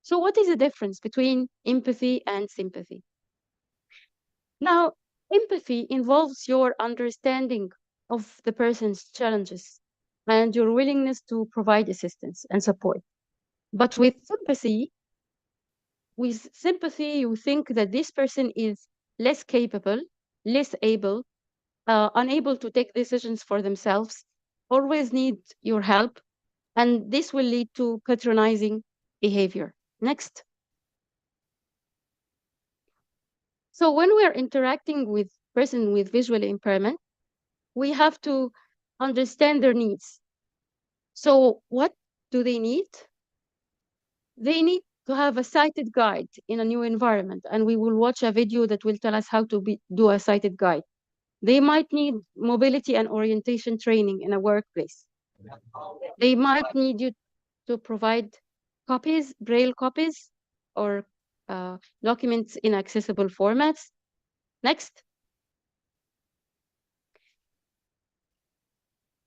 So what is the difference between empathy and sympathy? Now, empathy involves your understanding of the person's challenges and your willingness to provide assistance and support. But with sympathy, you think that this person is less capable, less able, unable to take decisions for themselves, always need your help, and this will lead to patronizing behavior. Next. So when we're interacting with person with visual impairment, we have to understand their needs. So what do they need? They need to have a sighted guide in a new environment, and we will watch a video that will tell us how to do a sighted guide. They might need mobility and orientation training in a workplace. They might need you to provide copies, braille copies, or documents in accessible formats. Next.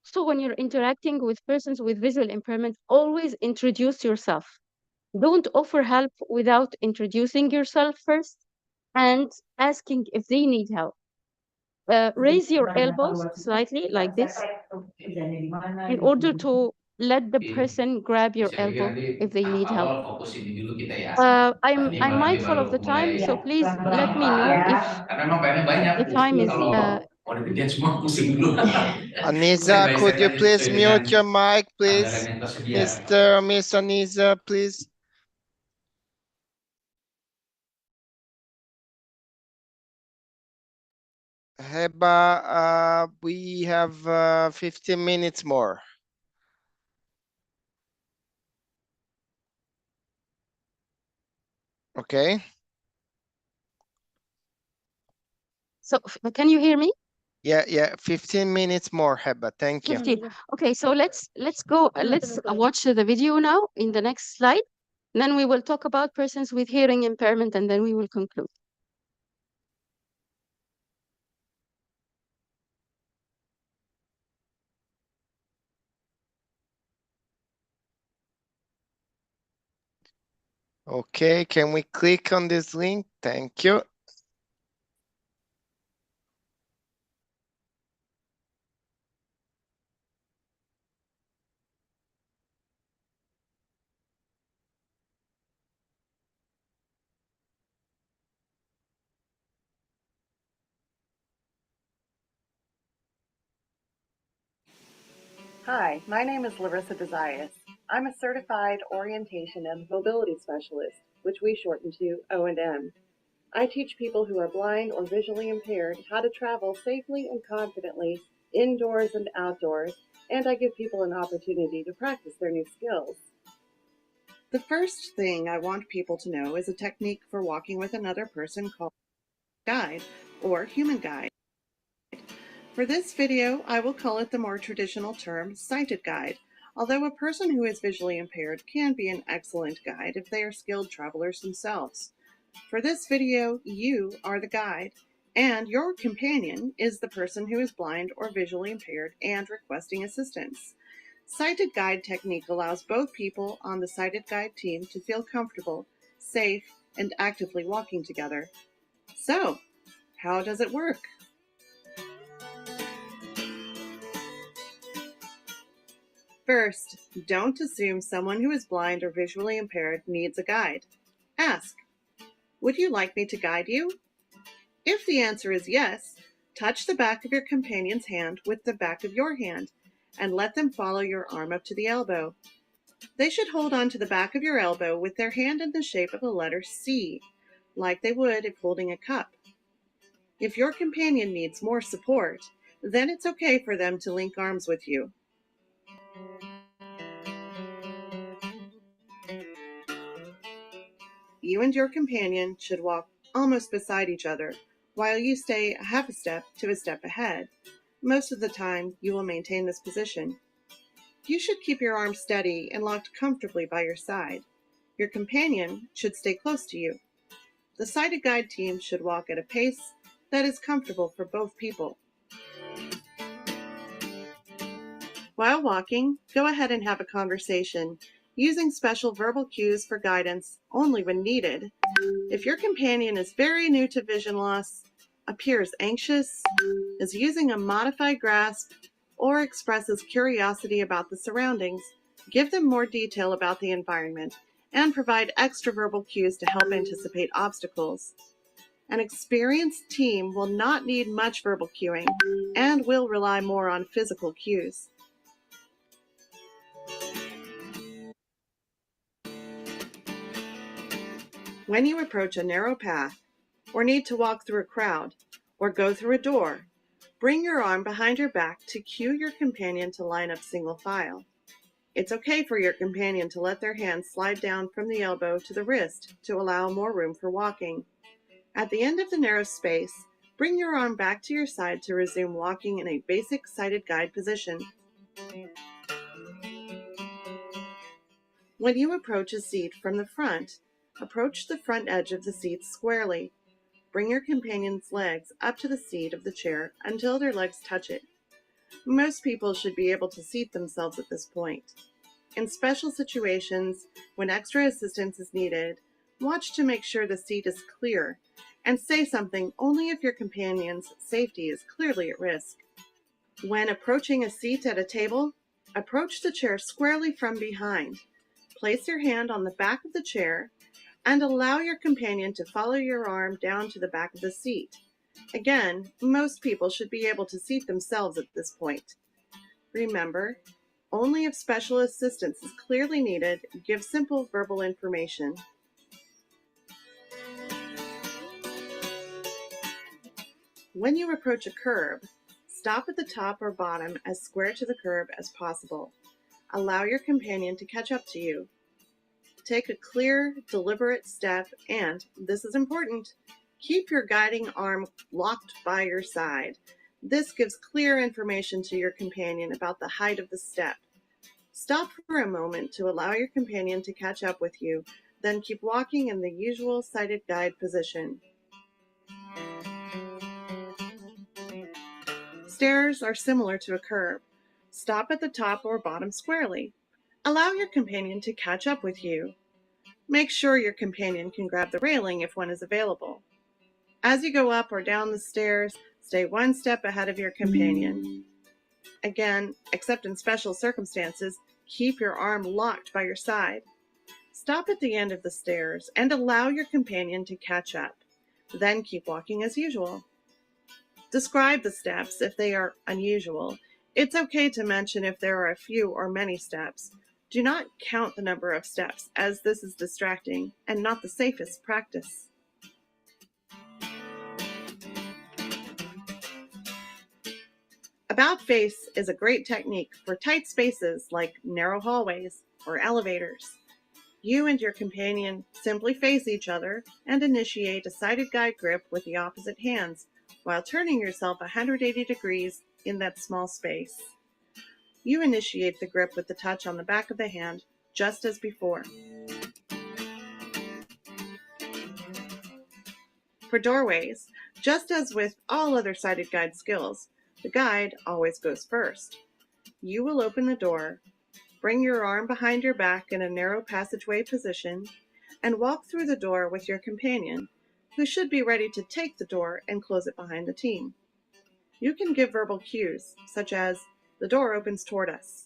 So when you're interacting with persons with visual impairment, always introduce yourself. Don't offer help without introducing yourself first and asking if they need help. Raise your elbows slightly like this in order to let the person grab your elbow if they need help. I'm mindful of the time, so please let me know if the time is Anisa, could you please mute your mic, please? Mr. or Miss Anisa, please. Heba, we have 15 minutes more. Okay. So can you hear me? Yeah, 15 minutes more, Heba. Thank you. 15. Okay, so let's go. Let's watch the video now in the next slide. And then we will talk about persons with hearing impairment, and then we will conclude. Okay, can we click on this link? Thank you. Hi, my name is Larissa Desaias. I'm a certified orientation and mobility specialist, which we shorten to O&M. I teach people who are blind or visually impaired how to travel safely and confidently indoors and outdoors, and I give people an opportunity to practice their new skills. The first thing I want people to know is a technique for walking with another person called guide or human guide. For this video, I will call it the more traditional term sighted guide, although a person who is visually impaired can be an excellent guide if they are skilled travelers themselves. For this video, you are the guide, and your companion is the person who is blind or visually impaired and requesting assistance. Sighted guide technique allows both people on the sighted guide team to feel comfortable, safe, and actively walking together. So, how does it work? First, don't assume someone who is blind or visually impaired needs a guide. Ask, would you like me to guide you? If the answer is yes, touch the back of your companion's hand with the back of your hand and let them follow your arm up to the elbow. They should hold on to the back of your elbow with their hand in the shape of the letter C, like they would if holding a cup. If your companion needs more support, then it's okay for them to link arms with you. You and your companion should walk almost beside each other, while you stay a half a step to a step ahead. Most of the time, you will maintain this position. You should keep your arms steady and locked comfortably by your side. Your companion should stay close to you. The sighted guide team should walk at a pace that is comfortable for both people. While walking, go ahead and have a conversation, using special verbal cues for guidance only when needed. If your companion is very new to vision loss, appears anxious, is using a modified grasp, or expresses curiosity about the surroundings, give them more detail about the environment and provide extra verbal cues to help anticipate obstacles. An experienced team will not need much verbal cueing and will rely more on physical cues. When you approach a narrow path, or need to walk through a crowd, or go through a door, bring your arm behind your back to cue your companion to line up single file. It's okay for your companion to let their hand slide down from the elbow to the wrist to allow more room for walking. At the end of the narrow space, bring your arm back to your side to resume walking in a basic sighted guide position. When you approach a seat from the front, approach the front edge of the seat squarely. Bring your companion's legs up to the seat of the chair until their legs touch it. Most people should be able to seat themselves at this point. In special situations, when extra assistance is needed, watch to make sure the seat is clear and say something only if your companion's safety is clearly at risk. When approaching a seat at a table, approach the chair squarely from behind. Place your hand on the back of the chair and allow your companion to follow your arm down to the back of the seat. Again, most people should be able to seat themselves at this point. Remember, only if special assistance is clearly needed, give simple verbal information. When you approach a curb, stop at the top or bottom as square to the curb as possible. Allow your companion to catch up to you. Take a clear, deliberate step and, this is important, keep your guiding arm locked by your side. This gives clear information to your companion about the height of the step. Stop for a moment to allow your companion to catch up with you, then keep walking in the usual sighted guide position. Stairs are similar to a curb. Stop at the top or bottom squarely. Allow your companion to catch up with you. Make sure your companion can grab the railing if one is available. As you go up or down the stairs, stay one step ahead of your companion. Again, except in special circumstances, keep your arm locked by your side. Stop at the end of the stairs and allow your companion to catch up. Then keep walking as usual. Describe the steps if they are unusual. It's okay to mention if there are a few or many steps. Do not count the number of steps, as this is distracting and not the safest practice. About face is a great technique for tight spaces like narrow hallways or elevators. You and your companion simply face each other and initiate a sighted guide grip with the opposite hands while turning yourself 180 degrees in that small space. You initiate the grip with the touch on the back of the hand, just as before. For doorways, just as with all other sighted guide skills, the guide always goes first. You will open the door, bring your arm behind your back in a narrow passageway position, and walk through the door with your companion, who should be ready to take the door and close it behind the team. You can give verbal cues, such as, "The door opens toward us,"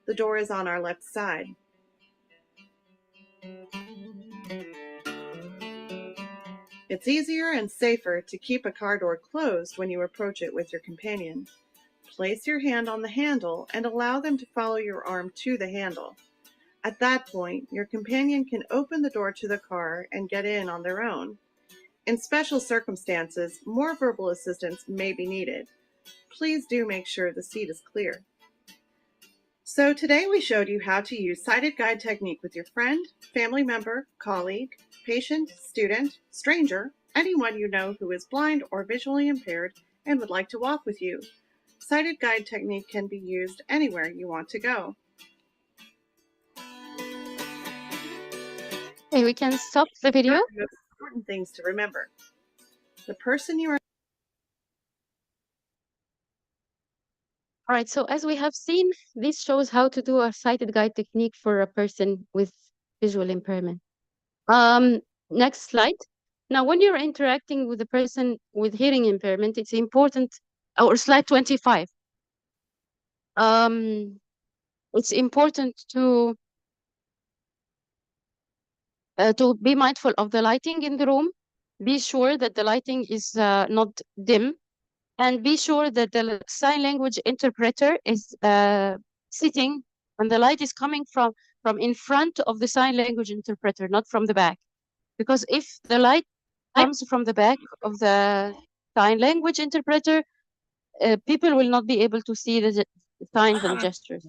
"The door is on our left side." It's easier and safer to keep a car door closed when you approach it with your companion. Place your hand on the handle and allow them to follow your arm to the handle. At that point, your companion can open the door to the car and get in on their own. In special circumstances, more verbal assistance may be needed. Please do make sure the seat is clear. So today we showed you how to use sighted guide technique with your friend, family member, colleague, patient, student, stranger, anyone you know who is blind or visually impaired and would like to walk with you. Sighted guide technique can be used anywhere you want to go. Okay, we can stop the video. Important things to remember. The person you are. All right, so as we have seen, this shows how to do a sighted guide technique for a person with visual impairment. Next slide. Now, when you're interacting with a person with hearing impairment, it's important, or slide 25. It's important to be mindful of the lighting in the room. Be sure that the lighting is not dim, and be sure that the sign language interpreter is sitting and the light is coming from in front of the sign language interpreter, not from the back. Because if the light comes from the back of the sign language interpreter, people will not be able to see the signs and gestures.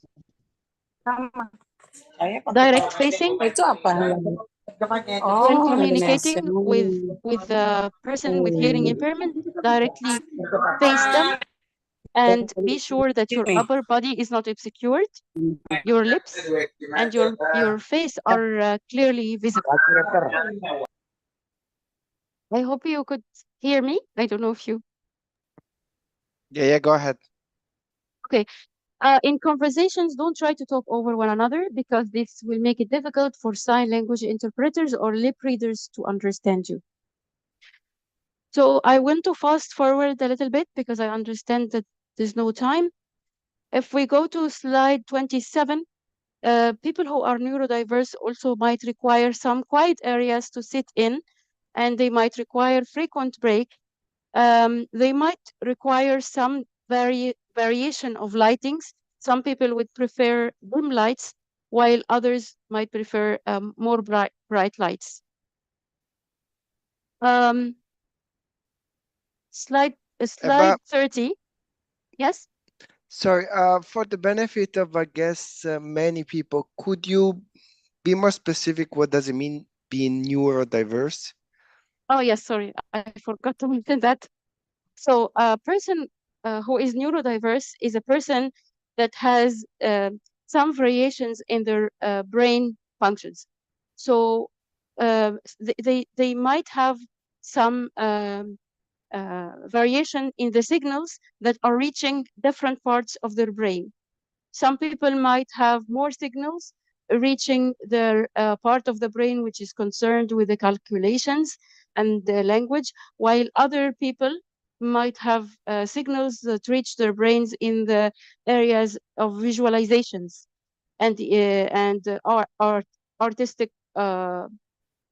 Direct facing. When communicating with the person with hearing impairment, directly face them and be sure that your upper body is not obscured. Your lips and your face are clearly visible. I hope you could hear me. I don't know if you. Yeah, go ahead. Okay. In conversations, don't try to talk over one another because this will make it difficult for sign language interpreters or lip readers to understand you. So I want to fast forward a little bit because I understand that there's no time. If we go to slide 27, people who are neurodiverse also might require some quiet areas to sit in, and they might require frequent break. They might require some variation of lightings. Some people would prefer dim lights, while others might prefer more bright lights. Slide About 30. Yes. Sorry, for the benefit of, I guess, many people, could you be more specific? What does it mean being neurodiverse? Oh, yes, sorry, I forgot to mention that. So a person who is neurodiverse is a person that has some variations in their brain functions. So they might have some variation in the signals that are reaching different parts of their brain. Some people might have more signals reaching their part of the brain which is concerned with the calculations and the language, while other people might have signals that reach their brains in the areas of visualizations and artistic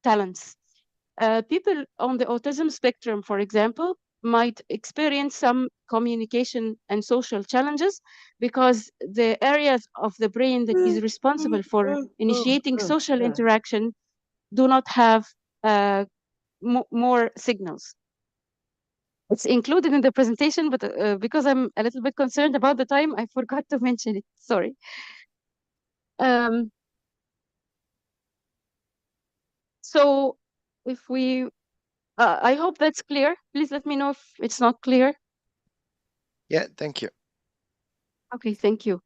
talents. People on the autism spectrum, for example, might experience some communication and social challenges because the areas of the brain that is responsible for initiating social interaction do not have more signals. It's included in the presentation, but because I'm a little bit concerned about the time, I forgot to mention it. Sorry. So if we, I hope that's clear. Please let me know if it's not clear. Yeah, thank you. Okay, thank you.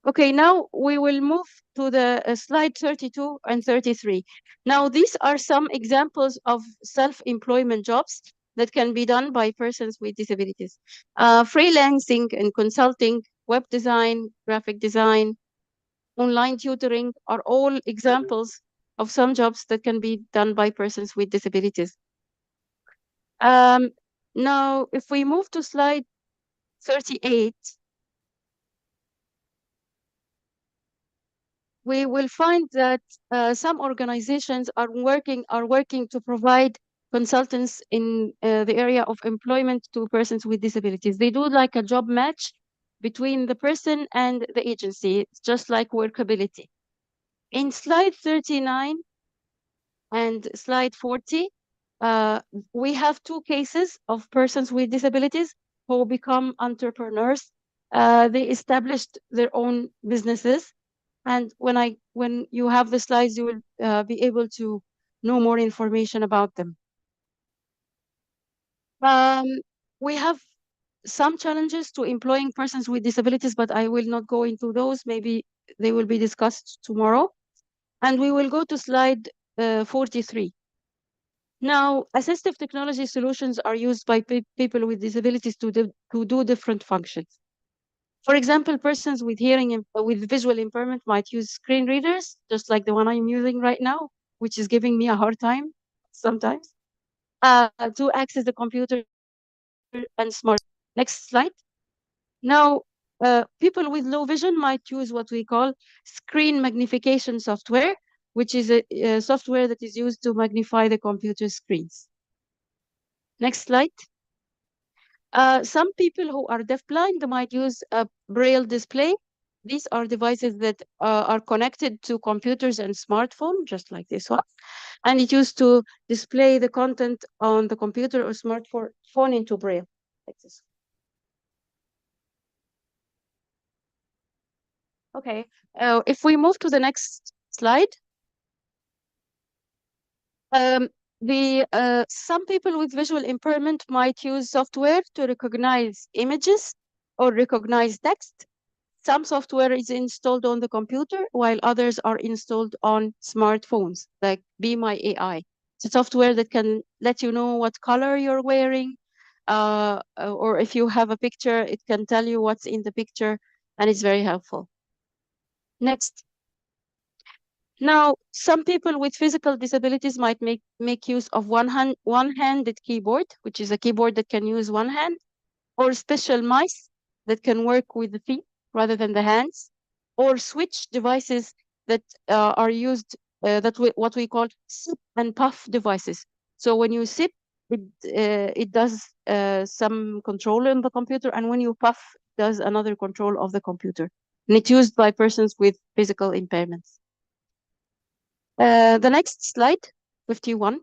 Okay, now we will move to the slide 32 and 33. Now, these are some examples of self-employment jobs that can be done by persons with disabilities. Freelancing and consulting, web design, graphic design, online tutoring are all examples of some jobs that can be done by persons with disabilities. Now, if we move to slide 38, we will find that some organizations are working to provide consultants in the area of employment to persons with disabilities. They do like a job match between the person and the agency. It's just like workability. In slide 39 and slide 40, we have two cases of persons with disabilities who become entrepreneurs. They established their own businesses. And when you have the slides, you will be able to know more information about them. We have some challenges to employing persons with disabilities, but I will not go into those. Maybe they will be discussed tomorrow. And we will go to slide 43. Now, assistive technology solutions are used by people with disabilities to do different functions. For example, persons with with visual impairment might use screen readers, just like the one I'm using right now, which is giving me a hard time sometimes, to access the computer and smart. Next slide. Now, people with low vision might use what we call screen magnification software, which is a software that is used to magnify the computer screens. Next slide. Some people who are deafblind might use a braille display. These are devices that are connected to computers and smartphone, just like this one. And it used to display the content on the computer or smartphone into braille, like this. Okay, if we move to the next slide. Some people with visual impairment might use software to recognize images or recognize text. Some software is installed on the computer, while others are installed on smartphones, like Be My AI. It's a software that can let you know what color you're wearing, or if you have a picture, it can tell you what's in the picture. and it's very helpful. Next. Now, some people with physical disabilities might make use of one-handed keyboard, which is a keyboard that can use one hand, or special mice that can work with the feet rather than the hands, or switch devices that are used, what we call sip and puff devices. So when you sip, it does some control on the computer, and when you puff, it does another control of the computer. And it's used by persons with physical impairments. The next slide, 51,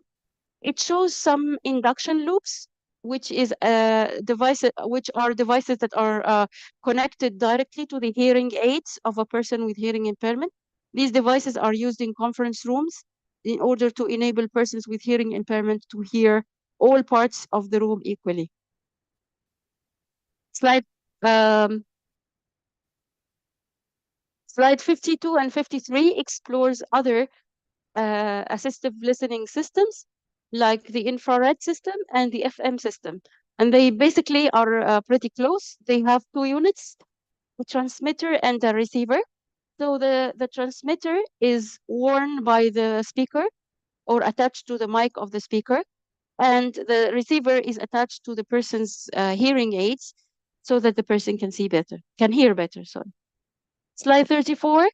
it shows some induction loops, which is which are devices that are connected directly to the hearing aids of a person with hearing impairment. These devices are used in conference rooms in order to enable persons with hearing impairment to hear all parts of the room equally. Slide 52 and 53 explores other assistive listening systems like the infrared system and the FM system. And they basically are pretty close. They have two units, a transmitter and a receiver. So the transmitter is worn by the speaker or attached to the mic of the speaker. And the receiver is attached to the person's hearing aids so that the person can see better, can hear better, sorry. Slide 54.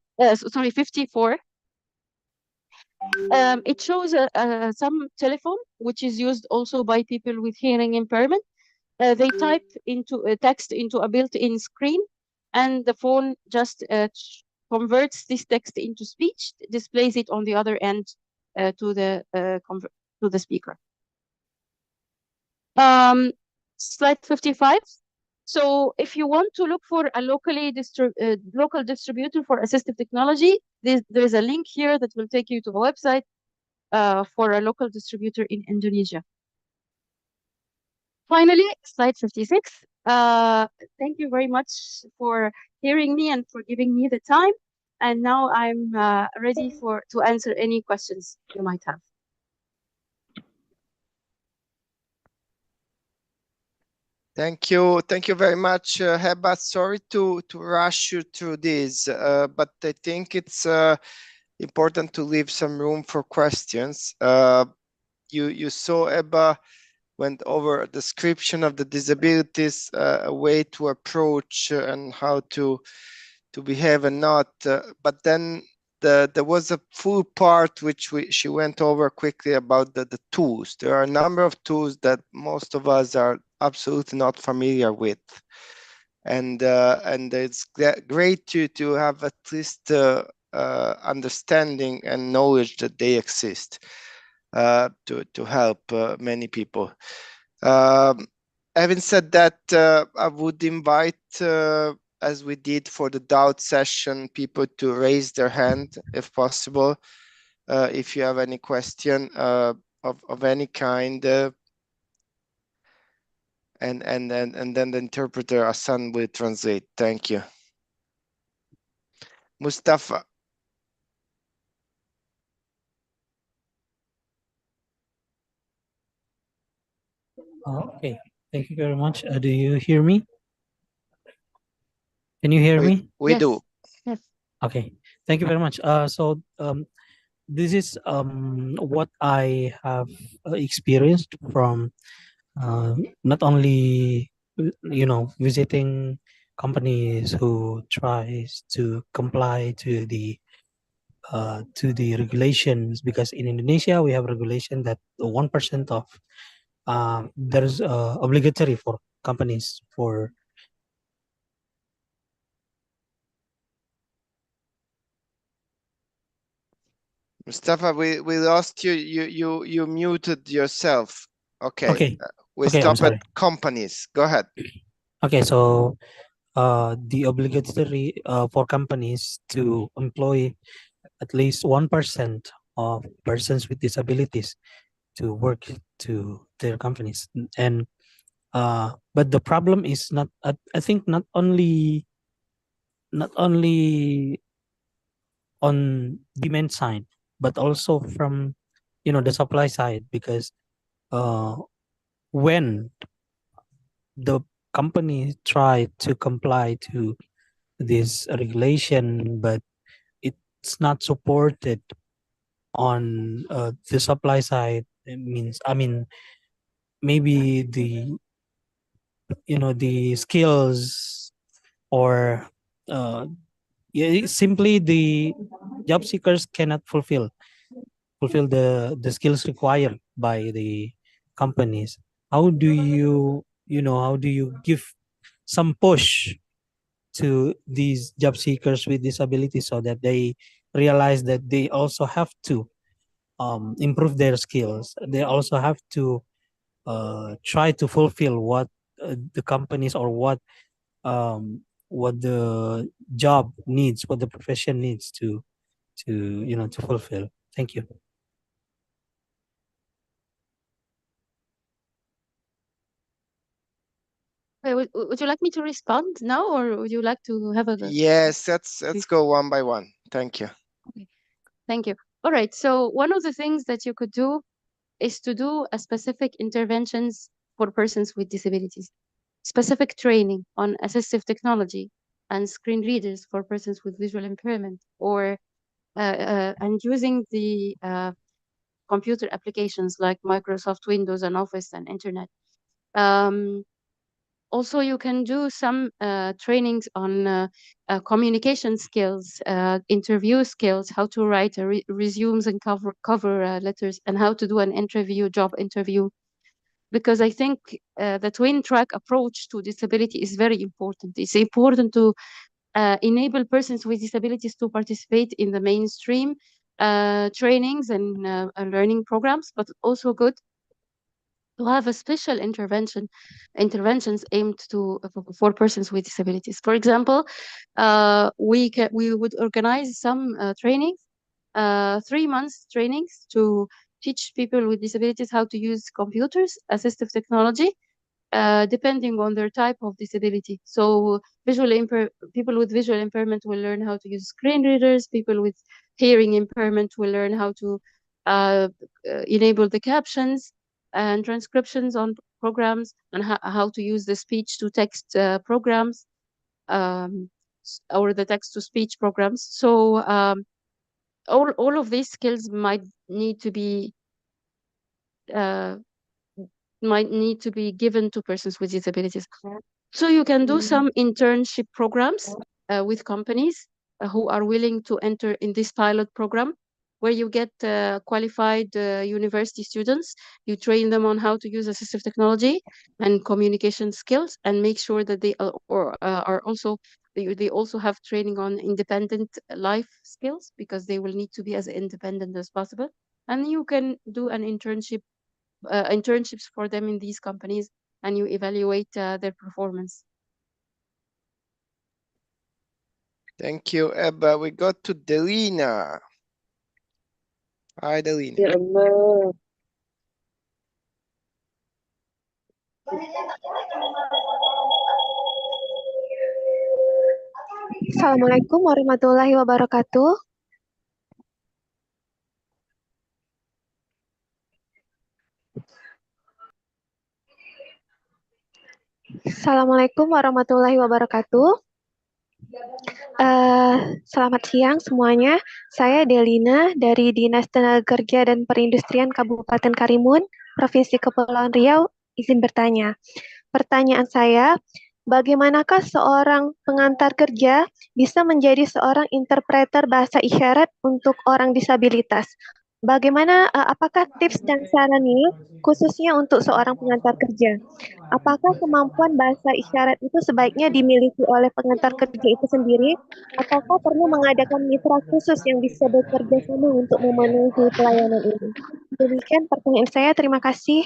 It shows some telephone, which is used also by people with hearing impairment. They type into text into a built-in screen, and the phone just converts this text into speech, displays it on the other end to the speaker. Slide 55. So if you want to look for a local distributor for assistive technology, there is a link here that will take you to a website for a local distributor in Indonesia. Finally, slide 56. Thank you very much for hearing me and for giving me the time. And now I'm ready to answer any questions you might have. Thank you very much, Heba. Sorry to rush you through this, but I think it's important to leave some room for questions. You saw Heba went over a description of the disabilities, a way to approach and how to behave and not. But then there was a full part which she went over quickly about the tools. There are a number of tools that most of us are absolutely not familiar with, and it's great to have at least understanding and knowledge that they exist to help many people. Having said that, I would invite, as we did for the doubt session, people to raise their hand if possible, if you have any question of any kind, and then the interpreter Hassan will translate. Thank you. Mustafa. Okay, thank you very much. Do you hear me? Can you hear me? We do. Yes. Okay, thank you very much. So this is what I have experienced from not only visiting companies who tries to comply to the regulations, because in Indonesia we have regulation that 1% of there's obligatory for companies for Mustafa, we lost you. You muted yourself. Okay. Okay. We Okay, stop I'm sorry. at companies. Go ahead. Okay, so the obligatory for companies to employ at least 1% of persons with disabilities to work to their companies, and but the problem is not. I think not only on demand side, but also from the supply side, because when the company try to comply to this regulation, but it's not supported on the supply side. It means, I mean, maybe the the skills or simply the job seekers cannot fulfill the skills required by the companies. How do you how do you give some push to these job seekers with disabilities so that they realize that they also have to improve their skills? They also have to try to fulfill what the companies or what the job needs, what the profession needs to fulfill. Thank you. Would you like me to respond now, or would you like to have a? Yes, let's go one by one. Thank you. Okay. Thank you. All right. So one of the things that you could do is to do a specific interventions for persons with disabilities, specific training on assistive technology and screen readers for persons with visual impairment, or and using the computer applications like Microsoft Windows and Office and Internet. Also, you can do some trainings on communication skills, interview skills, how to write resumes and cover letters, and how to do an job interview. Because I think the twin track approach to disability is very important. It's important to enable persons with disabilities to participate in the mainstream trainings and learning programs, but also good to have a special interventions aimed for persons with disabilities. For example, we would organize some trainings, 3 months trainings to teach people with disabilities how to use computers, assistive technology, depending on their type of disability. So people with visual impairment will learn how to use screen readers. People with hearing impairment will learn how to enable the captions and transcriptions on programs, and how to use the speech to text programs, or the text to speech programs. So all of these skills might need to be given to persons with disabilities. So you can do some internship programs with companies who are willing to enter in this pilot program, where you get qualified university students. You train them on how to use assistive technology and communication skills, and make sure that they also have training on independent life skills, because they will need to be as independent as possible. And you can do an internships for them in these companies, and you evaluate their performance. Thank you, Ebba. We got to Delina. Hi, Delina. Ya Allah. Assalamualaikum warahmatullahi wabarakatuh. Assalamualaikum warahmatullahi wabarakatuh. Selamat siang semuanya. Saya Delina dari Dinas Tenaga Kerja dan Perindustrian Kabupaten Karimun, Provinsi Kepulauan Riau. Izin bertanya. Pertanyaan saya, bagaimanakah seorang pengantar kerja bisa menjadi seorang interpreter bahasa isyarat untuk orang disabilitas? Apakah tips dan sarannya khususnya untuk seorang pengantar kerja? Apakah kemampuan bahasa isyarat itu sebaiknya dimiliki oleh pengantar kerja itu sendiri, ataukah perlu mengadakan mitra khusus yang bisa bekerja sama untuk memenuhi pelayanan ini? Demikian pertanyaan saya, terima kasih.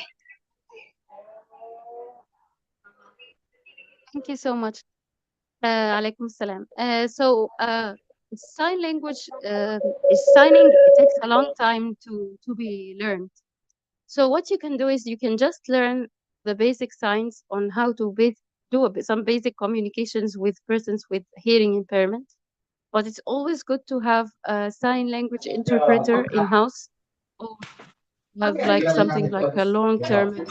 Thank you so much. Alaikum salam. Sign language signing takes a long time to be learned. So what you can do is you can just learn the basic signs on how to do some basic communications with persons with hearing impairment. But it's always good to have a sign language interpreter in-house, have like something like a long-term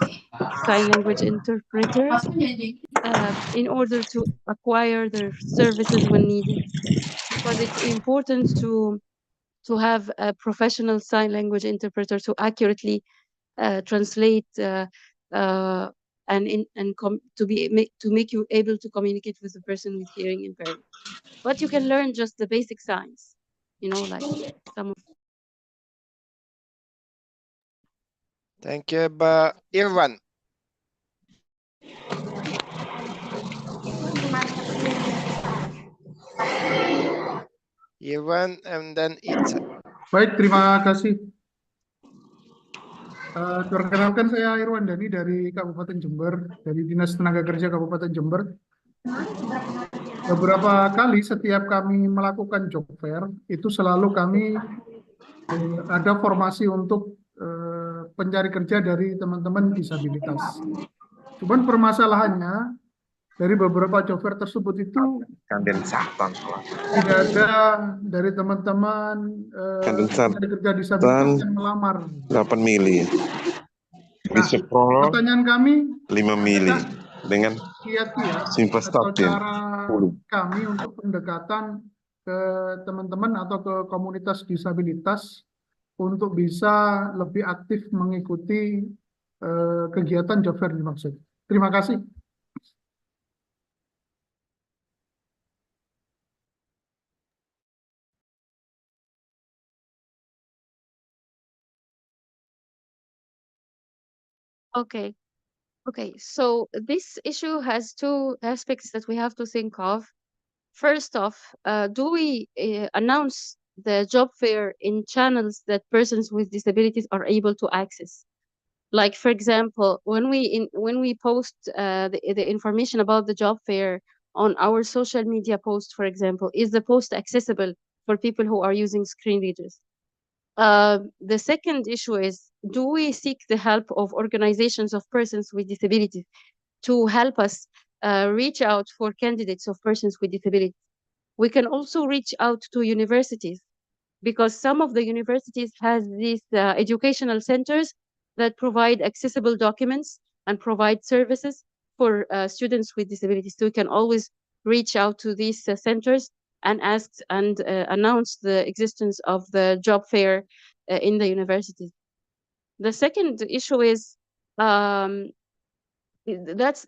sign language interpreters in order to acquire their services when needed, because it's important to have a professional sign language interpreter to accurately translate to make you able to communicate with the person with hearing impairment. But you can learn just the basic signs, like some of. Thank you, Irwan. Irwan and then Itza. Baik, terima kasih. Perkenalkan saya Irwan Dani dari Kabupaten Jember, dari Dinas Tenaga Kerja Kabupaten Jember. Beberapa kali setiap kami melakukan job fair, itu selalu kami ada formasi untuk pencari kerja dari teman-teman disabilitas. Cuman permasalahannya, dari beberapa job fair tersebut itu tidak ada dari teman-teman pencari kerja disabilitas yang melamar. 8 mili. Nah, pertanyaan kami 5 mili dengan kiat-kiat simple atau cara kami untuk pendekatan ke teman-teman atau ke komunitas disabilitas untuk bisa lebih aktif mengikuti kegiatan job fair dimaksud. Terima kasih. Okay. So this issue has two aspects that we have to think of. First off, do we announce the job fair in channels that persons with disabilities are able to access? Like, for example, when we post the information about the job fair on our social media post, for example, is the post accessible for people who are using screen readers? The second issue is, do we seek the help of organizations of persons with disabilities to help us reach out for candidates of persons with disabilities? We can also reach out to universities, because some of the universities has these educational centers that provide accessible documents and provide services for students with disabilities. So we can always reach out to these centers and ask and announce the existence of the job fair in the universities. The second issue is that's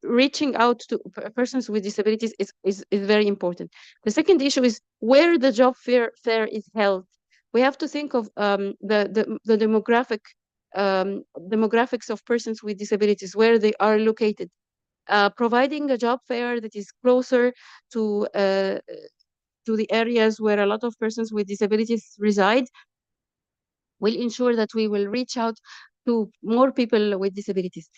reaching out to persons with disabilities is very important. The second issue is where the job fair is held. We have to think of the demographics of persons with disabilities, where they are located. Providing a job fair that is closer to the areas where a lot of persons with disabilities reside will ensure that we will reach out to more people with disabilities.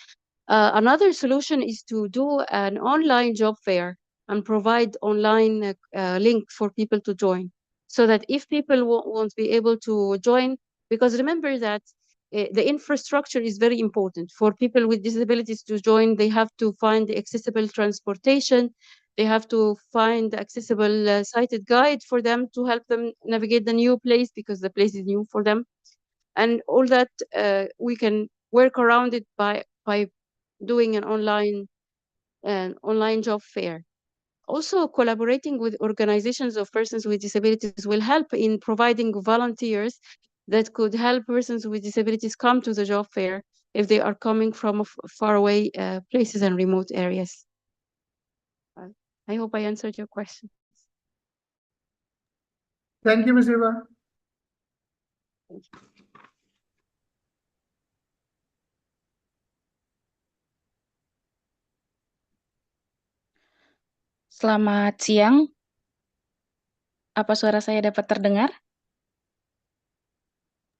Another solution is to do an online job fair and provide online link for people to join, so that if people won't be able to join, because remember that the infrastructure is very important for people with disabilities to join. They have to find the accessible transportation. They have to find the accessible sighted guide for them to help them navigate the new place, because the place is new for them. And all that we can work around it by doing an online job fair. Also, collaborating with organizations of persons with disabilities will help in providing volunteers that could help persons with disabilities come to the job fair if they are coming from faraway places and remote areas. I hope I answered your question. Thank you, Ms. Eva. Selamat siang. Apa suara saya dapat terdengar?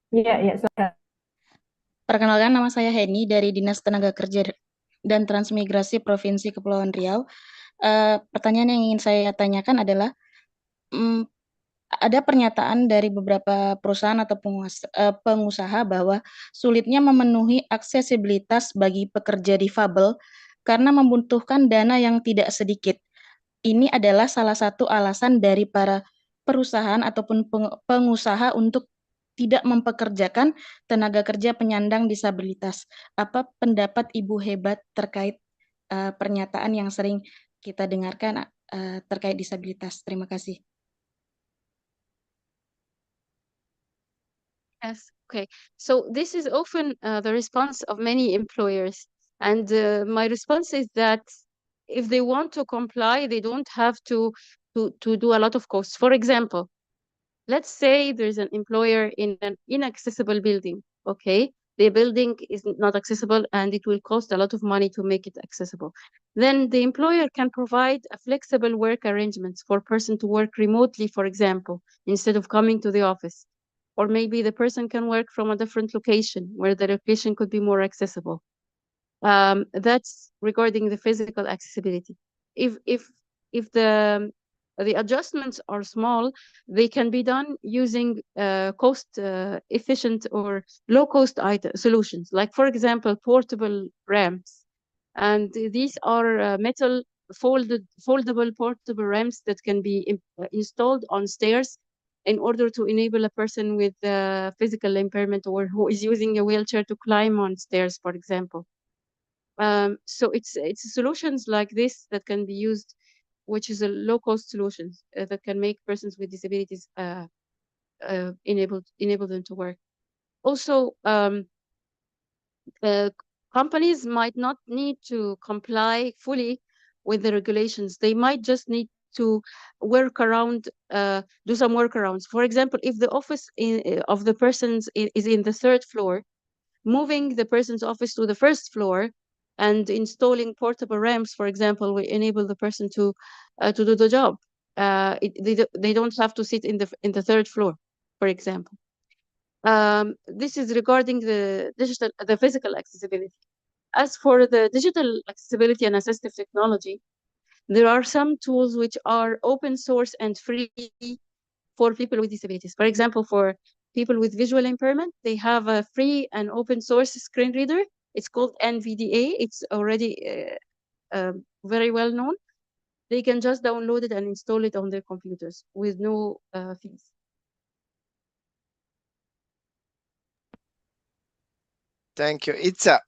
Iya, silakan. Perkenalkan, nama saya Heni dari Dinas Tenaga Kerja dan Transmigrasi Provinsi Kepulauan Riau. Pertanyaan yang ingin saya tanyakan adalah, ada pernyataan dari beberapa perusahaan atau pengusaha bahwa sulitnya memenuhi aksesibilitas bagi pekerja difabel karena membutuhkan dana yang tidak sedikit. Ini adalah salah satu alasan dari para perusahaan ataupun pengusaha untuk tidak mempekerjakan tenaga kerja penyandang disabilitas. Apa pendapat Ibu Hebat terkait pernyataan yang sering kita dengarkan terkait disabilitas? Terima kasih. Yes, okay. So this is often the response of many employers. And my response is that if they want to comply, they don't have to do a lot of costs. For example, let's say there's an employer in an inaccessible building, okay? The building is not accessible and it will cost a lot of money to make it accessible. Then the employer can provide a flexible work arrangements for a person to work remotely, for example, instead of coming to the office. Or maybe the person can work from a different location where the location could be more accessible. That's regarding the physical accessibility. If the adjustments are small, they can be done using cost efficient or low cost solutions, like for example portable ramps, and these are metal foldable portable ramps that can be installed on stairs in order to enable a person with physical impairment or who is using a wheelchair to climb on stairs, for example. So it's solutions like this that can be used, which is a low-cost solutions that can make persons with disabilities enable them to work. Also, companies might not need to comply fully with the regulations. They might just need to work around, do some workarounds. For example, if the office of the persons is in the third floor, moving the person's office to the first floor and installing portable ramps, for example, will enable the person to do the job. They don't have to sit in the third floor, for example. This is regarding the physical accessibility. As for the digital accessibility and assistive technology, there are some tools which are open source and free for people with disabilities. For example, for people with visual impairment, they have a free and open source screen reader. It's called NVDA. It's already very well known. They can just download it and install it on their computers with no fees. Thank you. Itza.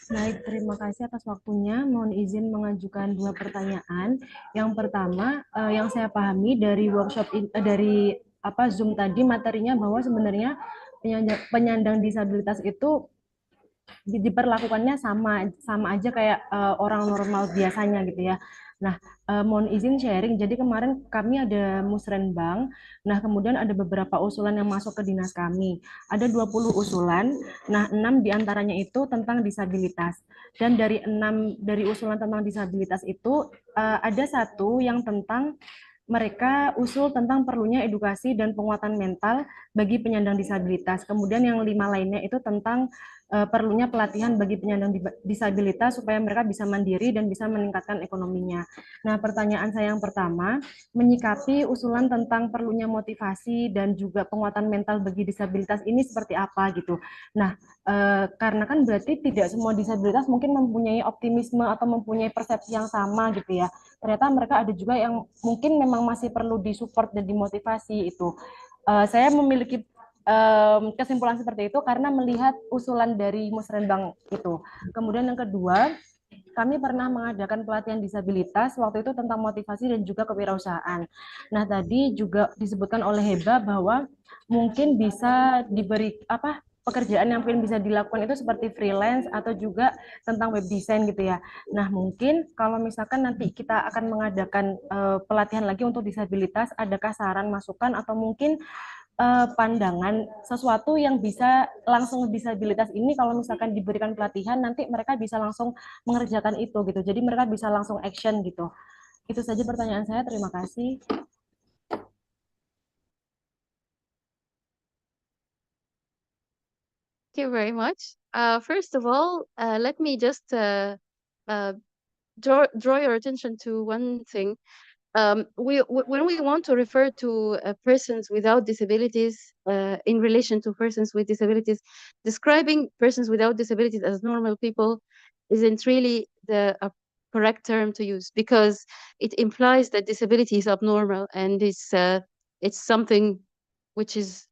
Baik, terima kasih atas waktunya. Mohon izin mengajukan dua pertanyaan. Yang pertama, yang saya pahami dari workshop dari Zoom tadi materinya bahwa sebenarnya penyandang disabilitas itu diperlakukannya sama aja kayak orang normal biasanya gitu ya. Nah, mohon izin sharing. Jadi kemarin kami ada musrenbang. Nah, kemudian ada beberapa usulan yang masuk ke dinas kami. Ada 20 usulan. Nah, 6 diantaranya itu tentang disabilitas. Dan dari 6 dari usulan tentang disabilitas itu ada satu yang tentang mereka usul tentang perlunya edukasi dan penguatan mental bagi penyandang disabilitas. Kemudian yang 5 lainnya itu tentang perlunya pelatihan bagi penyandang disabilitas supaya mereka bisa mandiri dan bisa meningkatkan ekonominya. Nah, pertanyaan saya yang pertama, menyikapi usulan tentang perlunya motivasi dan juga penguatan mental bagi disabilitas ini seperti apa gitu. Nah, karena kan berarti tidak semua disabilitas mungkin mempunyai optimisme atau mempunyai persepsi yang sama gitu ya. Ternyata mereka ada juga yang mungkin memang masih perlu disupport dan dimotivasi itu. Saya memiliki kesimpulan seperti itu karena melihat usulan dari musrenbang itu. Kemudian yang kedua, kami pernah mengadakan pelatihan disabilitas waktu itu tentang motivasi dan juga kewirausahaan. Nah, tadi juga disebutkan oleh Heba bahwa mungkin bisa diberi pekerjaan yang mungkin bisa dilakukan itu seperti freelance atau juga tentang web design gitu ya. Nah, mungkin kalau misalkan nanti kita akan mengadakan pelatihan lagi untuk disabilitas, adakah saran, masukan atau mungkin pandangan sesuatu yang bisa langsung disabilitas ini kalau misalkan diberikan pelatihan nanti mereka bisa langsung mengerjakan itu gitu. Jadi mereka bisa langsung action gitu. Itu saja pertanyaan saya. Terima kasih. Thank you very much. First of all, let me just draw your attention to one thing. When we want to refer to persons without disabilities in relation to persons with disabilities, describing persons without disabilities as normal people isn't really the correct term to use, because it implies that disability is abnormal and it's something which is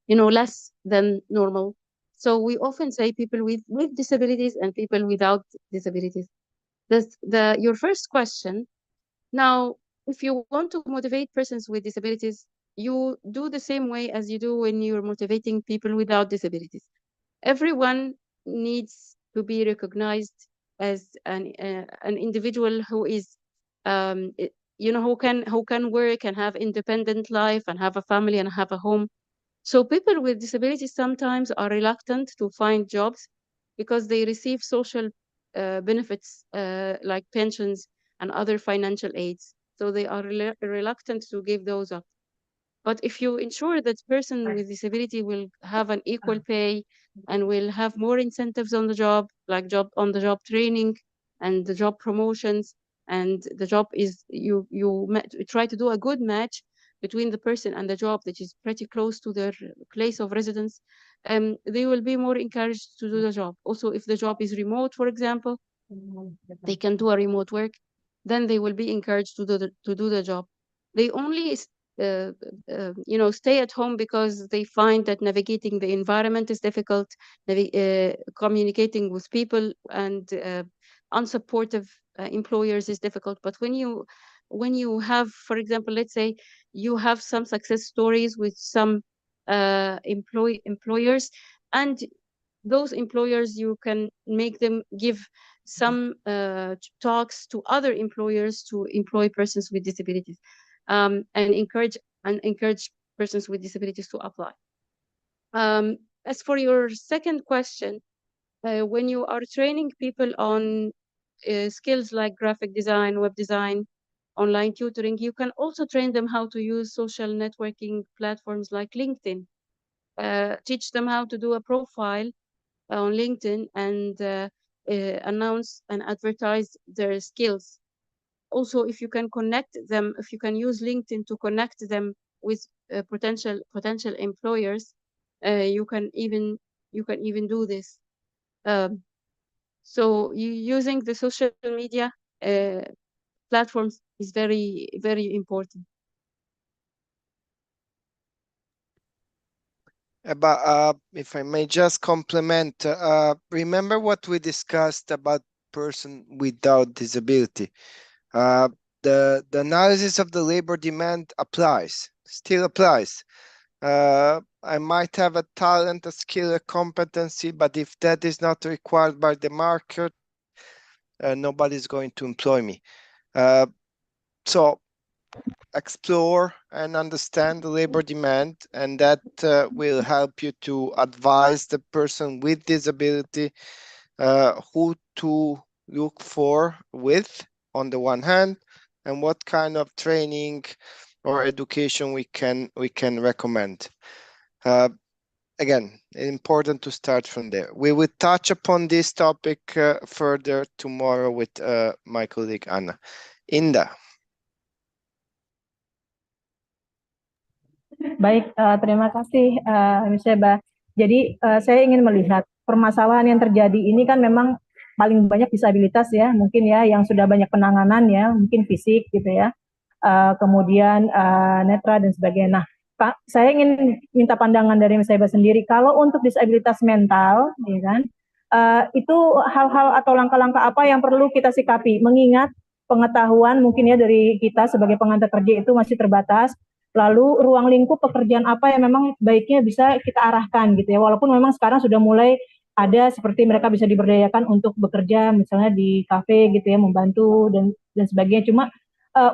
less than normal. So we often say people with disabilities and people without disabilities. Your first question. Now, if you want to motivate persons with disabilities, you do the same way as you do when you're motivating people without disabilities. Everyone needs to be recognized as an individual who is, who can work and have independent life and have a family and have a home. So people with disabilities sometimes are reluctant to find jobs because they receive social benefits like pensions and other financial aids. So they are reluctant to give those up. But if you ensure that person with disability will have an equal pay and will have more incentives on the job, like job on the job training and the job promotions, and the job is you try to do a good match between the person and the job that is pretty close to their place of residence, they will be more encouraged to do the job. Also, if the job is remote, for example, they can do a remote work, then they will be encouraged to do the job. They only stay at home because they find that navigating the environment is difficult, communicating with people and unsupportive employers is difficult. But when you have, for example, let's say you have some success stories with some employers, and those employers, you can make them give some talks to other employers to employ persons with disabilities, and encourage persons with disabilities to apply. As for your second question, when you are training people on skills like graphic design, web design, online tutoring, you can also train them how to use social networking platforms like LinkedIn. Teach them how to do a profile on LinkedIn and announce and advertise their skills. Also, if you can connect them, if you can use LinkedIn to connect them with potential employers, you can even do this. So using the social media platforms is very, very important. But if I may just complement, remember what we discussed about person without disability. The analysis of the labor demand still applies. I might have a talent, a skill, a competency, but if that is not required by the market, nobody's going to employ me. So explore and understand the labor demand, and that will help you to advise the person with disability who to look for with, on the one hand, and what kind of training or education we can recommend. Again, important to start from there. We will touch upon this topic further tomorrow with my colleague Anna. Indah. Baik, terima kasih Ms. Sheba. Jadi saya ingin melihat permasalahan yang terjadi ini kan memang paling banyak disabilitas ya, mungkin ya yang sudah banyak penanganan ya, mungkin fisik gitu ya, kemudian netra dan sebagainya. Nah, Pak, saya ingin minta pandangan dari Ms. Sheba sendiri. Kalau untuk disabilitas mental, ya kan, itu hal-hal atau langkah-langkah apa yang perlu kita sikapi, mengingat pengetahuan mungkin ya dari kita sebagai pengantar kerja itu masih terbatas. Lalu ruang lingkup pekerjaan apa yang memang baiknya bisa kita arahkan gitu ya, walaupun memang sekarang sudah mulai ada seperti mereka bisa diberdayakan untuk bekerja misalnya di kafe gitu ya, membantu dan sebagainya. Cuma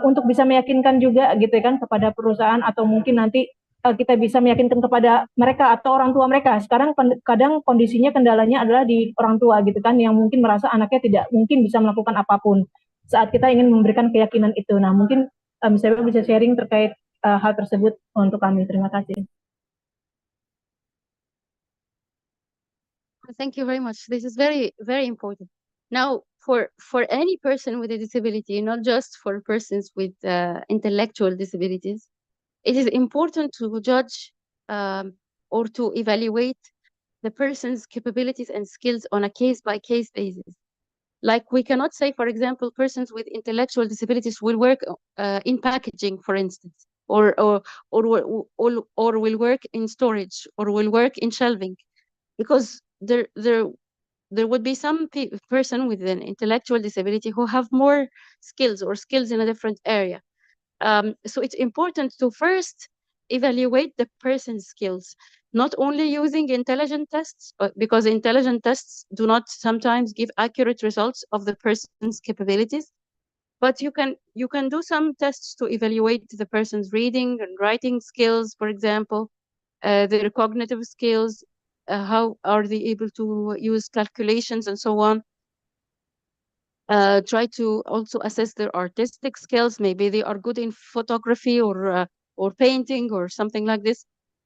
untuk bisa meyakinkan juga gitu ya kan kepada perusahaan, atau mungkin nanti kita bisa meyakinkan kepada mereka atau orang tua mereka. Sekarang kadang kondisinya kendalanya adalah di orang tua gitu kan, yang mungkin merasa anaknya tidak mungkin bisa melakukan apapun saat kita ingin memberikan keyakinan itu. Nah, mungkin misalnya bisa sharing terkait hal tersebut untuk kami. Terima kasih. Thank you very much. This is very, very important. Now, for any person with a disability, not just for persons with intellectual disabilities, it is important to judge or to evaluate the person's capabilities and skills on a case-by-case basis. Like, we cannot say, for example, persons with intellectual disabilities will work in packaging, for instance. or will work in storage, or will work in shelving, because there would be some person with an intellectual disability who have more skills or skills in a different area. So it's important to first evaluate the person's skills, not only using intelligent tests, because intelligent tests do not sometimes give accurate results of the person's capabilities, but you can do some tests to evaluate the person's reading and writing skills, for example, their cognitive skills, how are they able to use calculations and so on. Try to also assess their artistic skills. Maybe they are good in photography or painting or something like this.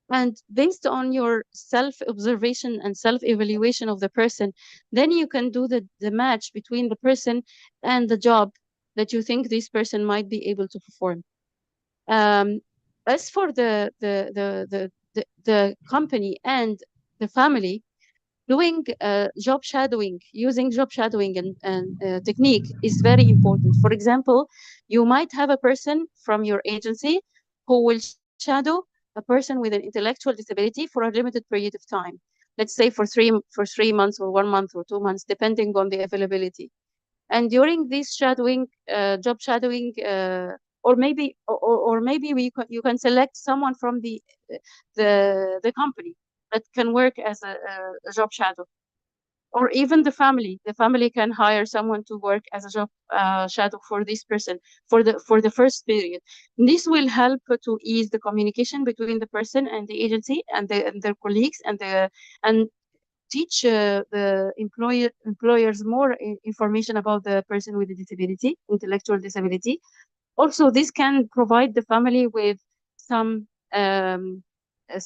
And based on your self-observation and self-evaluation of the person, then you can do the match between the person and the job that you think this person might be able to perform. As for the company and the family, doing job shadowing, using job shadowing and technique is very important. For example, you might have a person from your agency who will shadow a person with an intellectual disability for a limited period of time. Let's say for 3 months or 1 month or 2 months, depending on the availability. And during this shadowing, job shadowing, or maybe you can select someone from the company that can work as a job shadow, or even the family. The family can hire someone to work as a job shadow for this person for the first period. This will help to ease the communication between the person and the agency and their colleagues, and teach the employers more information about the person with a disability, intellectual disability. Also, this can provide the family with some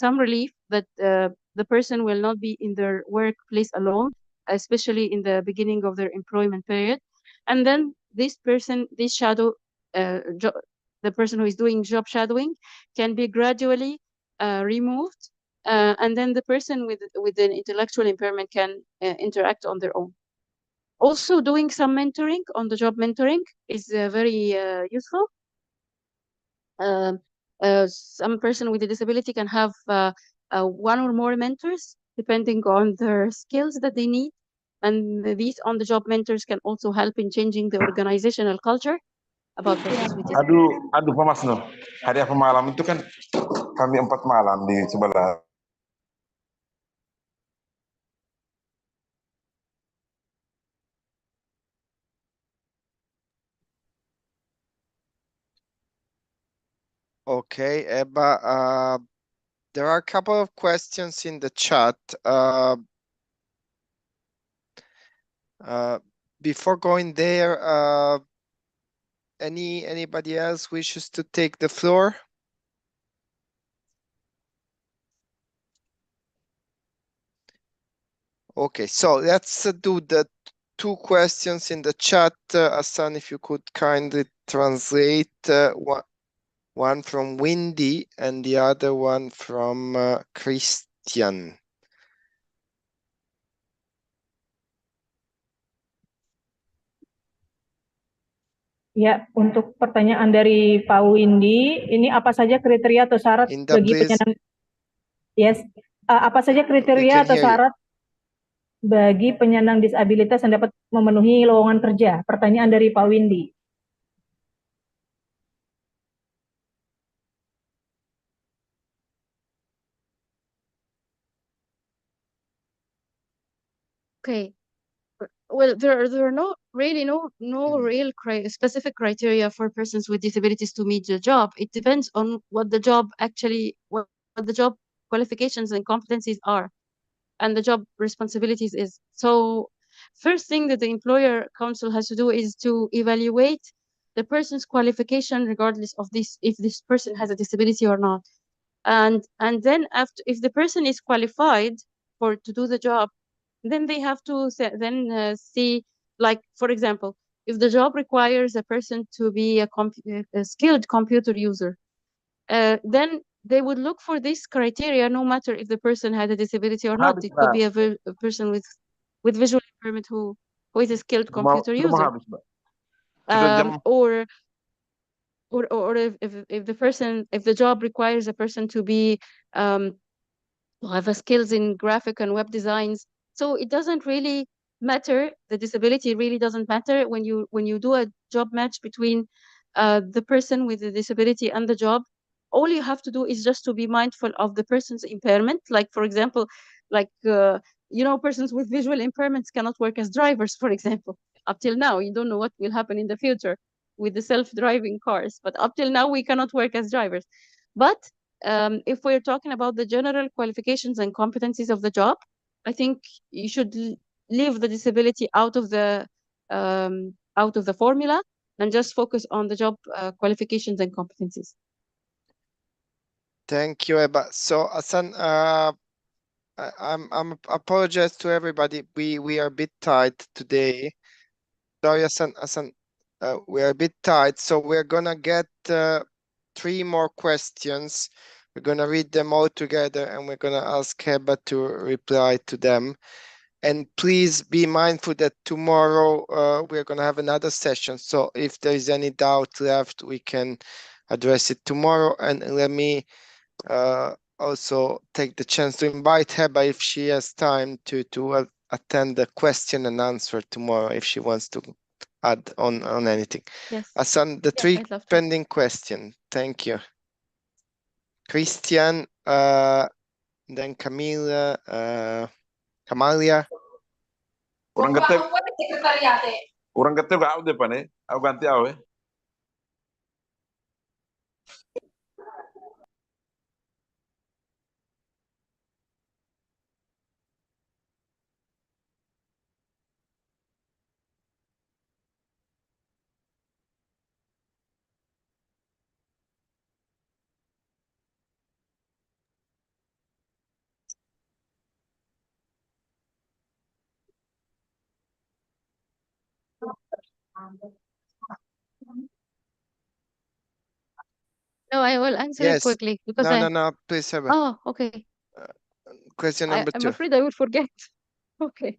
relief that the person will not be in their workplace alone, especially in the beginning of their employment period. And then this person, this shadow, the person who is doing job shadowing, can be gradually removed, and then the person with an intellectual impairment can interact on their own. Also, doing some mentoring on the job mentoring is very useful. Some person with a disability can have one or more mentors depending on their skills that they need. And these on-the-job mentors can also help in changing the organizational culture about persons with disabilities. Aduh Pak Mas Nur, hadiah pemalam itu kan kami 4 malam di sebelah. Okay, Eba, there are a couple of questions in the chat. Before going there, anybody else wishes to take the floor? Okay, so let's do the 2 questions in the chat. Hassan, if you could kindly translate one from Windy and the other one from Christian. Ya, untuk pertanyaan dari Pak Windy, ini apa saja kriteria atau syarat Indah, bagi please. penyandang? Yes, apa saja kriteria atau syarat bagi penyandang disabilitas yang dapat memenuhi lowongan kerja? Pertanyaan dari Pak Windy. Okay. Well, there are no real specific criteria for persons with disabilities to meet the job. It depends on what the job qualifications and competencies are, and the job responsibilities is. So first thing that the employer council has to do is to evaluate the person's qualification regardless of if this person has a disability or not. And then if the person is qualified to do the job, then they have to see, like, for example, if the job requires a person to be a skilled computer user, then they would look for this criteria no matter if the person had a disability or not. It could be a person with visual impairment who is a skilled computer user. Or or if the person, if the job requires a person to be to have a skills in graphic and web designs. So it doesn't really matter. The disability really doesn't matter when you do a job match between the person with the disability and the job. All you have to do is just to be mindful of the person's impairment. Like, for example, like persons with visual impairments cannot work as drivers, for example. Up till now, you don't know what will happen in the future with the self-driving cars, but up till now we cannot work as drivers. But if we're talking about the general qualifications and competencies of the job, I think you should leave the disability out of the formula and just focus on the job qualifications and competencies. Thank you, Eba. So, Hassan, I'm apologize to everybody. We are a bit tight today. Sorry, Hassan, we are a bit tight, so we're gonna get 3 more questions. We're gonna read them all together, and we're gonna ask Heba to reply to them. And please be mindful that tomorrow we're gonna have another session. So if there is any doubt left, we can address it tomorrow. And let me also take the chance to invite Heba, if she has time, to attend the question and answer tomorrow, if she wants to add on anything. Yes. Hassan, the 3 pending question. Thank you. Christian, then Camila, Kamalia. Orang kata gak udah pane, aku ganti awe. No, I will answer it quickly because No, please, Heba. Oh, okay. Question number 2. I'm afraid I will forget. Okay.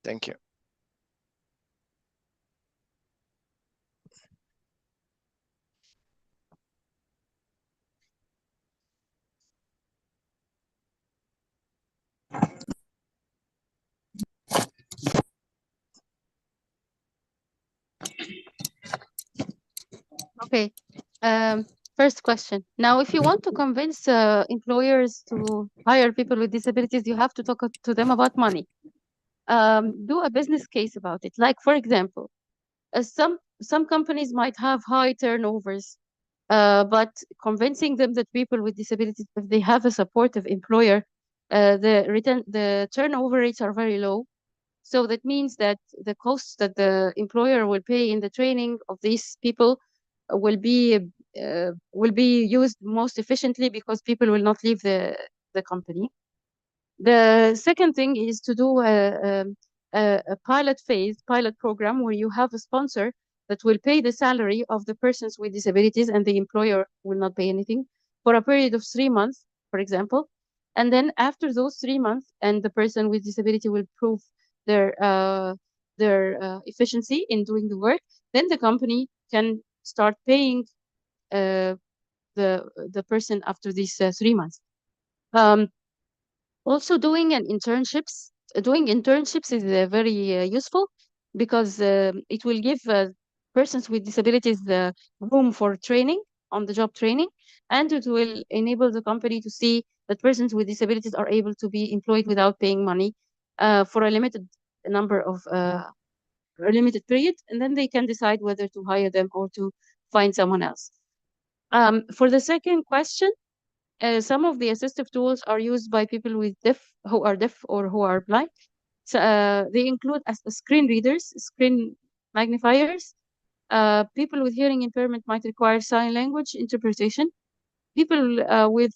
Thank you. Okay. First question. Now, if you want to convince employers to hire people with disabilities, you have to talk to them about money. Do a business case about it. Like, for example, some companies might have high turnovers, but convincing them that people with disabilities, if they have a supportive employer, the turnover rates are very low. So that means that the costs that the employer will pay in the training of these people will be used most efficiently because people will not leave the company. The second thing is to do a pilot program where you have a sponsor that will pay the salary of the persons with disabilities and the employer will not pay anything for a period of 3 months, for example. And then after those 3 months, and the person with disability will prove their efficiency in doing the work, then the company can start paying the person after these 3 months. Also, doing internships is very useful because it will give persons with disabilities room for training, on the job training, and it will enable the company to see that persons with disabilities are able to be employed without paying money for a limited number of a limited period, and then they can decide whether to hire them or to find someone else. For the second question, some of the assistive tools are used by people who are deaf or who are blind. So they include screen readers, screen magnifiers. People with hearing impairment might require sign language interpretation. people with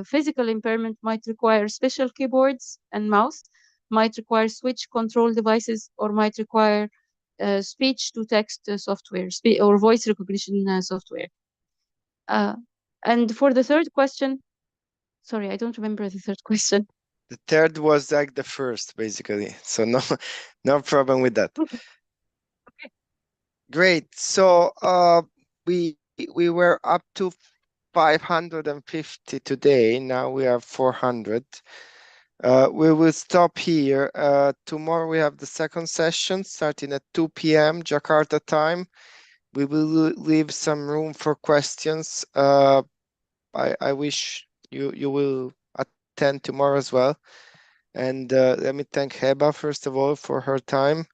physical impairment might require special keyboards and mouse, might require switch control devices, or might require speech to text software or voice recognition software. And for the third question, sorry, I don't remember the third question. The third was like the first, basically. So no problem with that. Okay. Great. So we were up to 550 today. Now we are 400. We will stop here. Tomorrow we have the second session starting at 2 p.m. Jakarta time. We will leave some room for questions. I wish you will attend tomorrow as well. And let me thank Heba first of all for her time.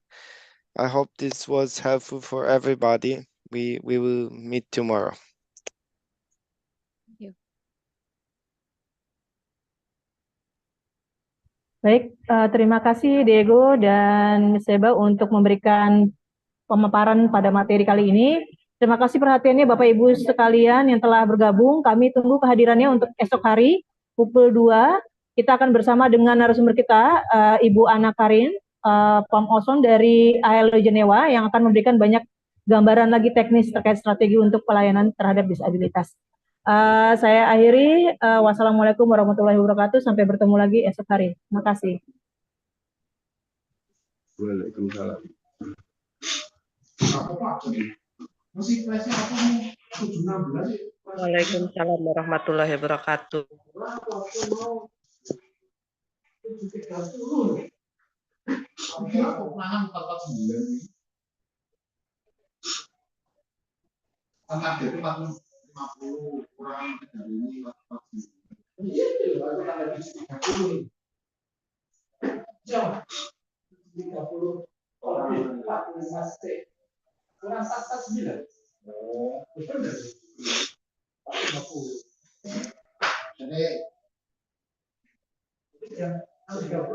I hope this was helpful for everybody. We will meet tomorrow. Thank you. Baik, terima kasih Diego dan Miss Seba untuk memberikan pemaparan pada materi kali ini. Terima kasih perhatiannya Bapak Ibu sekalian yang telah bergabung. Kami tunggu kehadirannya untuk esok hari pukul 2. Kita akan bersama dengan narasumber kita, Ibu Ana Karin, Pam Oson dari ALO Jenewa yang akan memberikan banyak gambaran lagi teknis terkait strategi untuk pelayanan terhadap disabilitas. Saya akhiri. Wassalamualaikum warahmatullahi wabarakatuh. Sampai bertemu lagi esok hari. Terima kasih. Waalaikumsalam. Waalaikumsalam warahmatullahi wabarakatuh.